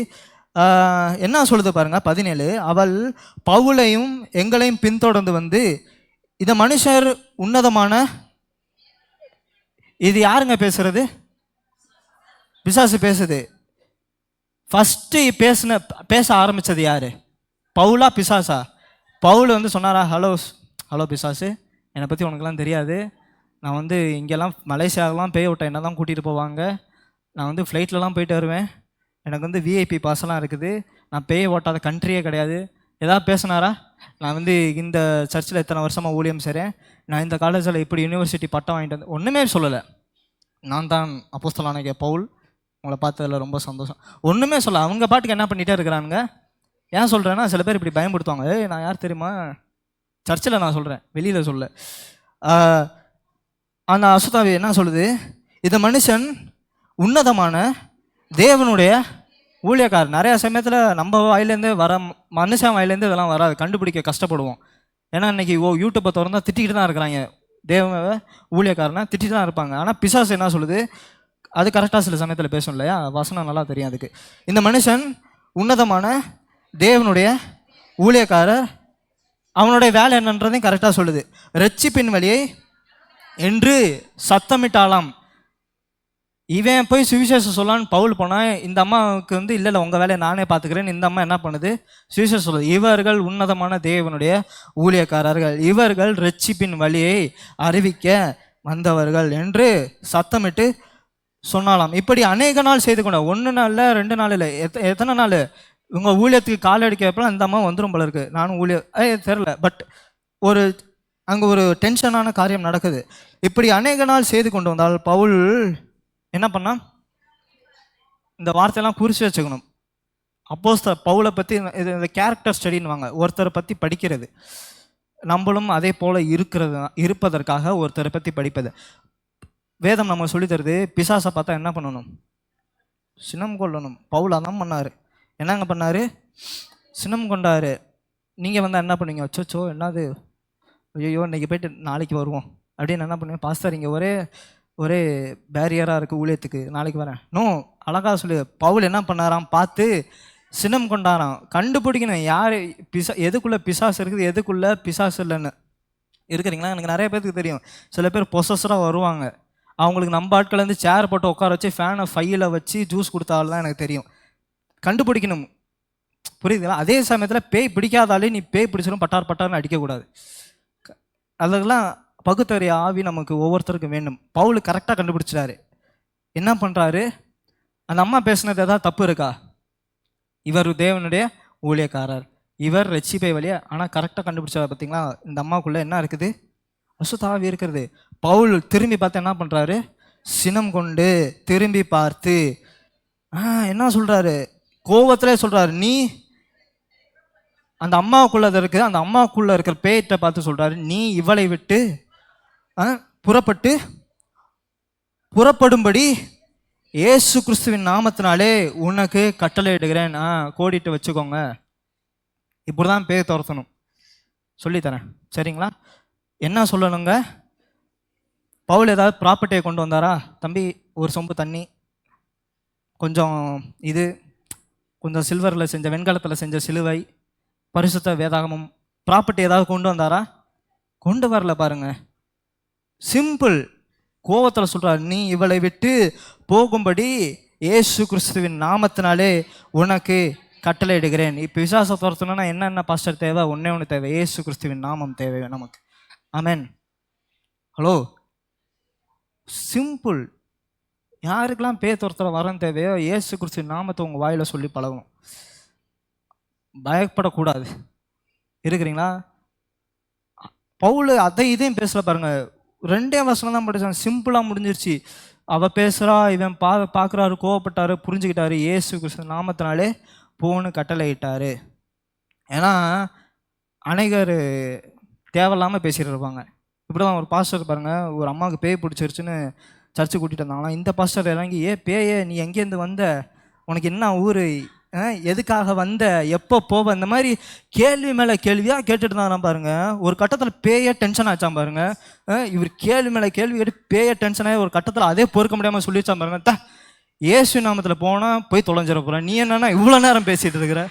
என்ன சொல்லுது பாருங்க 17, அவள் பவுலையும் எங்களையும் பின்தொடர்ந்து வந்து, இந்த மனுஷர் உன்னதமான, இது யாருங்க பேசுறது, பிசாசு பேசுது. ஃபஸ்ட்டு பேச ஆரம்பித்தது யாரு, பவுலா பிசாசா? பவுல் வந்து சொன்னாரா, ஹலோ பிசாசு, என்னை பற்றி உனக்குலாம் தெரியாது, நான் வந்து இங்கெல்லாம் மலேசியாவெலாம் பேய் விட்ட என்ன தான் கூட்டிகிட்டு போவாங்க, நான் வந்து ஃப்ளைட்லலாம் போயிட்டு வருவேன், எனக்கு வந்து விஐபி பாஸெல்லாம் இருக்குது, நான் பேய் ஓட்டாத கண்ட்ரியே கிடையாது. எதாவது பேசினாரா? நான் வந்து இந்த சர்ச்சில் இத்தனை வருஷமாக ஊழியம் செய்கிறேன், நான் இந்த காலேஜில் இப்படி யூனிவர்சிட்டி பட்டம் வாங்கிட்டு வந்து, ஒன்றுமே சொல்லலை. நான் தான் அப்போஸ்தலனாகிய பவுல், உங்களை பார்த்ததில் ரொம்ப சந்தோஷம், ஒன்றுமே சொல்ல. அவங்க பாட்டுக்கு என்ன பண்ணிகிட்டே இருக்கிறானுங்க. ஏன் சொல்கிறேன்னா, சில பேர் இப்படி பயன்படுத்துவாங்க. நான் யார் தெரியுமா, சர்ச்சில் நான் சொல்கிறேன், வெளியில் சொல்ல. அந்த அசுத்தாவி என்ன சொல்லுது, இந்த மனுஷன் உன்னதமான தேவனுடைய ஊழியக்காரர். நிறையா சமயத்தில் நம்ம வாயிலேருந்து வர, மனுஷன் வாயிலேருந்து இதெல்லாம் வராது, கண்டுபிடிக்க கஷ்டப்படுவோம். ஏன்னா இன்றைக்கி யூடியூப்பை திறந்தா திட்டிக்கிட்டு தான் இருக்கிறாங்க, தேவ ஊழியக்காரனா திட்டிட்டு தான் இருப்பாங்க. ஆனால் பிசாசு என்ன சொல்லுது, அது கரெக்டாக சில சமயத்தில் பேசும் இல்லையா, வசனம் நல்லா தெரியும் அதுக்கு. இந்த மனுஷன் உன்னதமான தேவனுடைய ஊழியக்காரர், அவனுடைய வேலை என்னன்றதையும் கரெக்டாக சொல்லுது. ரட்சிப்பின் வழியை என்று சத்தமிட்டாலாம். இவன் போய் சுவிசேஷம் சொல்லலான்னு பவுல் போனால், இந்த அம்மாவுக்கு வந்து இல்லை உங்கள் வேலையை நானே பார்த்துக்கிறேன்னு இந்த அம்மா என்ன பண்ணுது, சுவிசேஷம் சொல்லுது. இவர்கள் உன்னதமான தேவனுடைய ஊழியக்காரர்கள், இவர்கள் ரட்சிப்பின் வழியை அறிவிக்க வந்தவர்கள் என்று சத்தமிட்டு சொன்னாலாம். இப்படி அநேக நாள் செய்து கொண்ட, 1 நாள் இல்லை 2 நாள் இல்லை, எத்தனை நாள், இவங்க ஊழியத்துக்கு கால் அடிக்கிறப்பெல்லாம் இந்த அம்மா வந்துடும் போல இருக்குது. நானும் தெரில, பட் அங்கே ஒரு டென்ஷனான காரியம் நடக்குது. இப்படி அநேக நாள் செய்து கொண்டு வந்தால் பவுல் என்ன பண்ணா, இந்த வார்த்தையெல்லாம் குறித்து வச்சுக்கணும். பவுலை பற்றி இந்த கேரக்டர் ஸ்டடின்னுவாங்க, ஒருத்தரை பற்றி படிக்கிறது. நம்மளும் அதே போல் இருப்பதற்காக ஒருத்தரை பற்றி படிப்பது. வேதம் நம்ம சொல்லி தருது, பிசாசை பார்த்தா என்ன பண்ணணும், சினம் கொள்ளணும். பவுல் அதான் பண்ணார். என்னங்க பண்ணார், சினம் கொண்டார். நீங்கள் வந்தால் என்ன பண்ணுவீங்க, அச்சோ என்னது, ஐயோ இன்றைக்கி போய்ட்டு நாளைக்கு வருவோம் அப்படின்னு என்ன பண்ணுவேன், பாஸ்டர் இங்கே ஒரே பேரியராக இருக்குது ஊழியத்துக்கு, நாளைக்கு வரேன். நோ, அழகாக சொல்லு. பவுல் என்ன பண்ணாராம், பார்த்து சினம் கொண்டாராம். கண்டுபிடிக்கணும் யார் எதுக்குள்ளே பிசாசு இருக்குது, எதுக்குள்ளே பிசாசு இல்லைன்னு. இருக்கிறீங்களா? எனக்கு நிறைய பேருக்கு தெரியும், சில பேர் பொசஸராக வருவாங்க, அவங்களுக்கு நம்ம ஆட்கள்லேருந்து சேர் போட்டு உட்கார வச்சு ஃபேனை ஃபையில் வச்சு ஜூஸ் கொடுத்தாலும் தான் எனக்கு தெரியும். கண்டுபிடிக்கணும், புரியுதுங்களா? அதே சமயத்தில் பேய் பிடிக்காதாலே நீ பேய் பிடிச்சிடும் பட்டார்னு அடிக்கக்கூடாது. அதெல்லாம் பகுத்தறிய ஆவி நமக்கு ஒவ்வொருத்தருக்கும் வேண்டும். பவுல் கரெக்டாக கண்டுபிடிச்சிட்டாரு. என்ன பண்ணுறாரு, அந்த அம்மா பேசுனது ஏதாவது தப்பு இருக்கா, இவர் தேவனுடைய ஊழியக்காரர், இவர் ரட்சிப்பை வழியா, ஆனால் கரெக்டாக கண்டுபிடிச்சாரு. பார்த்தீங்களா, இந்த அம்மாவுக்குள்ளே என்ன இருக்குது, அசுத்த ஆவி இருக்கிறது. பவுல் திரும்பி பார்த்து என்ன பண்ணுறாரு, சினம் கொண்டு திரும்பி பார்த்து என்ன சொல்கிறாரு, கோவத்திலே சொல்கிறாரு, நீ அந்த அம்மாவுக்குள்ளே இருக்குது, அந்த அம்மாவுக்குள்ளே இருக்கிற பேய்கிட்ட பார்த்து சொல்கிறாரு, நீ இவளை விட்டு புறப்படும்படி இயேசு கிறிஸ்துவின் நாமத்தினாலே உனக்கு கட்டளை இடுகிறேன், கோடிட்டு வச்சுக்கோங்க. இப்படி தான் பேய் துரத்தணும், சொல்லித்தரேன், சரிங்களா? என்ன சொல்லணுங்க, பவுல் ஏதாவது ப்ராப்பர்ட்டியை கொண்டு வந்தாரா? தம்பி ஒரு சொம்பு தண்ணி, கொஞ்சம் இது, கொஞ்சம் சில்வரில் செஞ்ச வெண்கலத்தில் செஞ்ச சிலுவை, பரிசுத்த வேதாகமம், ப்ராப்பர்ட்டி ஏதாவது கொண்டு வந்தாரா? கொண்டு வரல பாருங்க. சிம்பிள். கோவத்தில் சொல்கிறார், நீ இவளை விட்டு போகும்படி இயேசு கிறிஸ்துவின் நாமத்தினாலே உனக்கு கட்டளையிடுகிறேன். இப்போ விசுவாச துரத்தணும்னா என்னென்ன பாஸ்டர் தேவை? ஒன்று தேவை, இயேசு கிறிஸ்துவின் நாமம் தேவை நமக்கு. ஆமென். Hello, simple. யாருக்கெல்லாம் பேய் துரத்துற வரம் தேவையோ இயேசு கிறிஸ்துவின் நாமத்தை உங்கள் வாயில் சொல்லி பழகணும். பயப்படக்கூடாது. இருக்கிறீங்களா? பவுல் அதை இதையும் பேசல பாருங்க. 2 வசனம் தான் படிச்சாங்க, சிம்பிளாக முடிஞ்சிருச்சு. அவள் பேசுகிறா, இவன் பார்க்குறாரு, கோவப்பட்டாரு, புரிஞ்சுக்கிட்டாரு, இயேசு கிறிஸ்து நாமத்தினாலே போன்னு கட்டளையிட்டாரு. ஏன்னா அநேகர் தேவையில்லாமல் பேசிகிட்டு இருப்பாங்க. இப்படி தான் ஒரு பாஸ்டர் பாருங்க, ஒரு அம்மாவுக்கு பேய் பிடிச்சிருச்சுன்னு சர்ச்சு கூட்டிகிட்டு வந்தாங்கன்னா இந்த பாஸ்டர் இறங்கி, பேயே நீ எங்கேருந்து வந்த, உனக்கு என்ன ஊர், எதுக்காக வந்த, எப்போ போவ, இந்த மாதிரி கேள்வி மேலே கேள்வியாக கேட்டுட்டு இருந்தான் பாருங்க. ஒரு கட்டத்தில் பேயே டென்ஷன் ஆச்சான் பாருங்க. இவர் கேள்வி மேலே கேள்வி கேட்டு பேயே டென்ஷன் ஆகி ஒரு கட்டத்தில் அதே பொறுக்க முடியாமல் சொல்லிச்சான் பாருங்க. இயேசு நாமத்தில் போனால் போய் தொலைஞ்சிட போகிறேன், நீ என்னன்னா இவ்வளோ நேரம் பேசிகிட்டு இருக்கிற?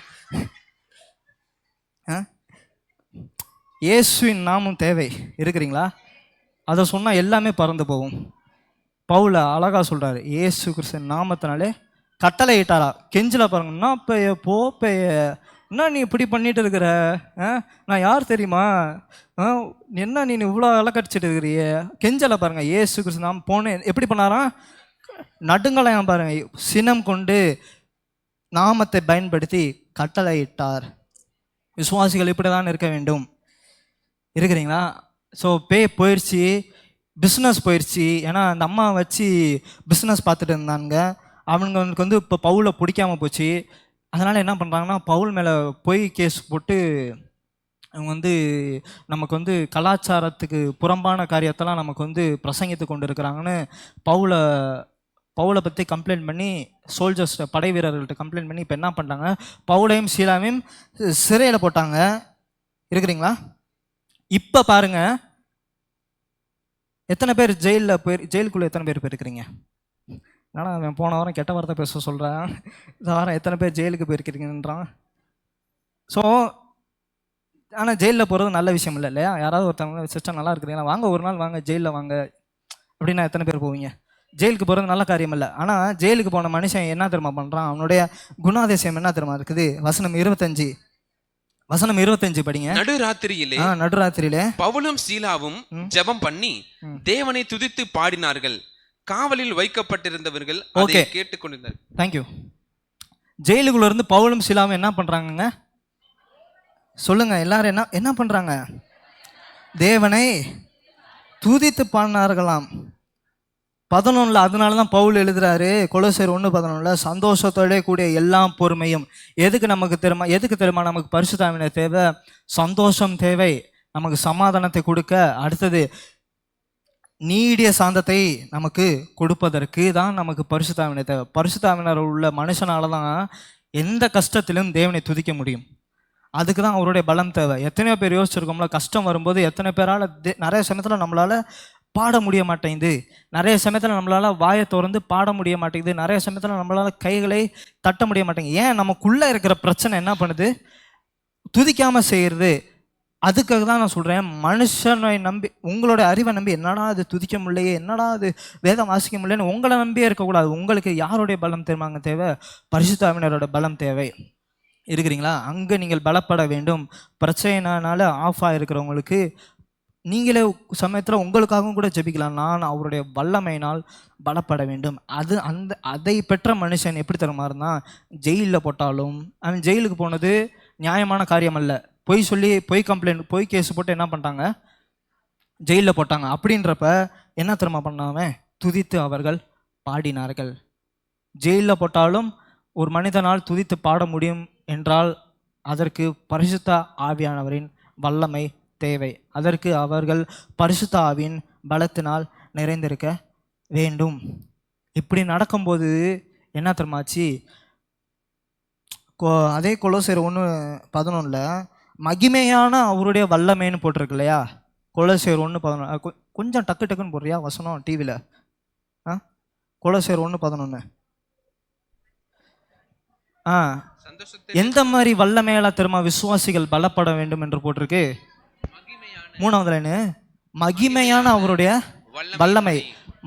இயேசுவின் நாமம் தேவை. இருக்கிறீங்களா? அதை சொன்னால் எல்லாமே பறந்து போகும். பவுல அழகா சொல்கிறாரு, இயேசு கிறிஸ்துவின் நாமத்தினாலே கட்டளையிட்டாரா. கெஞ்சில பாருங்கன்னா, பேய போ பேய, என்ன நீ இப்படி பண்ணிட்டு இருக்கிற, நான் யார் தெரியுமா, என்ன நீ இவ்வளோ இலக்கடிச்சிட்டு இருக்கிறிய, கெஞ்சலை பாருங்க. இயேசு கிறிஸ்து நாம் போனேன் எப்படி பண்ணாராம்? நடுங்கலையாம் பாருங்க. சினம் கொண்டு நாமத்தை பயன்படுத்தி கட்டளையிட்டார். விசுவாசிகள் இப்படி தான் இருக்க வேண்டும். இருக்கிறீங்களா? ஸோ பேய் போயிடுச்சு, பிஸ்னஸ் போயிடுச்சு. ஏன்னா அந்த அம்மா வச்சு பிஸ்னஸ் பார்த்துட்டு இருந்தாங்க. அவங்களுக்கு வந்து இப்போ பவுலை பிடிக்காமல் போச்சு. அதனால் என்ன பண்ணுறாங்கன்னா, பவுல் மேலே போய் கேஸ் போட்டு அவங்க வந்து நமக்கு வந்து கலாச்சாரத்துக்கு புறம்பான காரியத்தெல்லாம் நமக்கு வந்து பிரசங்கித்து கொண்டு இருக்கிறாங்கன்னு பவுலை பற்றி கம்ப்ளைண்ட் பண்ணி, சோல்ஜர்ஸ் படை வீரர்கள்ட்ட கம்ப்ளைண்ட் பண்ணி இப்போ என்ன பண்ணுறாங்க, பவுலையும் சீலாவையும் சிறையில் போட்டாங்க. இருக்கிறீங்களா? இப்போ பாருங்க, எத்தனை பேர் ஜெயிலுக்குள்ளே எத்தனை பேர் போயிருக்கிறீங்க? ஆனால் அவன் போன வாரம் கெட்ட வார்த்தை பேச சொல்கிறேன், இந்த வாரம் எத்தனை பேர் ஜெயிலுக்கு போயிருக்கிறீங்கன்றான். ஸோ ஆனால் ஜெயிலில் போகிறது நல்ல விஷயம் இல்லை இல்லையா? யாராவது ஒருத்தவங்க சிஸ்டம் நல்லா இருக்கிறீங்களா, வாங்க ஒரு நாள் வாங்க ஜெயிலில் வாங்க அப்படின்னா எத்தனை பேர் போவீங்க? ஜெயிலுக்கு போகிறது நல்ல காரியம் இல்லை. ஆனால் ஜெயிலுக்கு போன மனுஷன் என்ன தெரியுமா பண்ணுறான்? அவனுடைய குணாதிசயம் என்ன தெரியுமா இருக்குது? வசனம் 25 படிங்க. நடுராத்திரியிலே பவுலும் சீலாவும் ஜெபம் பண்ணி தேவனை துதித்து பாடினார்கள். காவலில் வைக்கப்பட்டிருந்தவர்கள் அதை கேட்டுக்கொண்டிருந்தார்கள். தேங்க்யூ. ஜெயிலுக்குள்ள இருந்து பவுலும் சீலாவும் என்ன பண்றாங்க சொல்லுங்க? எல்லாரும் என்ன பண்றாங்க? தேவனை துதித்து பாடினார்களாம். 11 அதனால தான் பவுல் எழுதுறாரு கொலோசியர் 1:11, சந்தோஷத்தோட கூடிய எல்லா பொறுமையும். எதுக்கு தெரியுமா நமக்கு பரிசுத்த ஆவியானவர் தேவை? சந்தோஷம் தேவை, நமக்கு சமாதானத்தை கொடுக்க. அடுத்தது நீடிய சாந்தத்தை நமக்கு கொடுப்பதற்கு தான் நமக்கு பரிசுத்த ஆவியானவர் தேவை. பரிசுத்த ஆவியானவர் உள்ள மனுஷனால தான் எந்த கஷ்டத்திலும் தேவனை துதிக்க முடியும். அதுக்கு தான் அவருடைய பலம் தேவை. எத்தனையோ பேர் யோசிச்சிருக்கோம்ல, கஷ்டம் வரும்போது எத்தனை பேரால் நிறைய சமயத்தில் நம்மளால் பாட முடிய மாட்டேங்குது, நிறைய சமயத்தில் நம்மளால் வாயை திறந்து பாட முடிய மாட்டேங்குது, நிறைய சமயத்தில் நம்மளால் கைகளை தட்ட முடிய மாட்டேங்குது. ஏன்? நமக்குள்ளே இருக்கிற பிரச்சனை என்ன பண்ணுது? துதிக்காமல் செய்கிறது. அதுக்காக தான் நான் சொல்கிறேன், மனுஷனை நம்பி, உங்களோட அறிவை நம்பி என்னடா அது துதிக்க முடியலையே, என்னடா அது வேதம் வாசிக்க முடியலன்னு உங்களை நம்பியே இருக்கக்கூடாது. உங்களுக்கு யாருடைய பலம் தெரியுமாங்க தேவை? பரிசுத்த ஆவியானவரோட பலம் தேவை. இருக்கிறீங்களா? அங்கே நீங்கள் பலப்பட வேண்டும். பிரச்சனைனால ஆஃப் ஆகிருக்கிறவங்களுக்கு நீங்களே சமயத்தில் உங்களுக்காகவும் கூட ஜெபிக்கலாம். நான் அவருடைய வல்லமையினால் பலப்பட வேண்டும். அதை பெற்ற மனுஷன் எப்படி தருமா இருந்தால், ஜெயிலில் போட்டாலும் அவன் ஜெயிலுக்கு போனது நியாயமான காரியம் அல்ல. பொய் கேஸ் போட்டு என்ன பண்ணிட்டாங்க? ஜெயிலில் போட்டாங்க. அப்படின்றப்ப என்ன தெரியுமா பண்ணாமல் துதித்து அவர்கள் பாடினார்கள். ஜெயிலில் போட்டாலும் ஒரு மனிதனால் துதித்து பாட முடியும் என்றால் அதற்கு பரிசுத்த ஆவியானவரின் வல்லமை தேவை. அதற்கு அவர்கள் பரிசுத்த ஆவியின் பலத்தினால் நிறைந்திருக்க வேண்டும். இப்படி நடக்கும்போது என்ன தெரியுமாச்சு? அதே கொலோசியர் 1:11 மகிமையான அவருடைய வல்லமைன்னு போட்டிருக்கு இல்லையா? கொலோசியர் 1:11 கொஞ்சம் டக்கு டக்குன்னு போடுறியா வசனம் டிவியில்? கொலோசியர் 1:11. எந்த மாதிரி வல்லமையால திரும்ப விசுவாசிகள் பலப்பட வேண்டும் என்று போட்டிருக்கு. 3வது லைனு, மகிமையான அவருடைய வல்லமை.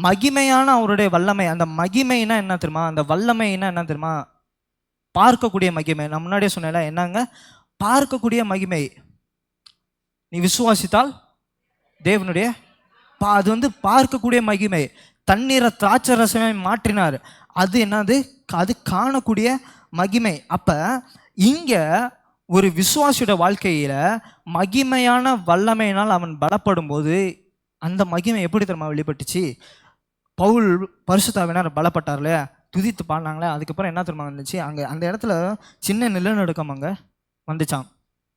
மகிமையான அவருடைய வல்லமை. அந்த மகிமைனா என்ன தெரியுமா? அந்த வல்லமைனா என்ன தெரியுமா? பார்க்கக்கூடிய மகிமை. நான் முன்னாடியே சொன்னேன்ல, என்னங்க பார்க்கக்கூடிய மகிமை. நீ விசுவாசித்தால் தேவனுடைய அது வந்து பார்க்கக்கூடிய மகிமை. தண்ணீரை திராட்சை ரசமே மாற்றினார், அது என்னது? அது காணக்கூடிய மகிமை. அப்ப இங்க ஒரு விசுவாசியோட வாழ்க்கையில மகிமையான வல்லமையினால் அவன் பலப்படும் போது அந்த மகிமை எப்படி தெரியுமா வெளிப்பட்டுச்சு? பவுல் பரிசுத்தாவினார் பலப்பட்டார் இல்லையா, துதித்து பாடினாங்களே, அதுக்கப்புறம் என்ன தெரியுமா வந்துச்சு? அங்கே அந்த இடத்துல சின்ன நிலநடுக்கம் அங்கே வந்துச்சாம்.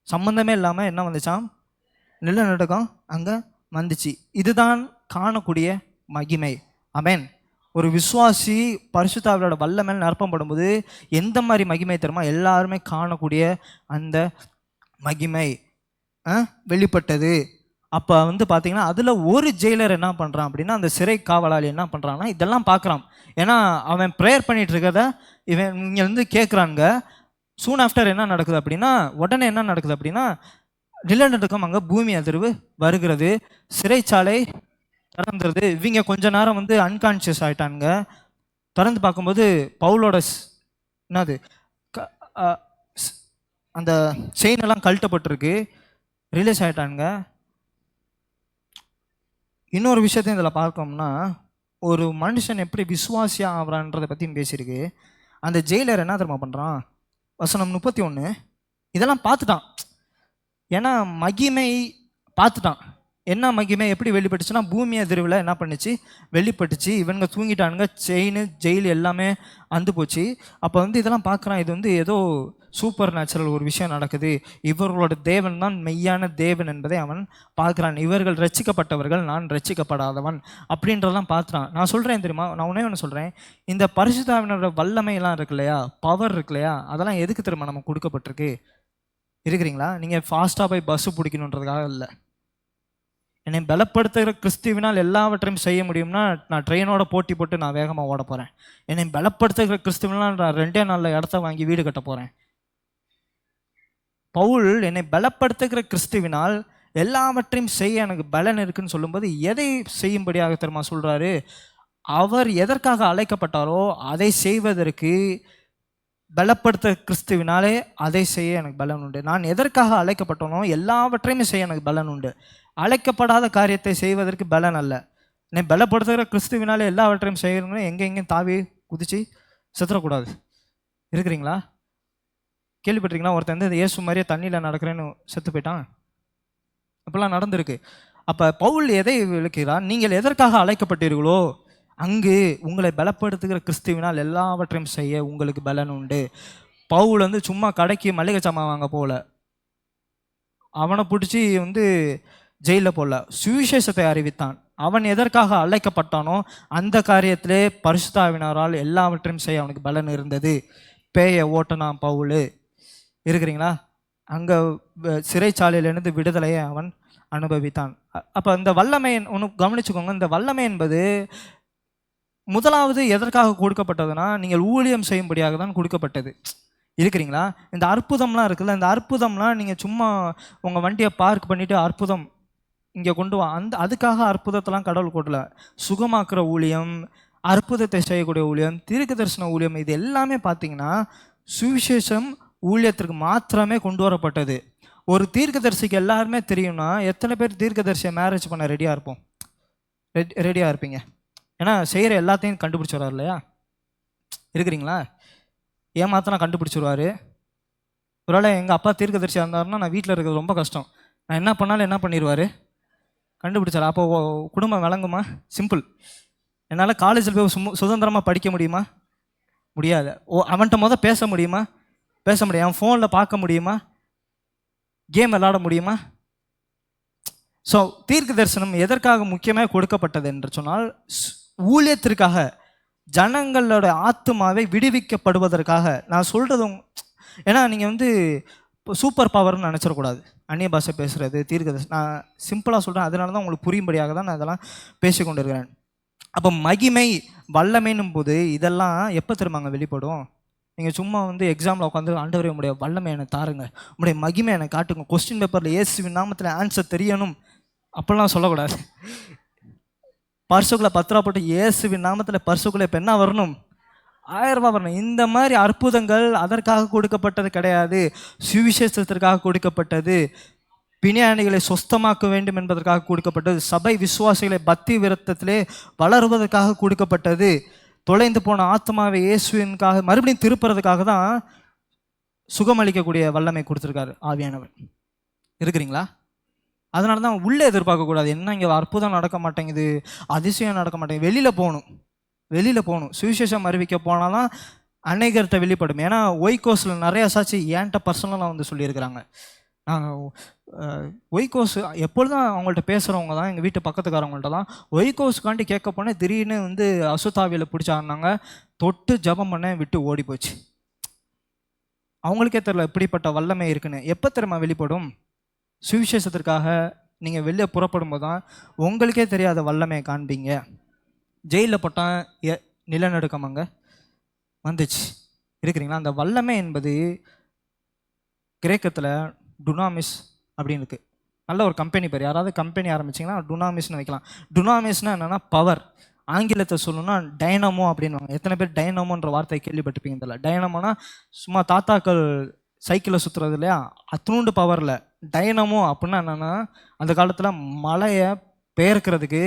சம்பந்தமே இல்லாமல் என்ன வந்துச்சாம்? நிலநடுக்கம் அங்கே வந்துச்சு. இதுதான் காணக்கூடிய மகிமை. ஆமென். ஒரு விசுவாசி பரிசுத்தாவியோட வல்லமையில் நிரப்பப்படும் போது எந்த மாதிரி மகிமை தெரியுமா? எல்லாருமே காணக்கூடிய அந்த மகிமை வெளிப்பட்டது. அப்போ வந்து பார்த்தீங்கன்னா அதில் ஒரு ஜெயிலர் என்ன பண்ணுறான் அப்படின்னா, அந்த சிறை காவலாளி என்ன பண்ணுறான்னா இதெல்லாம் பார்க்குறான். ஏன்னா அவன் ப்ரேயர் பண்ணிட்டு இருக்கத இவன் இங்கே வந்து கேட்குறாங்க. சூன் ஆஃப்டர் என்ன நடக்குது அப்படின்னா, உடனே என்ன நடக்குது அப்படின்னா, நிலநடுக்கம், அங்கே பூமி அதிர்வு வருகிறது, சிறைச்சாலை திறந்துருது. இவங்க கொஞ்ச நேரம் வந்து அன்கான்ஷியஸ் ஆகிட்டாங்க. திறந்து பார்க்கும்போது பவுலோட என்னது அந்த செயின் எல்லாம் கழட்டப்பட்டிருக்கு, ரிலீஸ் ஆகிட்டாங்க. இன்னொரு விஷயத்தையும் இதில் பார்க்கோம்னா, ஒரு மனுஷன் எப்படி விசுவாசியாக ஆகிறான்றதை பற்றியும் பேசியிருக்கு. அந்த ஜெயிலர் என்ன தெரியுமா பண்ணுறான்? வசனம் 31, இதெல்லாம் பார்த்துட்டான். ஏன்னா மகிமை பார்த்துட்டான். என்ன மகிமை எப்படி வெளிப்பட்டுச்சுன்னா, பூமி அதிர்வில் என்ன பண்ணுச்சு? வெளிப்பட்டுச்சு. இவங்க தூங்கிட்டானுங்க, செயின் ஜெயில் எல்லாமே அந்து போச்சு. அப்போ வந்து இதெல்லாம் பார்க்குறான், இது வந்து ஏதோ சூப்பர் நேச்சுரல் ஒரு விஷயம் நடக்குது, இவர்களோட தேவன் தான் மெய்யான தேவன் என்பதை அவன் பார்க்குறான். இவர்கள் ரட்சிக்கப்பட்டவர்கள், நான் ரட்சிக்கப்படாதவன் அப்படின்றதெல்லாம் பார்த்துறான். நான் சொல்கிறேன் தெரியுமா, நான் ஒன்று சொல்கிறேன், இந்த பரிசுத்தாவினோட வல்லமையெல்லாம் இருக்கு இல்லையா, பவர் இருக்கு இல்லையா, அதெல்லாம் எதுக்கு தெரியுமா நமக்கு கொடுக்கப்பட்டிருக்கு? இருக்கிறீங்களா? நீங்கள் ஃபாஸ்ட்டாக போய் பஸ்ஸு பிடிக்கணுன்றதுக்காக இல்லை. என்னை பலப்படுத்துகிற கிறிஸ்துவினால் எல்லாவற்றையும் செய்ய முடியும்னா, நான் ட்ரெயினோட போட்டி போட்டு நான் வேகமாக ஓட போகிறேன். என்னை பலப்படுத்துகிற கிறிஸ்துவினால் நான் 2 நாளில் இடத்த வாங்கி வீடு கட்ட போகிறேன். பவுல் என்னை பலப்படுத்துகிற கிறிஸ்துவினால் எல்லாவற்றையும் செய்ய எனக்கு பலன் இருக்குன்னு சொல்லும்போது எதை செய்யும்படியாக தெரியுமா சொல்கிறாரு? அவர் எதற்காக அழைக்கப்பட்டாரோ அதை செய்வதற்கு பலப்படுத்த கிறிஸ்துவினாலே அதை செய்ய எனக்கு பலன் உண்டு. நான் எதற்காக அழைக்கப்பட்டனோ எல்லாவற்றையுமே செய்ய எனக்கு பலன் உண்டு. அழைக்கப்படாத காரியத்தை செய்வதற்கு பலன் அல்ல. என்னை பலப்படுத்துகிற கிறிஸ்துவினாலே எல்லாவற்றையும் செய்யணும்னு எங்கெங்கேயும் தாவி குதிச்சு செத்துறக்கூடாது. இருக்கிறீங்களா? கேள்விப்பட்டிருக்கீங்களா? ஒருத்தன் வந்து இயேசு மாதிரியே தண்ணியில் நடக்கிறேன்னு செத்து போயிட்டான். அப்பெல்லாம் நடந்திருக்கு. அப்போ பவுல் எதை விளக்கிறார்? நீங்கள் எதற்காக அழைக்கப்பட்டீர்களோ அங்கு உங்களை பலப்படுத்துகிற கிறிஸ்துவினால் எல்லாவற்றையும் செய்ய உங்களுக்கு பலன் உண்டு. பவுல் வந்து சும்மா கடைக்கு மளிகை சாமான் வாங்க போகல, அவனை பிடிச்சி வந்து ஜெயிலில் போடல, சுவிசேஷத்தை அறிவித்தான். அவன் எதற்காக அழைக்கப்பட்டானோ அந்த காரியத்திலே பரிசுத்தாவினாரால் எல்லாவற்றையும் செய்ய அவனுக்கு பலன் இருந்தது. பேயை ஓட்டனான் பவுல். இருக்கிறீங்களா? அங்கே சிறைச்சாலையிலிருந்து விடுதலையை அவன் அனுபவித்தான். அப்போ இந்த வல்லமை ஒன்று கவனிச்சுக்கோங்க. இந்த வல்லமை என்பது முதலாவது எதற்காக கொடுக்கப்பட்டதுன்னா, நீங்கள் ஊழியம் செய்யும்படியாக தான் கொடுக்கப்பட்டது. இருக்கிறீங்களா? இந்த அற்புதம்லாம் இருக்குல்ல, இந்த அற்புதம்லாம் நீங்கள் சும்மா உங்கள் வண்டியை பார்க் பண்ணிவிட்டு அற்புதம் இங்கே கொண்டு வா, அதுக்காக அற்புதத்தெல்லாம் கடவுள் கொடுக்கல. சுகமாக்குற ஊழியம், அற்புதத்தை செய்யக்கூடிய ஊழியம், தீர்க்க தரிசன ஊழியம், இது எல்லாமே பார்த்தீங்கன்னா சுவிசேஷம் ஊழியத்திற்கு மாத்திரமே கொண்டு வரப்பட்டது. ஒரு தீர்க்கதரிசிக்கு எல்லாருமே தெரியும்னா எத்தனை பேர் தீர்க்கதரிசியை மேரேஜ் பண்ண ரெடியாக இருப்போம்? ரெடியாக இருப்பீங்க. ஏன்னா செய்கிற எல்லாத்தையும் கண்டுபிடிச்சிடுவார் இல்லையா? இருக்கிறீங்களா? ஏமாத்தினா கண்டுபிடிச்சிடுவார். ஒருவேளை எங்கள் அப்பா தீர்க்கதரிசியாக இருந்தாருன்னா நான் வீட்டில் இருக்கிறது ரொம்ப கஷ்டம், நான் என்ன பண்ணாலும் என்ன பண்ணிடுவார்? கண்டுபிடிச்சார். அப்போ குடும்பம் விளங்குமா? சிம்பிள். என்னால் காலேஜில் போய் சுதந்திரமாக படிக்க முடியுமா? முடியாது. அவன்கிட்ட பேச முடியுமா? பேச முடியாது. அவன் ஃபோனில் பார்க்க முடியுமா? கேம் விளாட முடியுமா? ஸோ தீர்க்க தரிசனம் எதற்காக முக்கியமாக கொடுக்கப்பட்டது என்று சொன்னால், ஊழியத்திற்காக, ஜனங்களோட ஆத்மாவை விடுவிக்கப்படுவதற்காக. நான் சொல்கிறது ஏன்னா நீங்கள் வந்து சூப்பர் பவர்னு நினச்சிடக்கூடாது. அந்நிய பாஷை பேசுகிறது, தீர்க்கதரிசனம், நான் சிம்பிளாக சொல்கிறேன், அதனால தான் உங்களுக்கு புரியும்படியாக தான் நான் இதெல்லாம் பேசி கொண்டு இருக்கிறேன். அப்போ மகிமை வல்லமைன்னும் போது இதெல்லாம் எப்போ திரும்பாங்க வெளிப்படும்? நீங்கள் சும்மா வந்து எக்ஸாமில் உட்காந்து ஆண்டவரே உடைய வல்லமை எனக்கு தாருங்க, உடைய மகிமை எனக்கு காட்டுங்க, கொஸ்டின் பேப்பரில் இயேசுவின் நாமத்தில் ஆன்சர் தெரியணும் அப்படிலாம் சொல்லக்கூடாது. பர்சுக்குள்ளே 10 ரூபா போட்டு இயேசுவின் நாமத்தில் பர்சுக்குள்ளே இப்போ என்ன வரணும்? 1000 ரூபா வரணும். இந்த மாதிரி அற்புதங்கள் அதற்காக கொடுக்கப்பட்டது கிடையாது, சுவிசேஷத்திற்காக கொடுக்கப்பட்டது. பிணியாணிகளை சொஸ்தமாக்க வேண்டும் என்பதற்காக கொடுக்கப்பட்டது. சபை விசுவாசிகளை பக்தி விரத்தத்திலே வளருவதற்காக கொடுக்கப்பட்டது. தொலைந்து போன ஆத்மாவை இயேசுவின்காக மறுபடியும் திருப்புறதுக்காக தான் சுகமளிக்கக்கூடிய வல்லமை கொடுத்துருக்காரு ஆவியானவர். இருக்கிறீங்களா? அதனால தான் உள்ளே எதிர்பார்க்கக்கூடாது, என்ன இங்கே அற்புதம் நடக்க மாட்டேங்குது, அதிசயம் நடக்க மாட்டேங்குது. வெளியில் போகணும். சுவிசேஷம் அறிவிக்க போனால் தான் அநேகர்கிட்ட வெளிப்படும். ஏன்னா ஒய்கோஸில் நிறையா சாட்சி என்கிட்ட பர்சனலாக வந்து சொல்லியிருக்கிறாங்க. நாங்கள் ஒய்கோஸ் எப்பொழுதும் அவங்கள்ட்ட பேசுகிறவங்க தான், எங்கள் வீட்டு பக்கத்துக்காரவங்கள்ட்ட தான். ஒய்கோஸுக்காண்டி கேட்க போனேன், திடீர்னு வந்து அசுத்தாவியில் பிடிச்சாருனாங்க, தொட்டு ஜபம் பண்ண விட்டு ஓடி போச்சு. அவங்களுக்கே தெரியல இப்படிப்பட்ட வல்லமை இருக்குன்னு. எப்போ தெரியுமா வெளிப்படும்? சுவிசேஷத்திற்காக நீங்கள் வெளியே புறப்படும் போது தான் உங்களுக்கே தெரியாத வல்லமையை காண்பீங்க. ஜெயிலில் போட்டான் நிலநடுக்கம் அங்கே வந்துச்சு. இருக்கிறீங்களா? அந்த வல்லமை என்பது கிரேக்கத்தில் டுனாமிஸ் அப்படின்னு இருக்குது. நல்ல ஒரு கம்பெனி பேர். யாராவது கம்பெனி ஆரம்பிச்சிங்கன்னா டுனாமிஸ்னு வைக்கலாம். டுனாமிஸ்னால் என்னென்னா பவர். ஆங்கிலத்தை சொல்லணும்னா டைனமோ அப்படின்வாங்க. எத்தனை பேர் டைனமோன்ற வார்த்தையை கேள்விப்பட்டிருப்பீங்க தெரியல. டைனமோனா சும்மா தாத்தாக்கள் சைக்கிளில் சுற்றுறது இல்லையா, அத்தனூண்டு பவரில். டைனமோ அப்படின்னா என்னென்னா அந்த காலத்தில் மலையை பெயர்க்கிறதுக்கு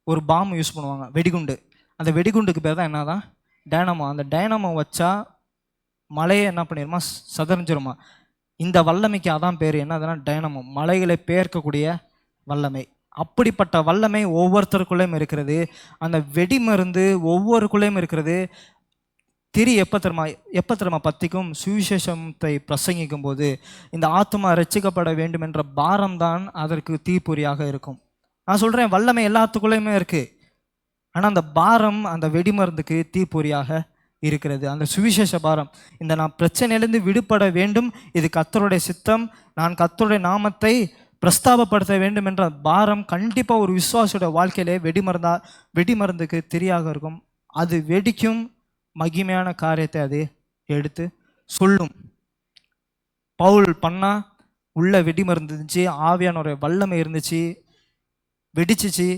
ஒரு பாம்பு யூஸ் பண்ணுவாங்க, வெடிகுண்டு. அந்த வெடிகுண்டுக்கு பேர் தான் என்ன தான் டைனமோ. அந்த டைனமோ வச்சா மலையை என்ன பண்ணிடுமா, சதறிஞ்சிருமா. இந்த வல்லமைக்கு அதான் பேர் என்ன, அதனால் டைனமோ, மலைகளை பெயர்க்கக்கூடிய வல்லமை. அப்படிப்பட்ட வல்லமை ஒவ்வொருத்தருக்குள்ளேயும் இருக்கிறது. அந்த வெடிமருந்து ஒவ்வொருக்குள்ளேயும் இருக்கிறது. திரி எப்போ திரும்ப பற்றிக்கும்? சுவிசேஷத்தை பிரசங்கிக்கும் போது இந்த ஆத்மா ரட்சிக்கப்பட வேண்டும் என்ற பாரம்தான் அதற்கு தீப்பொறியாக இருக்கும். நான் சொல்கிறேன், வல்லமை எல்லாத்துக்குள்ளேயுமே இருக்குது. ஆனால் அந்த பாரம் அந்த வெடிமருந்துக்கு தீப்பொறியாக இருக்கிறது. அந்த சுவிசேஷ பாரம், இந்த நான் பிரச்சனையிலிருந்து விடுபட வேண்டும், இது கர்த்தருடைய சித்தம், நான் கர்த்தருடைய நாமத்தை பிரஸ்தாபப்படுத்த வேண்டும் என்ற பாரம் கண்டிப்பாக ஒரு விசுவாசியோட வாழ்க்கையிலே வெடிமருந்துக்கு திரியாக இருக்கும். அது வெடிக்கும், மகிமையான காரியத்தை அது எடுத்து சொல்லும். பவுல் பண்ணா உள்ள வெடிமருந்து இருந்துச்சு, ஆவியானோட வல்லமை இருந்துச்சு, வெடிச்சிச்சு.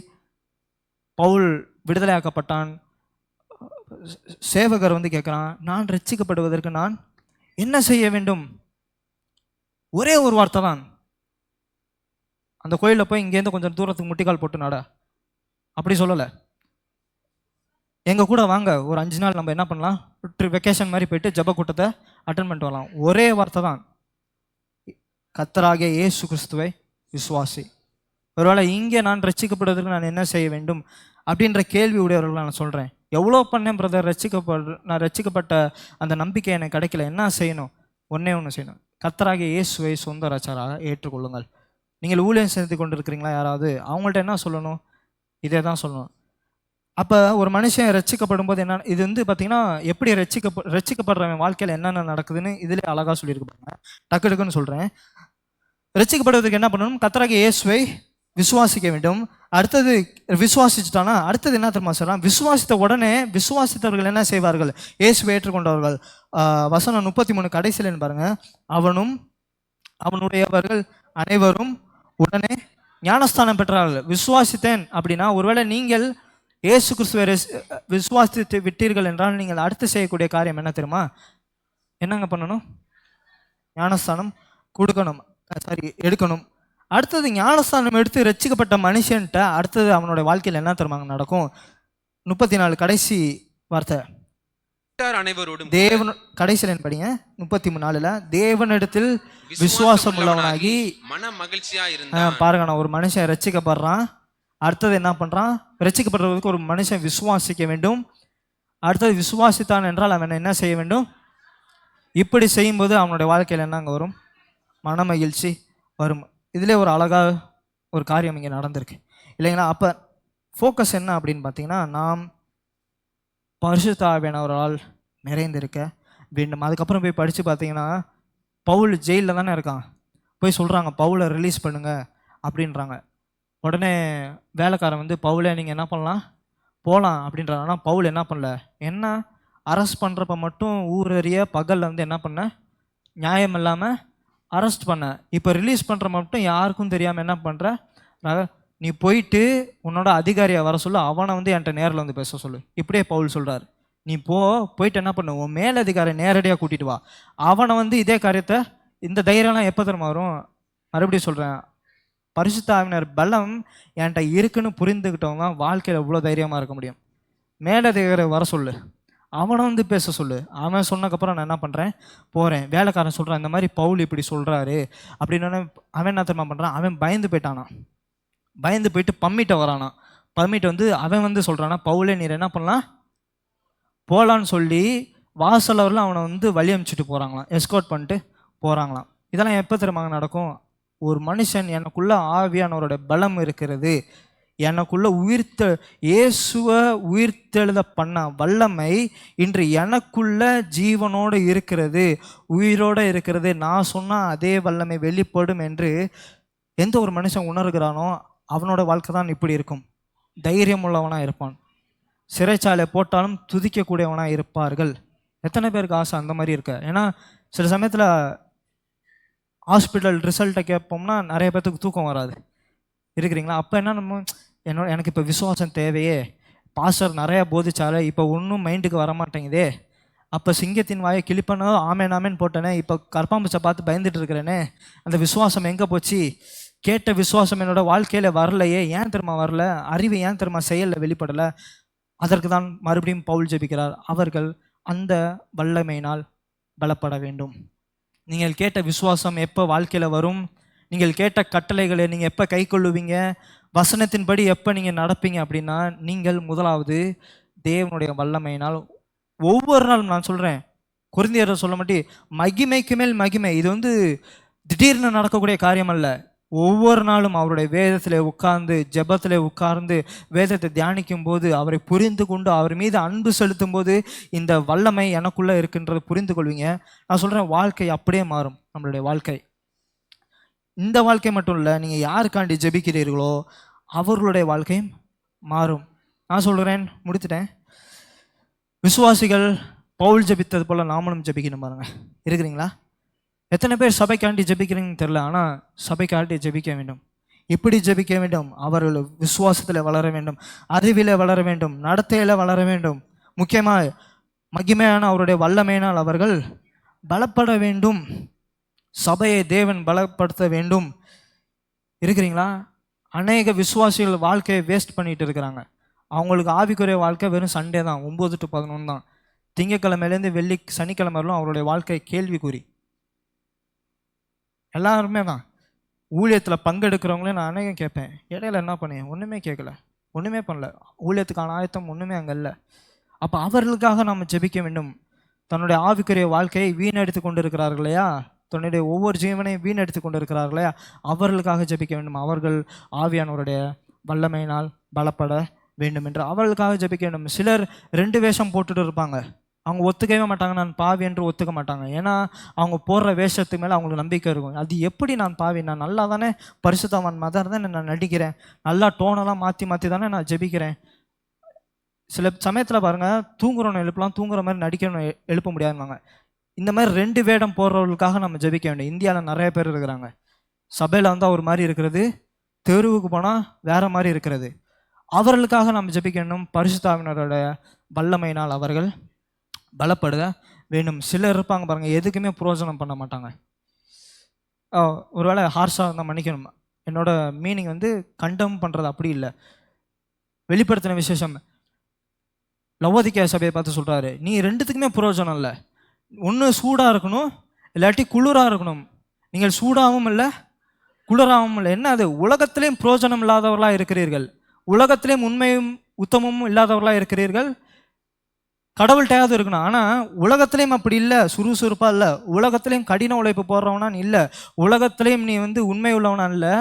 பவுல் விடுதலையாக்கப்பட்டான். சேவகர் வந்து கேட்குறான், நான் ரட்சிக்கப்படுவதற்கு நான் என்ன செய்ய வேண்டும்? ஒரே ஒரு வார்த்தை தான். அந்த கோயிலில் போய் இங்கேருந்து கொஞ்சம் தூரத்துக்கு முட்டிக்கால் போட்டு நட அப்படி சொல்லலை. எங்கள் கூட வாங்க, ஒரு 5 நாள் நம்ம என்ன பண்ணலாம், வெக்கேஷன் மாதிரி போயிட்டு ஜப கூட்டத்தை அட்டன் பண்ணிட்டு வரலாம். ஒரே வார்த்தை தான், கர்த்தராகிய இயேசு கிறிஸ்துவை விசுவாசி. ஒருவேளை இங்கே நான் ரட்சிக்கப்படுவதற்கு நான் என்ன செய்ய வேண்டும் அப்படின்ற கேள்வி உடையவர்கள் நான் சொல்கிறேன். எவ்வளோ பண்ணேன் பிரதர், நான் ரட்சிக்கப்பட்ட அந்த நம்பிக்கை எனக்கு கிடைக்கல, என்ன செய்யணும்? ஒன்றே ஒன்று செய்யணும், கர்த்தராகிய இயேசுவை சொந்த ரட்சகராக ஏற்றுக்கொள்ளுங்கள். நீங்கள் ஊழியம் செய்து கொண்டு இருக்கிறீங்களா யாராவது, அவங்கள்ட்ட என்ன சொல்லணும்? இதே தான் சொல்லணும். அப்போ ஒரு மனுஷன் ரட்சிக்கப்படும் போது என்ன, இது வந்து பார்த்தீங்கன்னா எப்படி ரட்சிக்கப்படுறவன் வாழ்க்கையில் என்னென்ன நடக்குதுன்னு இதிலே அழகாக சொல்லியிருக்காங்க. டக்குன்னு சொல்கிறேன். ரட்சிக்கப்படுவதற்கு என்ன பண்ணணும்? கர்த்தராகிய இயேசுவை விசுவாசிக்க வேண்டும். அடுத்தது விசுவாசிச்சுட்டானா அடுத்தது என்ன தெரியுமா சொல்கிறான்? விசுவாசித்த உடனே விசுவாசித்தவர்கள் என்ன செய்வார்கள்? இயேசுவை ஏற்றுக்கொண்டவர்கள். வசனம் 33 கடைசியில் பாருங்க, அவனும் அவனுடையவர்கள் அனைவரும் உடனே ஞானஸ்தானம் பெற்றார்கள். விசுவாசித்தேன் அப்படின்னா, ஒருவேளை நீங்கள் இயேசு கிறிஸ்துவை விசுவாசித்து விட்டீர்கள் என்றால் நீங்கள் அடுத்து செய்யக்கூடிய காரியம் என்ன தெரியுமா? என்னங்க பண்ணணும்? ஞானஸ்தானம் எடுக்கணும். அடுத்தது ஞானஸ்தானம் எடுத்து ரட்சிக்கப்பட்ட மனுஷன்ட்ட அடுத்தது அவனுடைய வாழ்க்கையில் என்ன தெரியுமாங்க நடக்கும்? 34 கடைசி வார்த்தை, அனைவரோடும் தேவன் கடைசியில் படிங்க 33 தேவனிடத்தில் விசுவாசம் உள்ளவனாகி மன மகிழ்ச்சியா இருந்தான். பாருங்க, நான் ஒரு மனுஷன் ரட்சிக்கப்படுறான், அடுத்தது என்ன பண்றான்? ரட்சிக்கப்படுறதுக்கு ஒரு மனுஷன் விசுவாசிக்க வேண்டும். அடுத்தது விசுவாசித்தான் என்றால் அவன் என்ன செய்ய வேண்டும்? இப்படி செய்யும்போது அவனுடைய வாழ்க்கையில் என்ன அங்கே வரும்? மன மகிழ்ச்சி வரும். இதிலே ஒரு அழகாக ஒரு காரியம் இங்கே நடந்திருக்கு இல்லைங்களா? அப்போ ஃபோக்கஸ் என்ன அப்படின்னு பார்த்தீங்கன்னா, நாம் பரிசுத்த ஆவியானவரால் நிறைந்திருக்க வேண்டும். அதுக்கப்புறம் போய் படித்து பார்த்தீங்கன்னா, பவுல் ஜெயிலில் தானே இருக்கான். போய் சொல்கிறாங்க பவுலை ரிலீஸ் பண்ணுங்க அப்படின்றாங்க. உடனே வேலைக்காரன் வந்து பவுலை நீங்கள் என்ன பண்ணலாம் போகலாம் அப்படின்றாங்க. ஆனால் பவுல் என்ன பண்ணல, என்ன அரெஸ்ட் பண்ணுறப்ப மட்டும் ஊரறிய பகலில் வந்து என்ன பண்ண, நியாயம் இல்லாமல் அரெஸ்ட் பண்ண, இப்போ ரிலீஸ் பண்ணுற மட்டும் யாருக்கும் தெரியாமல் என்ன பண்ணுற, நீ போயிட்டு உன்னோட அதிகாரியை வர சொல்லு, அவனை வந்து என்கிட்ட நேரில் வந்து பேச சொல்லு. இப்படியே பவுல் சொல்கிறார். நீ போயிட்டு என்ன பண்ணு, உன் மேலதிகாரி நேரடியாக கூட்டிகிட்டு வா, அவனை வந்து இதே காரியத்தை, இந்த தைரியம்லாம் எப்போ தருமா வரும். மறுபடியும் சொல்கிறேன், பரிசுத்த ஆவியானவர் பலம் என்கிட்ட இருக்குன்னு புரிந்துக்கிட்டவங்க வாழ்க்கையில் எவ்வளோ தைரியமாக இருக்க முடியும். மேலதிகாரி வர சொல்லு, அவனை வந்து பேச சொல்லு. அவன் சொன்னதுக்கப்புறம் நான் என்ன பண்ணுறேன், போகிறேன். வேலைக்காரன் சொல்கிறான் இந்த மாதிரி பவுல் இப்படி சொல்கிறாரு அப்படின்னு. அவன் என்ன தெரியுமா பண்ணுறான், அவன் பயந்து போயிட்டானா, பயந்து போயிட்டு பம்மிட்ட வரானா. பம்மிட்டு வந்து அவன் வந்து சொல்கிறானா, பவுலே நீர் என்ன பண்ணலாம் போகலான்னு சொல்லி வாசலவரில் அவனை வந்து வழி அனுப்பிச்சிட்டு போகிறாங்களாம், எஸ்கார்ட் பண்ணிட்டு போகிறாங்களாம். இதெல்லாம் எப்போ தெரியுமா நடக்கும், ஒரு மனுஷன் எனக்குள்ள ஆவியானவரோட பலம் இருக்கிறது, எனக்குள்ள இயேசுவை உயிர்த்தெழுத பண்ண வல்லமை இன்று எனக்குள்ள ஜீவனோடு இருக்கிறது, உயிரோடு இருக்கிறது, நான் சொன்னால் அதே வல்லமை வெளிப்படும் என்று எந்த ஒரு மனுஷன் உணர்கிறானோ அவனோட வாழ்க்கை தான் இப்படி இருக்கும். தைரியம் உள்ளவனாக இருப்பான். சிறைச்சாலை போட்டாலும் துதிக்கக்கூடியவனாக இருப்பார்கள். எத்தனை பேருக்கு ஆசை அந்த மாதிரி இருக்க? ஏன்னா சில சமயத்தில் ஹாஸ்பிட்டல் ரிசல்ட்டை கேட்போம்னா நிறைய பேர்த்துக்கு தூக்கம் வராது, இருக்கிறீங்களா? அப்போ என்ன நம்ம எனக்கு இப்போ விசுவாசம் தேவையே, பாஸ்டர் நிறையா போதிச்சாரு, இப்போ ஒன்றும் மைண்டுக்கு வரமாட்டேங்குதே, அப்போ சிங்கத்தின் வாயை கிளிப்பனோ ஆமேன் ஆமேன் போட்டேனே, இப்போ கற்பாம்பூச்சை பார்த்து பயந்துட்டு இருக்கிறேனே, அந்த விசுவாசம் எங்கே போச்சு? கேட்ட விசுவாசம் என்னோட வாழ்க்கையில் வரலையே, ஏன் தெரியுமா வரல? அறிவு ஏன் தெரியுமா செயலில் வெளிப்படலை? அதற்கு தான் மறுபடியும் பவுல் ஜெபிக்கிறார், அவர்கள் அந்த வல்லமையினால் பலப்பட வேண்டும். நீங்கள் கேட்ட விசுவாசம் எப்போ வாழ்க்கையில் வரும்? நீங்கள் கேட்ட கட்டளைகளை நீங்கள் எப்போ கை கொள்ளுவீங்க? வசனத்தின்படி எப்போ நீங்கள் நடப்பீங்க அப்படின்னா, நீங்கள் முதலாவது தேவனுடைய வல்லமையினால் ஒவ்வொரு நாளும், நான் சொல்கிறேன் கொரிந்தியரை சொல்ல மாட்டேன், மகிமைக்கு மேல் மகிமை. இது வந்து திடீர்னு நடக்கக்கூடிய காரியம் அல்ல. ஒவ்வொரு நாளும் அவருடைய வேதத்தில் உட்கார்ந்து, ஜெபத்தில் உட்கார்ந்து வேதத்தை தியானிக்கும் போது, அவரை புரிந்து கொண்டு அவர் மீது அன்பு செலுத்தும் போது இந்த வல்லமை எனக்குள்ளே இருக்குன்றது புரிந்து கொள்வீங்க. நான் சொல்கிறேன், வாழ்க்கை அப்படியே மாறும். நம்மளுடைய வாழ்க்கை, இந்த வாழ்க்கை மட்டும் இல்லை, நீங்கள் யாருக்காண்டி ஜெபிக்கிறீர்களோ அவர்களுடைய வாழ்க்கையும் மாறும். நான் சொல்கிறேன், முடித்துட்டேன். விசுவாசிகள் பவுல் ஜெபித்தது போல் நாமளும் ஜெபிக்கணும் பாருங்க. இருக்கிறீங்களா? எத்தனை பேர் சபைக்காண்டி ஜெபிக்கிறீங்கன்னு தெரில, ஆனால் சபைக்காண்டி ஜெபிக்க வேண்டும். இப்படி ஜெபிக்க வேண்டும், அவர்கள் விசுவாசத்தில் வளர வேண்டும், அறிவில் வளர வேண்டும், நடத்தையில் வளர வேண்டும். முக்கியமாக மகிமையான அவருடைய வல்லமையினால் அவர்கள் பலப்பட வேண்டும். சபையை தேவன் பலப்படுத்த வேண்டும். இருக்கிறீங்களா? அநேக விசுவாசிகள் வாழ்க்கையை வேஸ்ட் பண்ணிட்டு இருக்கிறாங்க. அவங்களுக்கு ஆவிக்குரிய வாழ்க்கை வெறும் சண்டே தான், 9 to 11 தான். திங்கக்கிழமையிலேருந்து சனிக்கிழமை வரலும் அவருடைய வாழ்க்கை கேள்விக்குறி. எல்லாருமே தான். ஊழியத்தில் பங்கெடுக்கிறவங்களே நான் அநேகம் கேட்பேன், இடையில என்ன பண்ணேன்? ஒன்றுமே கேட்கல, ஒன்றுமே பண்ணல, ஊழியத்துக்கான ஆயத்தம் ஒன்றுமே அங்கே இல்லை. அப்போ அவர்களுக்காக நாம் ஜெபிக்க வேண்டும். தன்னுடைய ஆவிக்குரிய வாழ்க்கையை வீணடித்து கொண்டு இருக்கிறார்கள் இல்லையா, தன்னுடைய ஒவ்வொரு ஜீவனையும் வீணடித்து கொண்டு இருக்கிறார்கள் இல்லையா, அவர்களுக்காக ஜெபிக்க வேண்டும். அவர்கள் ஆவியானவருடைய வல்லமையினால் பலப்பட வேண்டும் என்று அவர்களுக்காக ஜெபிக்க வேண்டும். சிலர் 2 வேஷம் போட்டுட்டு இருப்பாங்க. அவங்க ஒத்துக்கவே மாட்டாங்க, நான் பாவி என்று ஒத்துக்க மாட்டாங்க. ஏன்னா அவங்க போடுற வேஷத்துக்கு மேலே அவங்களுக்கு நம்பிக்கை இருக்கும். அது எப்படி நான் பாவி? நான் நல்லா தானே பரிசுத்தவான் மதர் தானே நான் நடிக்கிறேன், நல்லா டோனெல்லாம் மாற்றி தானே நான் ஜெபிக்கிறேன். சில சமயத்தில் பாருங்கள், தூங்குறவனை எழுப்பலாம், தூங்குற மாதிரி நடிக்கணும் எழுப்ப முடியாதுவாங்க. இந்த மாதிரி 2 வேடம் போடுறவர்களுக்காக நம்ம ஜெபிக்க வேண்டும். இந்தியாவில் நிறைய பேர் இருக்கிறாங்க. சபையில் வந்தால் ஒரு மாதிரி இருக்கிறது, தெருவுக்கு போனால் வேற மாதிரி இருக்கிறது. அவர்களுக்காக நம்ம ஜெபிக்க வேண்டும். பரிசுத்த ஆவியானவரோட வல்லமையினால் அவர்கள் பலப்படுத வேண்டும். சிலர் இருப்பாங்க பாருங்கள், எதுக்குமே பிரயோஜனம் பண்ண மாட்டாங்க. ஒருவேளை ஹார்ஷாக இருந்தால் மன்னிக்கணும், என்னோட மீனிங் வந்து கண்டம் பண்ணுறது அப்படி இல்லை. வெளிப்படுத்தின விசேஷம் லவோதிக்கேயா சபையை பார்த்து சொல்கிறாரு, நீ 2த்துக்குமே பிரயோஜனம் இல்லை. ஒன்று சூடாக இருக்கணும், இல்லாட்டி குளிராக இருக்கணும். நீங்கள் சூடாகவும் இல்லை குளிராகவும் இல்லை. என்ன அது? உலகத்திலேயும் பிரயோஜனம் இல்லாதவர்களாக இருக்கிறீர்கள், உலகத்திலேயும் உண்மையும் உத்தமமும் இல்லாதவர்களாக இருக்கிறீர்கள். கடவுள்கிட்டையாவது இருக்கணும், ஆனால் உலகத்திலையும் அப்படி இல்லை, சுறுசுறுப்பாக இல்லை. உலகத்திலையும் கடின உழைப்பு போடுறவனான் இல்லை, உலகத்திலையும் நீ வந்து உண்மை உள்ளவனா இல்லை.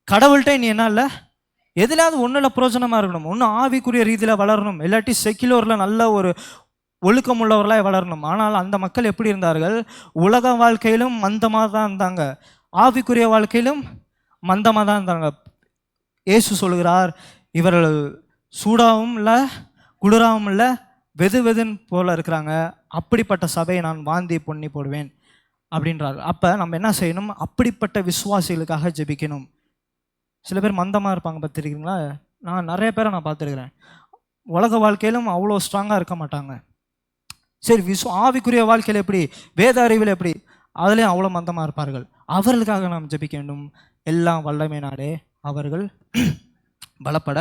கடவுள்கிட்ட நீ என்ன இல்லை, எதுலாவது ஒன்றில் பிரயோஜனமாக இருக்கணும். ஒன்று ஆவிக்குரிய ரீதியில் வளரணும், இல்லாட்டி செக்குலரில் நல்ல ஒரு ஒழுக்கம் உள்ளவர்களாக வளரணும். ஆனால் அந்த மக்கள் எப்படி இருந்தார்கள்? உலக வாழ்க்கையிலும் மந்தமாக தான் இருந்தாங்க. ஆவிக்குரிய வாழ்க்கையிலும் மந்தமாக தான் இருந்தாங்க. இயேசு சொல்கிறார், இவர்கள் சூடாகவும் இல்லை குளிராகவும் இல்லை, வெது வெதுன்னு போல இருக்கிறாங்க, அப்படிப்பட்ட சபையை நான் வாந்தி பொண்ணி போடுவேன் அப்படின்றார். அப்போ நம்ம என்ன செய்யணும்? அப்படிப்பட்ட விசுவாசிகளுக்காக ஜெபிக்கணும். சில பேர் மந்தமாக இருப்பாங்க, பார்த்துருக்கீங்களா? நான் நிறைய பேரை நான் பார்த்துருக்குறேன். உலக வாழ்க்கையிலும் அவ்வளோ ஸ்ட்ராங்காக இருக்க மாட்டாங்க. சரி, ஆவிக்குரிய வாழ்க்கையில் எப்படி, வேத அறிவில் எப்படி, அதுலேயும் அவ்வளோ மந்தமாக இருப்பார்கள். அவர்களுக்காக நாம் ஜெபிக்க வேண்டும். எல்லாம் வல்லமையினாலே அவர்கள் பலப்பட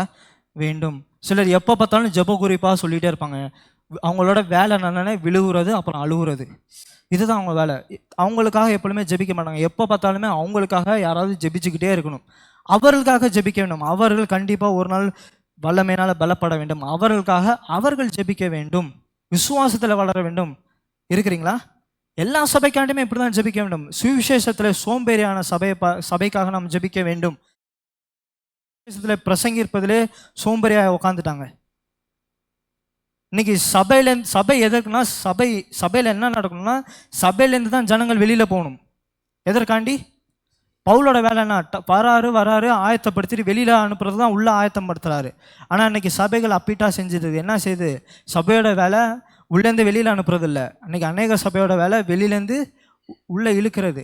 வேண்டும். சிலர் எப்போ பார்த்தாலும் ஜெப குறிப்பாக சொல்லிகிட்டே இருப்பாங்க. அவங்களோட வேலை என்னென்ன, விழுகுறது அப்புறம் அழுகுறது, இதுதான் அவங்க வேலை. அவங்களுக்காக எப்பொழுதுமே ஜெபிக்க மாட்டாங்க. எப்போ பார்த்தாலுமே அவங்களுக்காக யாராவது ஜெபிச்சுக்கிட்டே இருக்கணும். அவர்களுக்காக ஜெபிக்க வேண்டும். அவர்கள் கண்டிப்பாக ஒரு நாள் வல்லமையினால் பலப்பட வேண்டும். அவர்களுக்காக அவர்கள் ஜெபிக்க வேண்டும். விசுவாசத்தில் வளர வேண்டும். இருக்கிறீங்களா? எல்லா சபைக்காண்டுமே இப்படி தான் ஜெபிக்க வேண்டும். சுவிசேஷத்தில் சோம்பேறியான சபைக்காக நாம் ஜெபிக்க வேண்டும். சுவிசேஷத்தில் பிரசங்கிப்பதிலே சோம்பேறியாக உட்காந்துட்டாங்க. இன்னைக்கு சபை எதற்குன்னா, சபையில் என்ன நடக்கணும்னா, சபையிலேருந்து தான் ஜனங்கள் வெளியில் போகணும். எதற்காண்டி? பவுலோட வேலை என்ன? வராரு ஆயத்தப்படுத்திட்டு வெளியில் அனுப்புறது தான் உள்ள ஆயத்தப்படுத்துறாரு. ஆனால் இன்னைக்கு சபைகள் அப்பிட்டா செஞ்சுது. என்ன செய்யுது? சபையோட வேலை உள்ளேருந்து வெளியில் அனுப்புறது இல்லை. அன்றைக்கி அநேக சபையோட வேலை வெளியிலேருந்து உள்ளே இழுக்கிறது.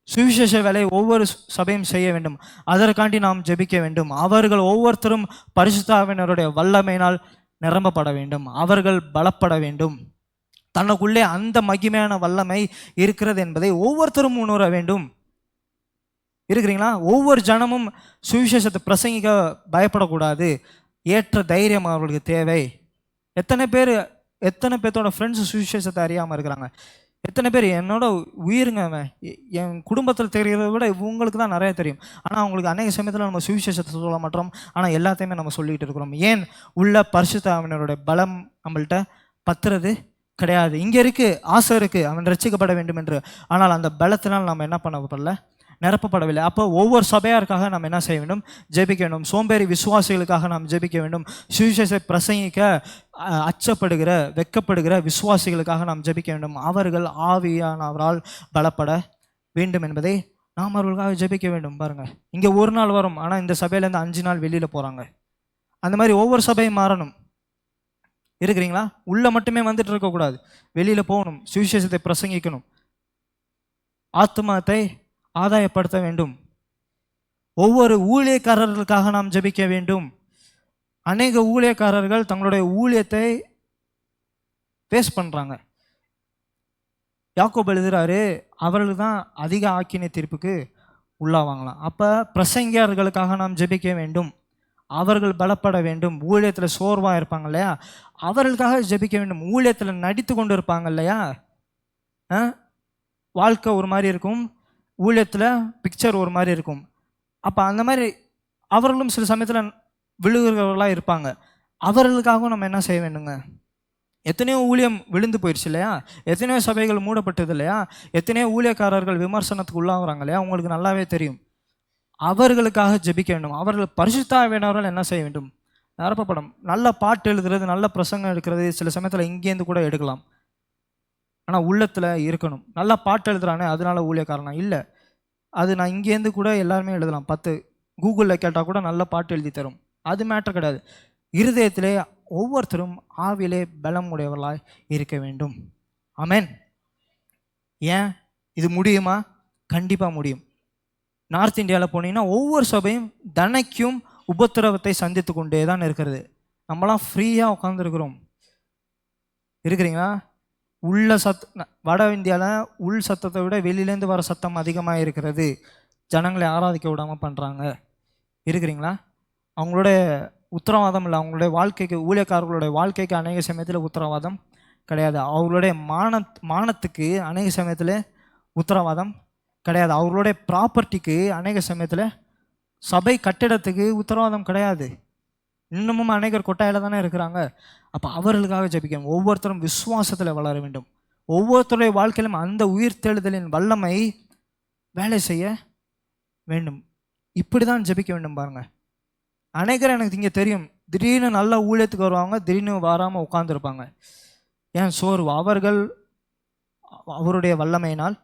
சுவிசேஷ வேலை ஒவ்வொரு சபையும் செய்ய வேண்டும். அதற்காண்டி நாம் ஜெபிக்க வேண்டும். அவர்கள் ஒவ்வொருத்தரும் பரிசுத்த ஆவியானவருடைய வல்லமையினால் நிரம்பப்பட வேண்டும். அவர்கள் பலப்பட வேண்டும். தனக்குள்ளே அந்த மகிமையான வல்லமை இருக்கிறது என்பதை ஒவ்வொருத்தரும் உணர வேண்டும். இருக்கிறீங்களா? ஒவ்வொரு ஜனமும் சுவிசேஷத்தை பிரசங்கிக்க பயப்படக்கூடாது. ஏற்ற தைரியம் அவர்களுக்கு தேவை. எத்தனை பேர்த்தோட ஃப்ரெண்ட்ஸ் சுவிசேஷத்தை அறியாமல் இருக்கிறாங்க? எத்தனை பேர் என்னோட உயிருங்க, என் குடும்பத்தில் தெரிகிறத விட இவங்களுக்கு தான் நிறைய தெரியும். ஆனால் அவங்களுக்கு அநேக சமயத்தில் நம்ம சுவிசேஷத்தை சொல்ல மாட்டோம். ஆனால் எல்லாத்தையுமே நம்ம சொல்லிகிட்டு இருக்கிறோம். ஏன்? உள்ள பரிசுத்த ஆவியானவருடைய பலம் நம்மள்கிட்ட பத்துறது கிடையாது. இங்கே இருக்குது, ஆசை இருக்குது, அவன் ரட்சிக்கப்பட வேண்டும் என்று. ஆனால் அந்த பலத்தினால் நம்ம என்ன பண்ணப்படல, நிரப்பப்படவில்லை. அப்போ ஒவ்வொரு சபையாருக்காக நாம் என்ன செய்ய வேண்டும்? ஜெபிக்க வேண்டும். சோம்பேறி விசுவாசிகளுக்காக நாம் ஜெபிக்க வேண்டும். சுவிசேஷத்தை பிரசங்கிக்க அச்சப்படுகிற வெட்கப்படுகிற விசுவாசிகளுக்காக நாம் ஜெபிக்க வேண்டும். அவர்கள் ஆவியானவரால் பலப்பட வேண்டும் என்பதை நாம் அவர்களுக்காக ஜெபிக்க வேண்டும். பாருங்கள், இங்கே ஒரு நாள் வரும், ஆனால் இந்த சபையிலேருந்து 5 நாள் வெளியில் போகிறாங்க. அந்த மாதிரி ஒவ்வொரு சபையும் மாறணும். இருக்கிறீங்களா? உள்ளே மட்டுமே வந்துட்டு இருக்கக்கூடாது, வெளியில் போகணும். சுவிசேஷத்தை பிரசங்கிக்கணும். ஆத்துமத்தை ஆதாயப்படுத்த வேண்டும். ஒவ்வொரு ஊழியக்காரர்களுக்காக நாம் ஜெபிக்க வேண்டும். அநேக ஊழியக்காரர்கள் தங்களுடைய ஊழியத்தை பேஸ் பண்ணுறாங்க. யாக்கோபு எழுதுகிறாரு, அவர்கள் தான் அதிக ஆக்கினை தீர்ப்புக்கு உள்ளாவாங்களாம். அப்போ பிரசங்கியர்களுக்காக நாம் ஜெபிக்க வேண்டும். அவர்கள் பலப்பட வேண்டும். ஊழியத்தில் சோர்வாக இருப்பாங்க இல்லையா, அவர்களுக்காக ஜெபிக்க வேண்டும். ஊழியத்தில் நடித்து கொண்டு இருப்பாங்க இல்லையா, வாழ்க்கை ஒரு மாதிரி இருக்கும், ஊழியத்தில் பிக்சர் ஒரு மாதிரி இருக்கும். அப்போ அந்த மாதிரி அவர்களும் சில சமயத்தில் விழுகிறவர்களாக இருப்பாங்க. அவர்களுக்காகவும் நம்ம என்ன செய்ய வேண்டுங்க? எத்தனையோ ஊழியம் விழுந்து போயிடுச்சு இல்லையா, எத்தனையோ சபைகள் மூடப்பட்டது இல்லையா, எத்தனையோ ஊழியக்காரர்கள் விமர்சனத்துக்கு உள்ளாகிறாங்க இல்லையா, உங்களுக்கு நல்லாவே தெரியும். அவர்களுக்காக ஜெபிக்க வேண்டும். அவர்கள் பரிசுத்த ஆவியானவரால் என்ன செய்ய வேண்டும்? நிரப்பப்படும். நல்ல பாட்டு எழுதுறது, நல்ல பிரசங்கம் எடுக்கிறது சில சமயத்தில் இங்கேருந்து கூட எடுக்கலாம். ஆனால் உள்ளத்தில் இருக்கணும். நல்லா பாட்டு எழுதுறானே அதனால ஊழியக்காரனா இல்லை, அது நான் இங்கேருந்து கூட எல்லாருமே எழுதலாம். 10 கூகுளில் கேட்டால் கூட நல்ல பாட்டு எழுதி தரும். அது மேட்டர் கிடையாது. இருதயத்திலே ஒவ்வொருத்தரும் ஆவிலே பலம் உடையவர்களாய் இருக்க வேண்டும். ஆமென். ஏன் இது முடியுமா? கண்டிப்பாக முடியும். நார்த் இந்தியாவில் போனீங்கன்னா ஒவ்வொரு சபையும் தனக்கும் உபத்திரவத்தை சந்தித்து கொண்டே தான் இருக்கிறது. நம்மளாம் ஃப்ரீயாக உட்காந்துருக்குறோம். இருக்கிறீங்களா? உள்ள வட இந்தியாவில் உள் சத்தத்தை விட வெளியிலேருந்து வர சத்தம் அதிகமாக இருக்கிறது. ஜனங்களை ஆராதிக்க விடாமல் பண்ணுறாங்க. இருக்கிறீங்களா? அவங்களோட உத்தரவாதம் இல்லை. அவங்களுடைய வாழ்க்கைக்கு, ஊழியக்காரர்களுடைய வாழ்க்கைக்கு அநேக சமயத்தில் உத்தரவாதம் கிடையாது. அவர்களுடைய மானத்துக்கு அநேக சமயத்தில் உத்தரவாதம் கிடையாது. அவர்களுடைய ப்ராப்பர்ட்டிக்கு அநேக சமயத்தில், சபை கட்டிடத்துக்கு உத்தரவாதம் கிடையாது. இன்னமும் அநேகர் கொட்டாயில் தானே இருக்கிறாங்க. அப்போ அவர்களுக்காக ஜெபிக்கணும். ஒவ்வொருத்தரும் விசுவாசத்தில் வளர வேண்டும். ஒவ்வொருத்தருடைய வாழ்க்கையிலும் அந்த உயிர்த்தெழுதலின் வல்லமை வேலை செய்ய வேண்டும். இப்படி தான் ஜெபிக்க வேண்டும். பாருங்கள், அநேகர் எனக்கு இங்கே தெரியும், திடீர்னு நல்ல ஊழியத்துக்கு வருவாங்க, திடீர்னு வராமல் உட்காந்துருப்பாங்க. ஏன்? சோர்வு. அவர்கள் அவருடைய வல்லமையினால்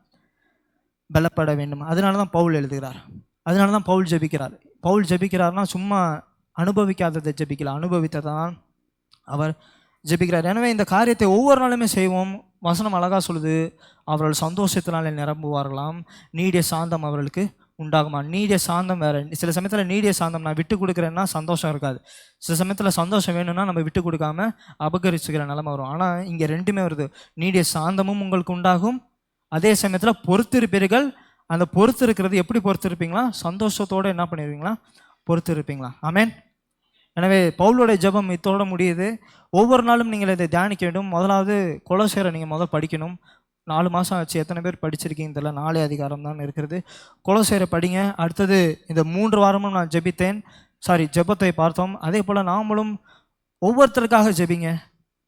பலப்பட வேண்டும். அதனால தான் பவுல் எழுதுகிறார், அதனால தான் பவுல் ஜெபிக்கிறார். பவுல் ஜெபிக்கிறார்னா சும்மா அனுபவிக்காததை ஜெபிக்கல, அனுபவித்ததான் அவர் ஜெபிக்கிறார். எனவே இந்த காரியத்தை ஒவ்வொரு நாளுமே செய்வோம். வசனம் அழகாக சொல்லுது, அவர்கள் சந்தோஷத்தினாலே நிரம்புவார்களாம், நீடிய சாந்தம் அவர்களுக்கு உண்டாகுமா. நீடிய சாந்தம் வேறு. சில சமயத்தில் நீடிய சாந்தம் நான் விட்டு கொடுக்குறேன்னா சந்தோஷம் இருக்காது. சில சமயத்தில் சந்தோஷம் வேணும்னா நம்ம விட்டு கொடுக்காம அபகரிச்சுக்கிற நிலைமை வரும். ஆனால் இங்கே ரெண்டுமே வருது. நீடிய சாந்தமும் உங்களுக்கு உண்டாகும், அதே சமயத்தில் பொறுத்திருப்பீர்கள். அந்த பொறுத்து இருக்கிறது எப்படி பொறுத்து இருப்பீங்களா? சந்தோஷத்தோடு என்ன பண்ணிடுவீங்களா? பொறுத்து இருப்பீங்களா? ஆமென். எனவே பவுலோட ஜெபம் இதோட முடியுது. ஒவ்வொரு நாளும் நீங்கள் இதை தியானிக்க வேண்டும். முதலாவது கொலோசையரை நீங்கள் முதல் படிக்கணும். 4 மாதம் ஆச்சு, எத்தனை பேர் படிச்சிருக்கீங்க தெரியல, 4 அதிகாரம் தான் இருக்கிறது. கொலோசையரை படிங்க. அடுத்தது இந்த 3 வாரமும் நான் ஜெபத்தை பார்த்தோம். அதே போல் நாமளும் ஒவ்வொருத்தருக்காக ஜெபிங்க.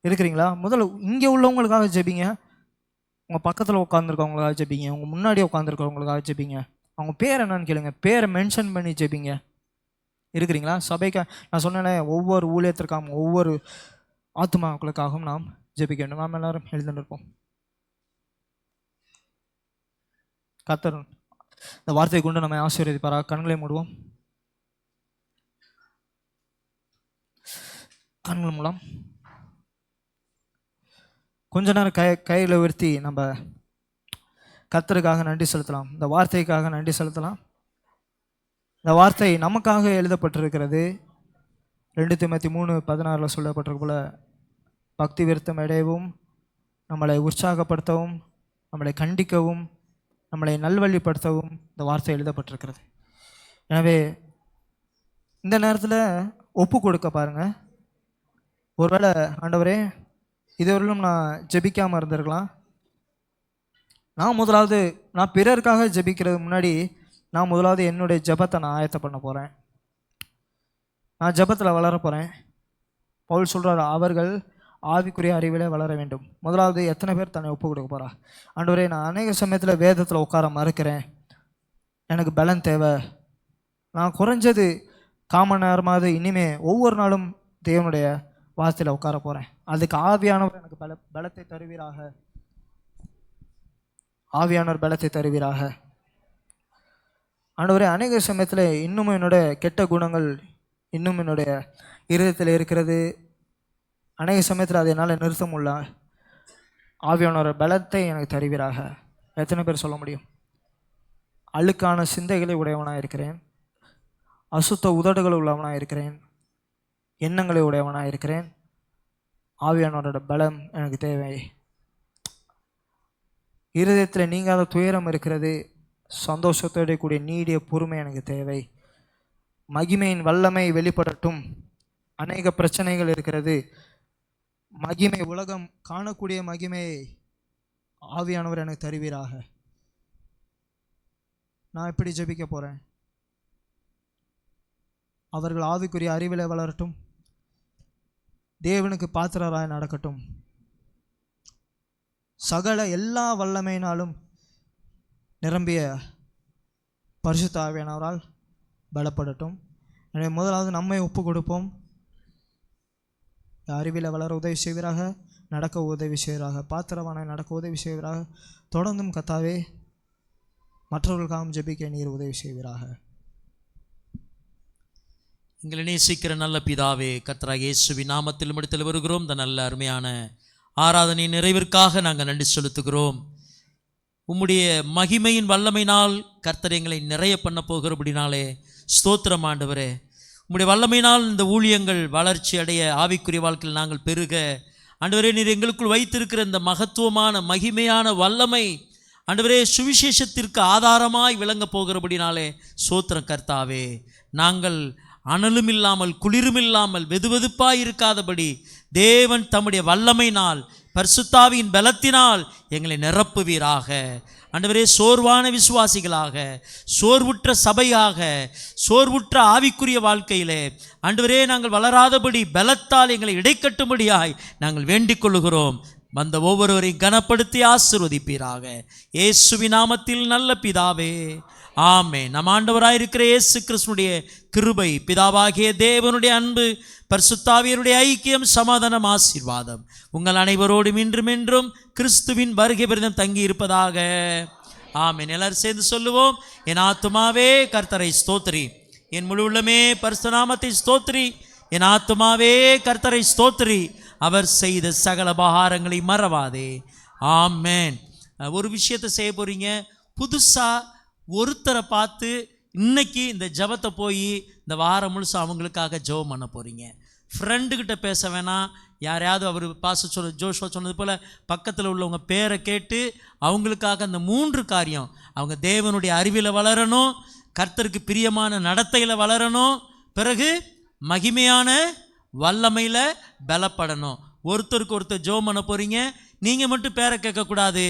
இருக்கிறீங்களா? முதல்ல இங்கே உள்ளவங்களுக்காக ஜெபிங்க, உங்கள் பக்கத்தில் உட்காந்துருக்கவங்களுக்காக ஜெபிங்க, உங்கள் முன்னாடி உட்காந்துருக்கவங்களுக்காக ஜெபிங்க. அவங்க பேர் என்னன்னு கேளுங்க, பேரை மென்ஷன் பண்ணி ஜெபிங்க. இருக்கிறீங்களா? சபைக்கு நான் சொன்னேன், ஒவ்வொரு ஊழியத்திற்காகவும் ஒவ்வொரு ஆத்மாக்களுக்காகவும் நாம் ஜெபிக்க வேண்டும். நாம் எல்லாரும் எழுந்துட்டு இருப்போம். கர்த்தர் இந்த வார்த்தையை கொண்டு நம்ம ஆசீர்வதிப்பாராக. கண்களை மூடுவோம். கண்கள் மூலம் கொஞ்ச நேரம் கையில் உயர்த்தி நம்ம கர்த்தருக்காக நன்றி செலுத்தலாம், இந்த வார்த்தைக்காக நன்றி செலுத்தலாம். இந்த வார்த்தை நமக்காக எழுதப்பட்டிருக்கிறது. 2 தீமோத்தேயு 3:16 சொல்லப்பட்டிருக்க போல பக்தி விருத்தம் அடையவும், நம்மளை உற்சாகப்படுத்தவும், நம்மளை கண்டிக்கவும், நம்மளை நல்வழிப்படுத்தவும் இந்த வார்த்தை எழுதப்பட்டிருக்கிறது. எனவே இந்த நேரத்தில் ஒப்பு கொடுக்க பாருங்கள். ஒருவேளை ஆண்டவரே இதுவரையிலும் நான் ஜெபிக்காமல் இருந்திருக்கலாம். நான் பிறருக்காக ஜெபிக்கிறது முன்னாடி நான் முதலாவது என்னுடைய ஜெபத்தை நான் ஆயத்த பண்ண போகிறேன். நான் ஜெபத்தில் வளர போகிறேன். பவுல் சொல்கிறார், அவர்கள் ஆவிக்குரிய அறிவிலே வளர வேண்டும். முதலாவது எத்தனை பேர் தன்னை ஒப்பு கொடுக்க போகிறா? ஆண்டவரே, நான் அநேக சமயத்தில் வேதத்தில் உட்கார மறுக்கிறேன், எனக்கு பலன் தேவை. நான் குறைஞ்சது 1/4 மணி நேரமாவது இனிமே ஒவ்வொரு நாளும் தேவனுடைய வார்த்தையில் உட்கார போகிறேன். அதுக்கு ஆவியானவர் எனக்கு பலத்தை தருவீராக. ஆவியானவர் பலத்தை தருவீராக. ஆண்டவரே, அநேக சமயத்தில் இன்னும் என்னுடைய கெட்ட குணங்கள் இன்னும் என்னுடைய இருதயத்தில் இருக்கிறது. அநேக சமயத்தில் அதை என்னால் நிறுத்த முடியல. ஆவியானவர் பலத்தை எனக்கு தருவீராக. எத்தனை பேர் சொல்ல முடியும்? அழுக்கான சிந்தைகளை உடையவனாக இருக்கிறேன், அசுத்த உதடுகள் உள்ளவனாக இருக்கிறேன், எண்ணங்களை உடையவனாக இருக்கிறேன். ஆவியானவரோட பலம் எனக்கு தேவை. இருதயத்தில் நீங்காத துயரம் இருக்கிறது, சந்தோஷத்தோட கூடிய நீடிய பொறுமை எனக்கு தேவை. மகிமையின் வல்லமை வெளிப்படட்டும். அநேக பிரச்சனைகள் இருக்கிறது. மகிமை, உலகம் காணக்கூடிய மகிமையை ஆவியானவர் எனக்கு தருவீராக. நான் எப்படி ஜெபிக்க போகிறேன்? அவர்கள் ஆவிக்குரிய அறிவிலே வளரட்டும், தேவனுக்கு பாத்திரராய் நடக்கட்டும், சகல எல்லா வல்லமையினாலும் நிரம்பிய பரிசுத்த ஆவியானவரால் பலப்படட்டும். எனவே முதலாவது நம்மை ஒப்பு கொடுப்போம். அறிவில வளர உதவி செய்வீராக, நடக்க உதவி செய்வீராக, பாத்திரவானை நடக்க உதவி செய்வீராக. தொடர்ந்தும் கர்த்தாவே மற்றவர்களுக்காகவும் ஜெபிக்க நீர் உதவி செய்வீராக. எங்களை நேசிக்கிற நல்ல பிதாவே, கர்த்தராகிய இயேசுவின் நாமத்தில் முடித்தல் வருகிறோம். இந்த நல்ல அருமையான ஆராதனை நிறைவிற்காக நாங்கள் நன்றி செலுத்துகிறோம். உம்முடைய மகிமையின் வல்லமையினால் கர்த்தர் எங்களை நிறைய பண்ண போகிறபடினாலே ஸ்தோத்திரம் ஆண்டவரே. உம்முடைய வல்லமையினால் இந்த ஊழியங்கள் வளர்ச்சி அடைய, ஆவிக்குரிய வாழ்க்கையில் நாங்கள் பெருக ஆண்டவரே, நீர் எங்களுக்குள் வைத்திருக்கிற இந்த மகத்துவமான மகிமையான வல்லமை ஆண்டவரே சுவிசேஷத்திற்கு ஆதாரமாய் விளங்க போகிறபடினாலே ஸ்தோத்திரம் கர்த்தாவே. நாங்கள் அனலும் இல்லாமல் குளிரும் இல்லாமல் வெதுவெதுப்பாய் இருக்காதபடி தேவன் தம்முடைய வல்லமையினால் பரிசுத்தாவியின் பலத்தினால் எங்களை நிரப்புவீராக. ஆண்டவரே, சோர்வான விசுவாசிகளாக, சோர்வுற்ற சபையாக, சோர்வுற்ற ஆவிக்குரிய வாழ்க்கையிலே ஆண்டவரே நாங்கள் வளராதபடி பலத்தால் எங்களை இடைக்கட்டும்படியாய் நாங்கள் வேண்டிக் கொள்ளுகிறோம். வந்த ஒவ்வொருவரையும் கனப்படுத்தி ஆசீர்வதிப்பீராக. இயேசுவின் நாமத்தில் நல்ல பிதாவே, ஆமென். நம் ஆண்டவராயிருக்கிற இயேசு கிறிஸ்துவினுடைய கிருபை, பிதாவாகிய தேவனுடைய அன்பு, பரிசுத்தாவியருடைய ஐக்கியம், சமாதானம், ஆசீர்வாதம் உங்கள் அனைவரோடும் இன்றும் என்றும் கிறிஸ்துவின் வருகை பெரிதும் தங்கி இருப்பதாக. ஆமென். எல்லாரும் சேர்ந்து சொல்லுவோம். என் ஆத்துமாவே கர்த்தரை ஸ்தோத்திரி, என் முழு உள்ளமே பரிசுத்த நாமத்தை ஸ்தோத்திரி. என் ஆத்துமாவே கர்த்தரை ஸ்தோத்திரி, அவர் செய்த சகல உபகாரங்களை மறவாதே. ஆமென். ஒரு விஷயத்தை செய்ய போறீங்க. புதுசாக ஒருத்தரை பார்த்து இன்னைக்கு இந்த ஜெபத்தை போய் இந்த வாரம் முழுசும் அவங்களுக்காக ஜெபம் பண்ண போகிறீங்க. ஃப்ரெண்டுக்கிட்ட பேச வேணாம். யாரையாவது அவர் ஜோஷுவா சொன்னது போல் பக்கத்தில் உள்ளவங்க பேரை கேட்டு அவங்களுக்காக அந்த 3 காரியம், அவங்க தேவனுடைய அறிவில் வளரணும், கர்த்தருக்கு பிரியமான நடத்தையில் வளரணும், பிறகு மகிமையான வல்லமையில் பலப்படணும். ஒருத்தருக்கு ஒருத்தர் ஜெபம் பண்ண போகிறீங்க. நீங்கள் மட்டும் பேரை கேட்கக்கூடாது.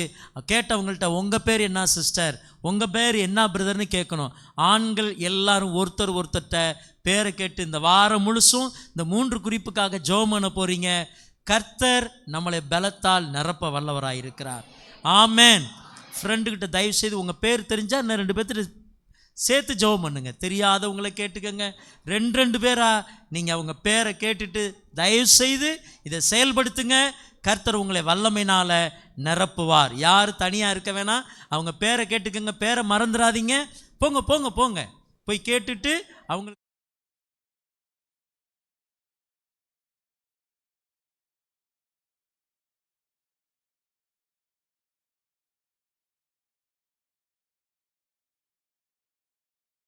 கேட்டவங்கள்ட்ட உங்கள் பேர் என்ன சிஸ்டர், உங்கள் பேர் என்ன பிரதர்னு கேட்கணும். ஆண்கள் எல்லாரும் ஒருத்தர்கிட்ட பேரை கேட்டு இந்த வாரம் முழுசும் இந்த 3 குறிப்புக்காக ஜெபம் பண்ண போகிறீங்க. கர்த்தர் நம்மளை பலத்தால் நிரப்ப வல்லவராக இருக்கிறார். ஆமென். ஃப்ரெண்டுக்கிட்ட தயவு செய்து உங்கள் பேர் தெரிஞ்சால் இன்னும் 2 பேர்த்து சேர்த்து ஜெபம் பண்ணுங்க. தெரியாதவங்களை கேட்டுக்கங்க. 2 பேரா நீங்கள் அவங்க பேரை கேட்டுட்டு தயவு செய்து இதை செயல்படுத்துங்க. கர்த்தர் உங்களை வல்லமையினால் நிரப்புவார். யார் தனியாக இருக்க வேணாம். அவங்க பேரை கேட்டுக்கங்க. பேரை மறந்துடாதீங்க. போங்க போய் கேட்டுட்டு அவங்க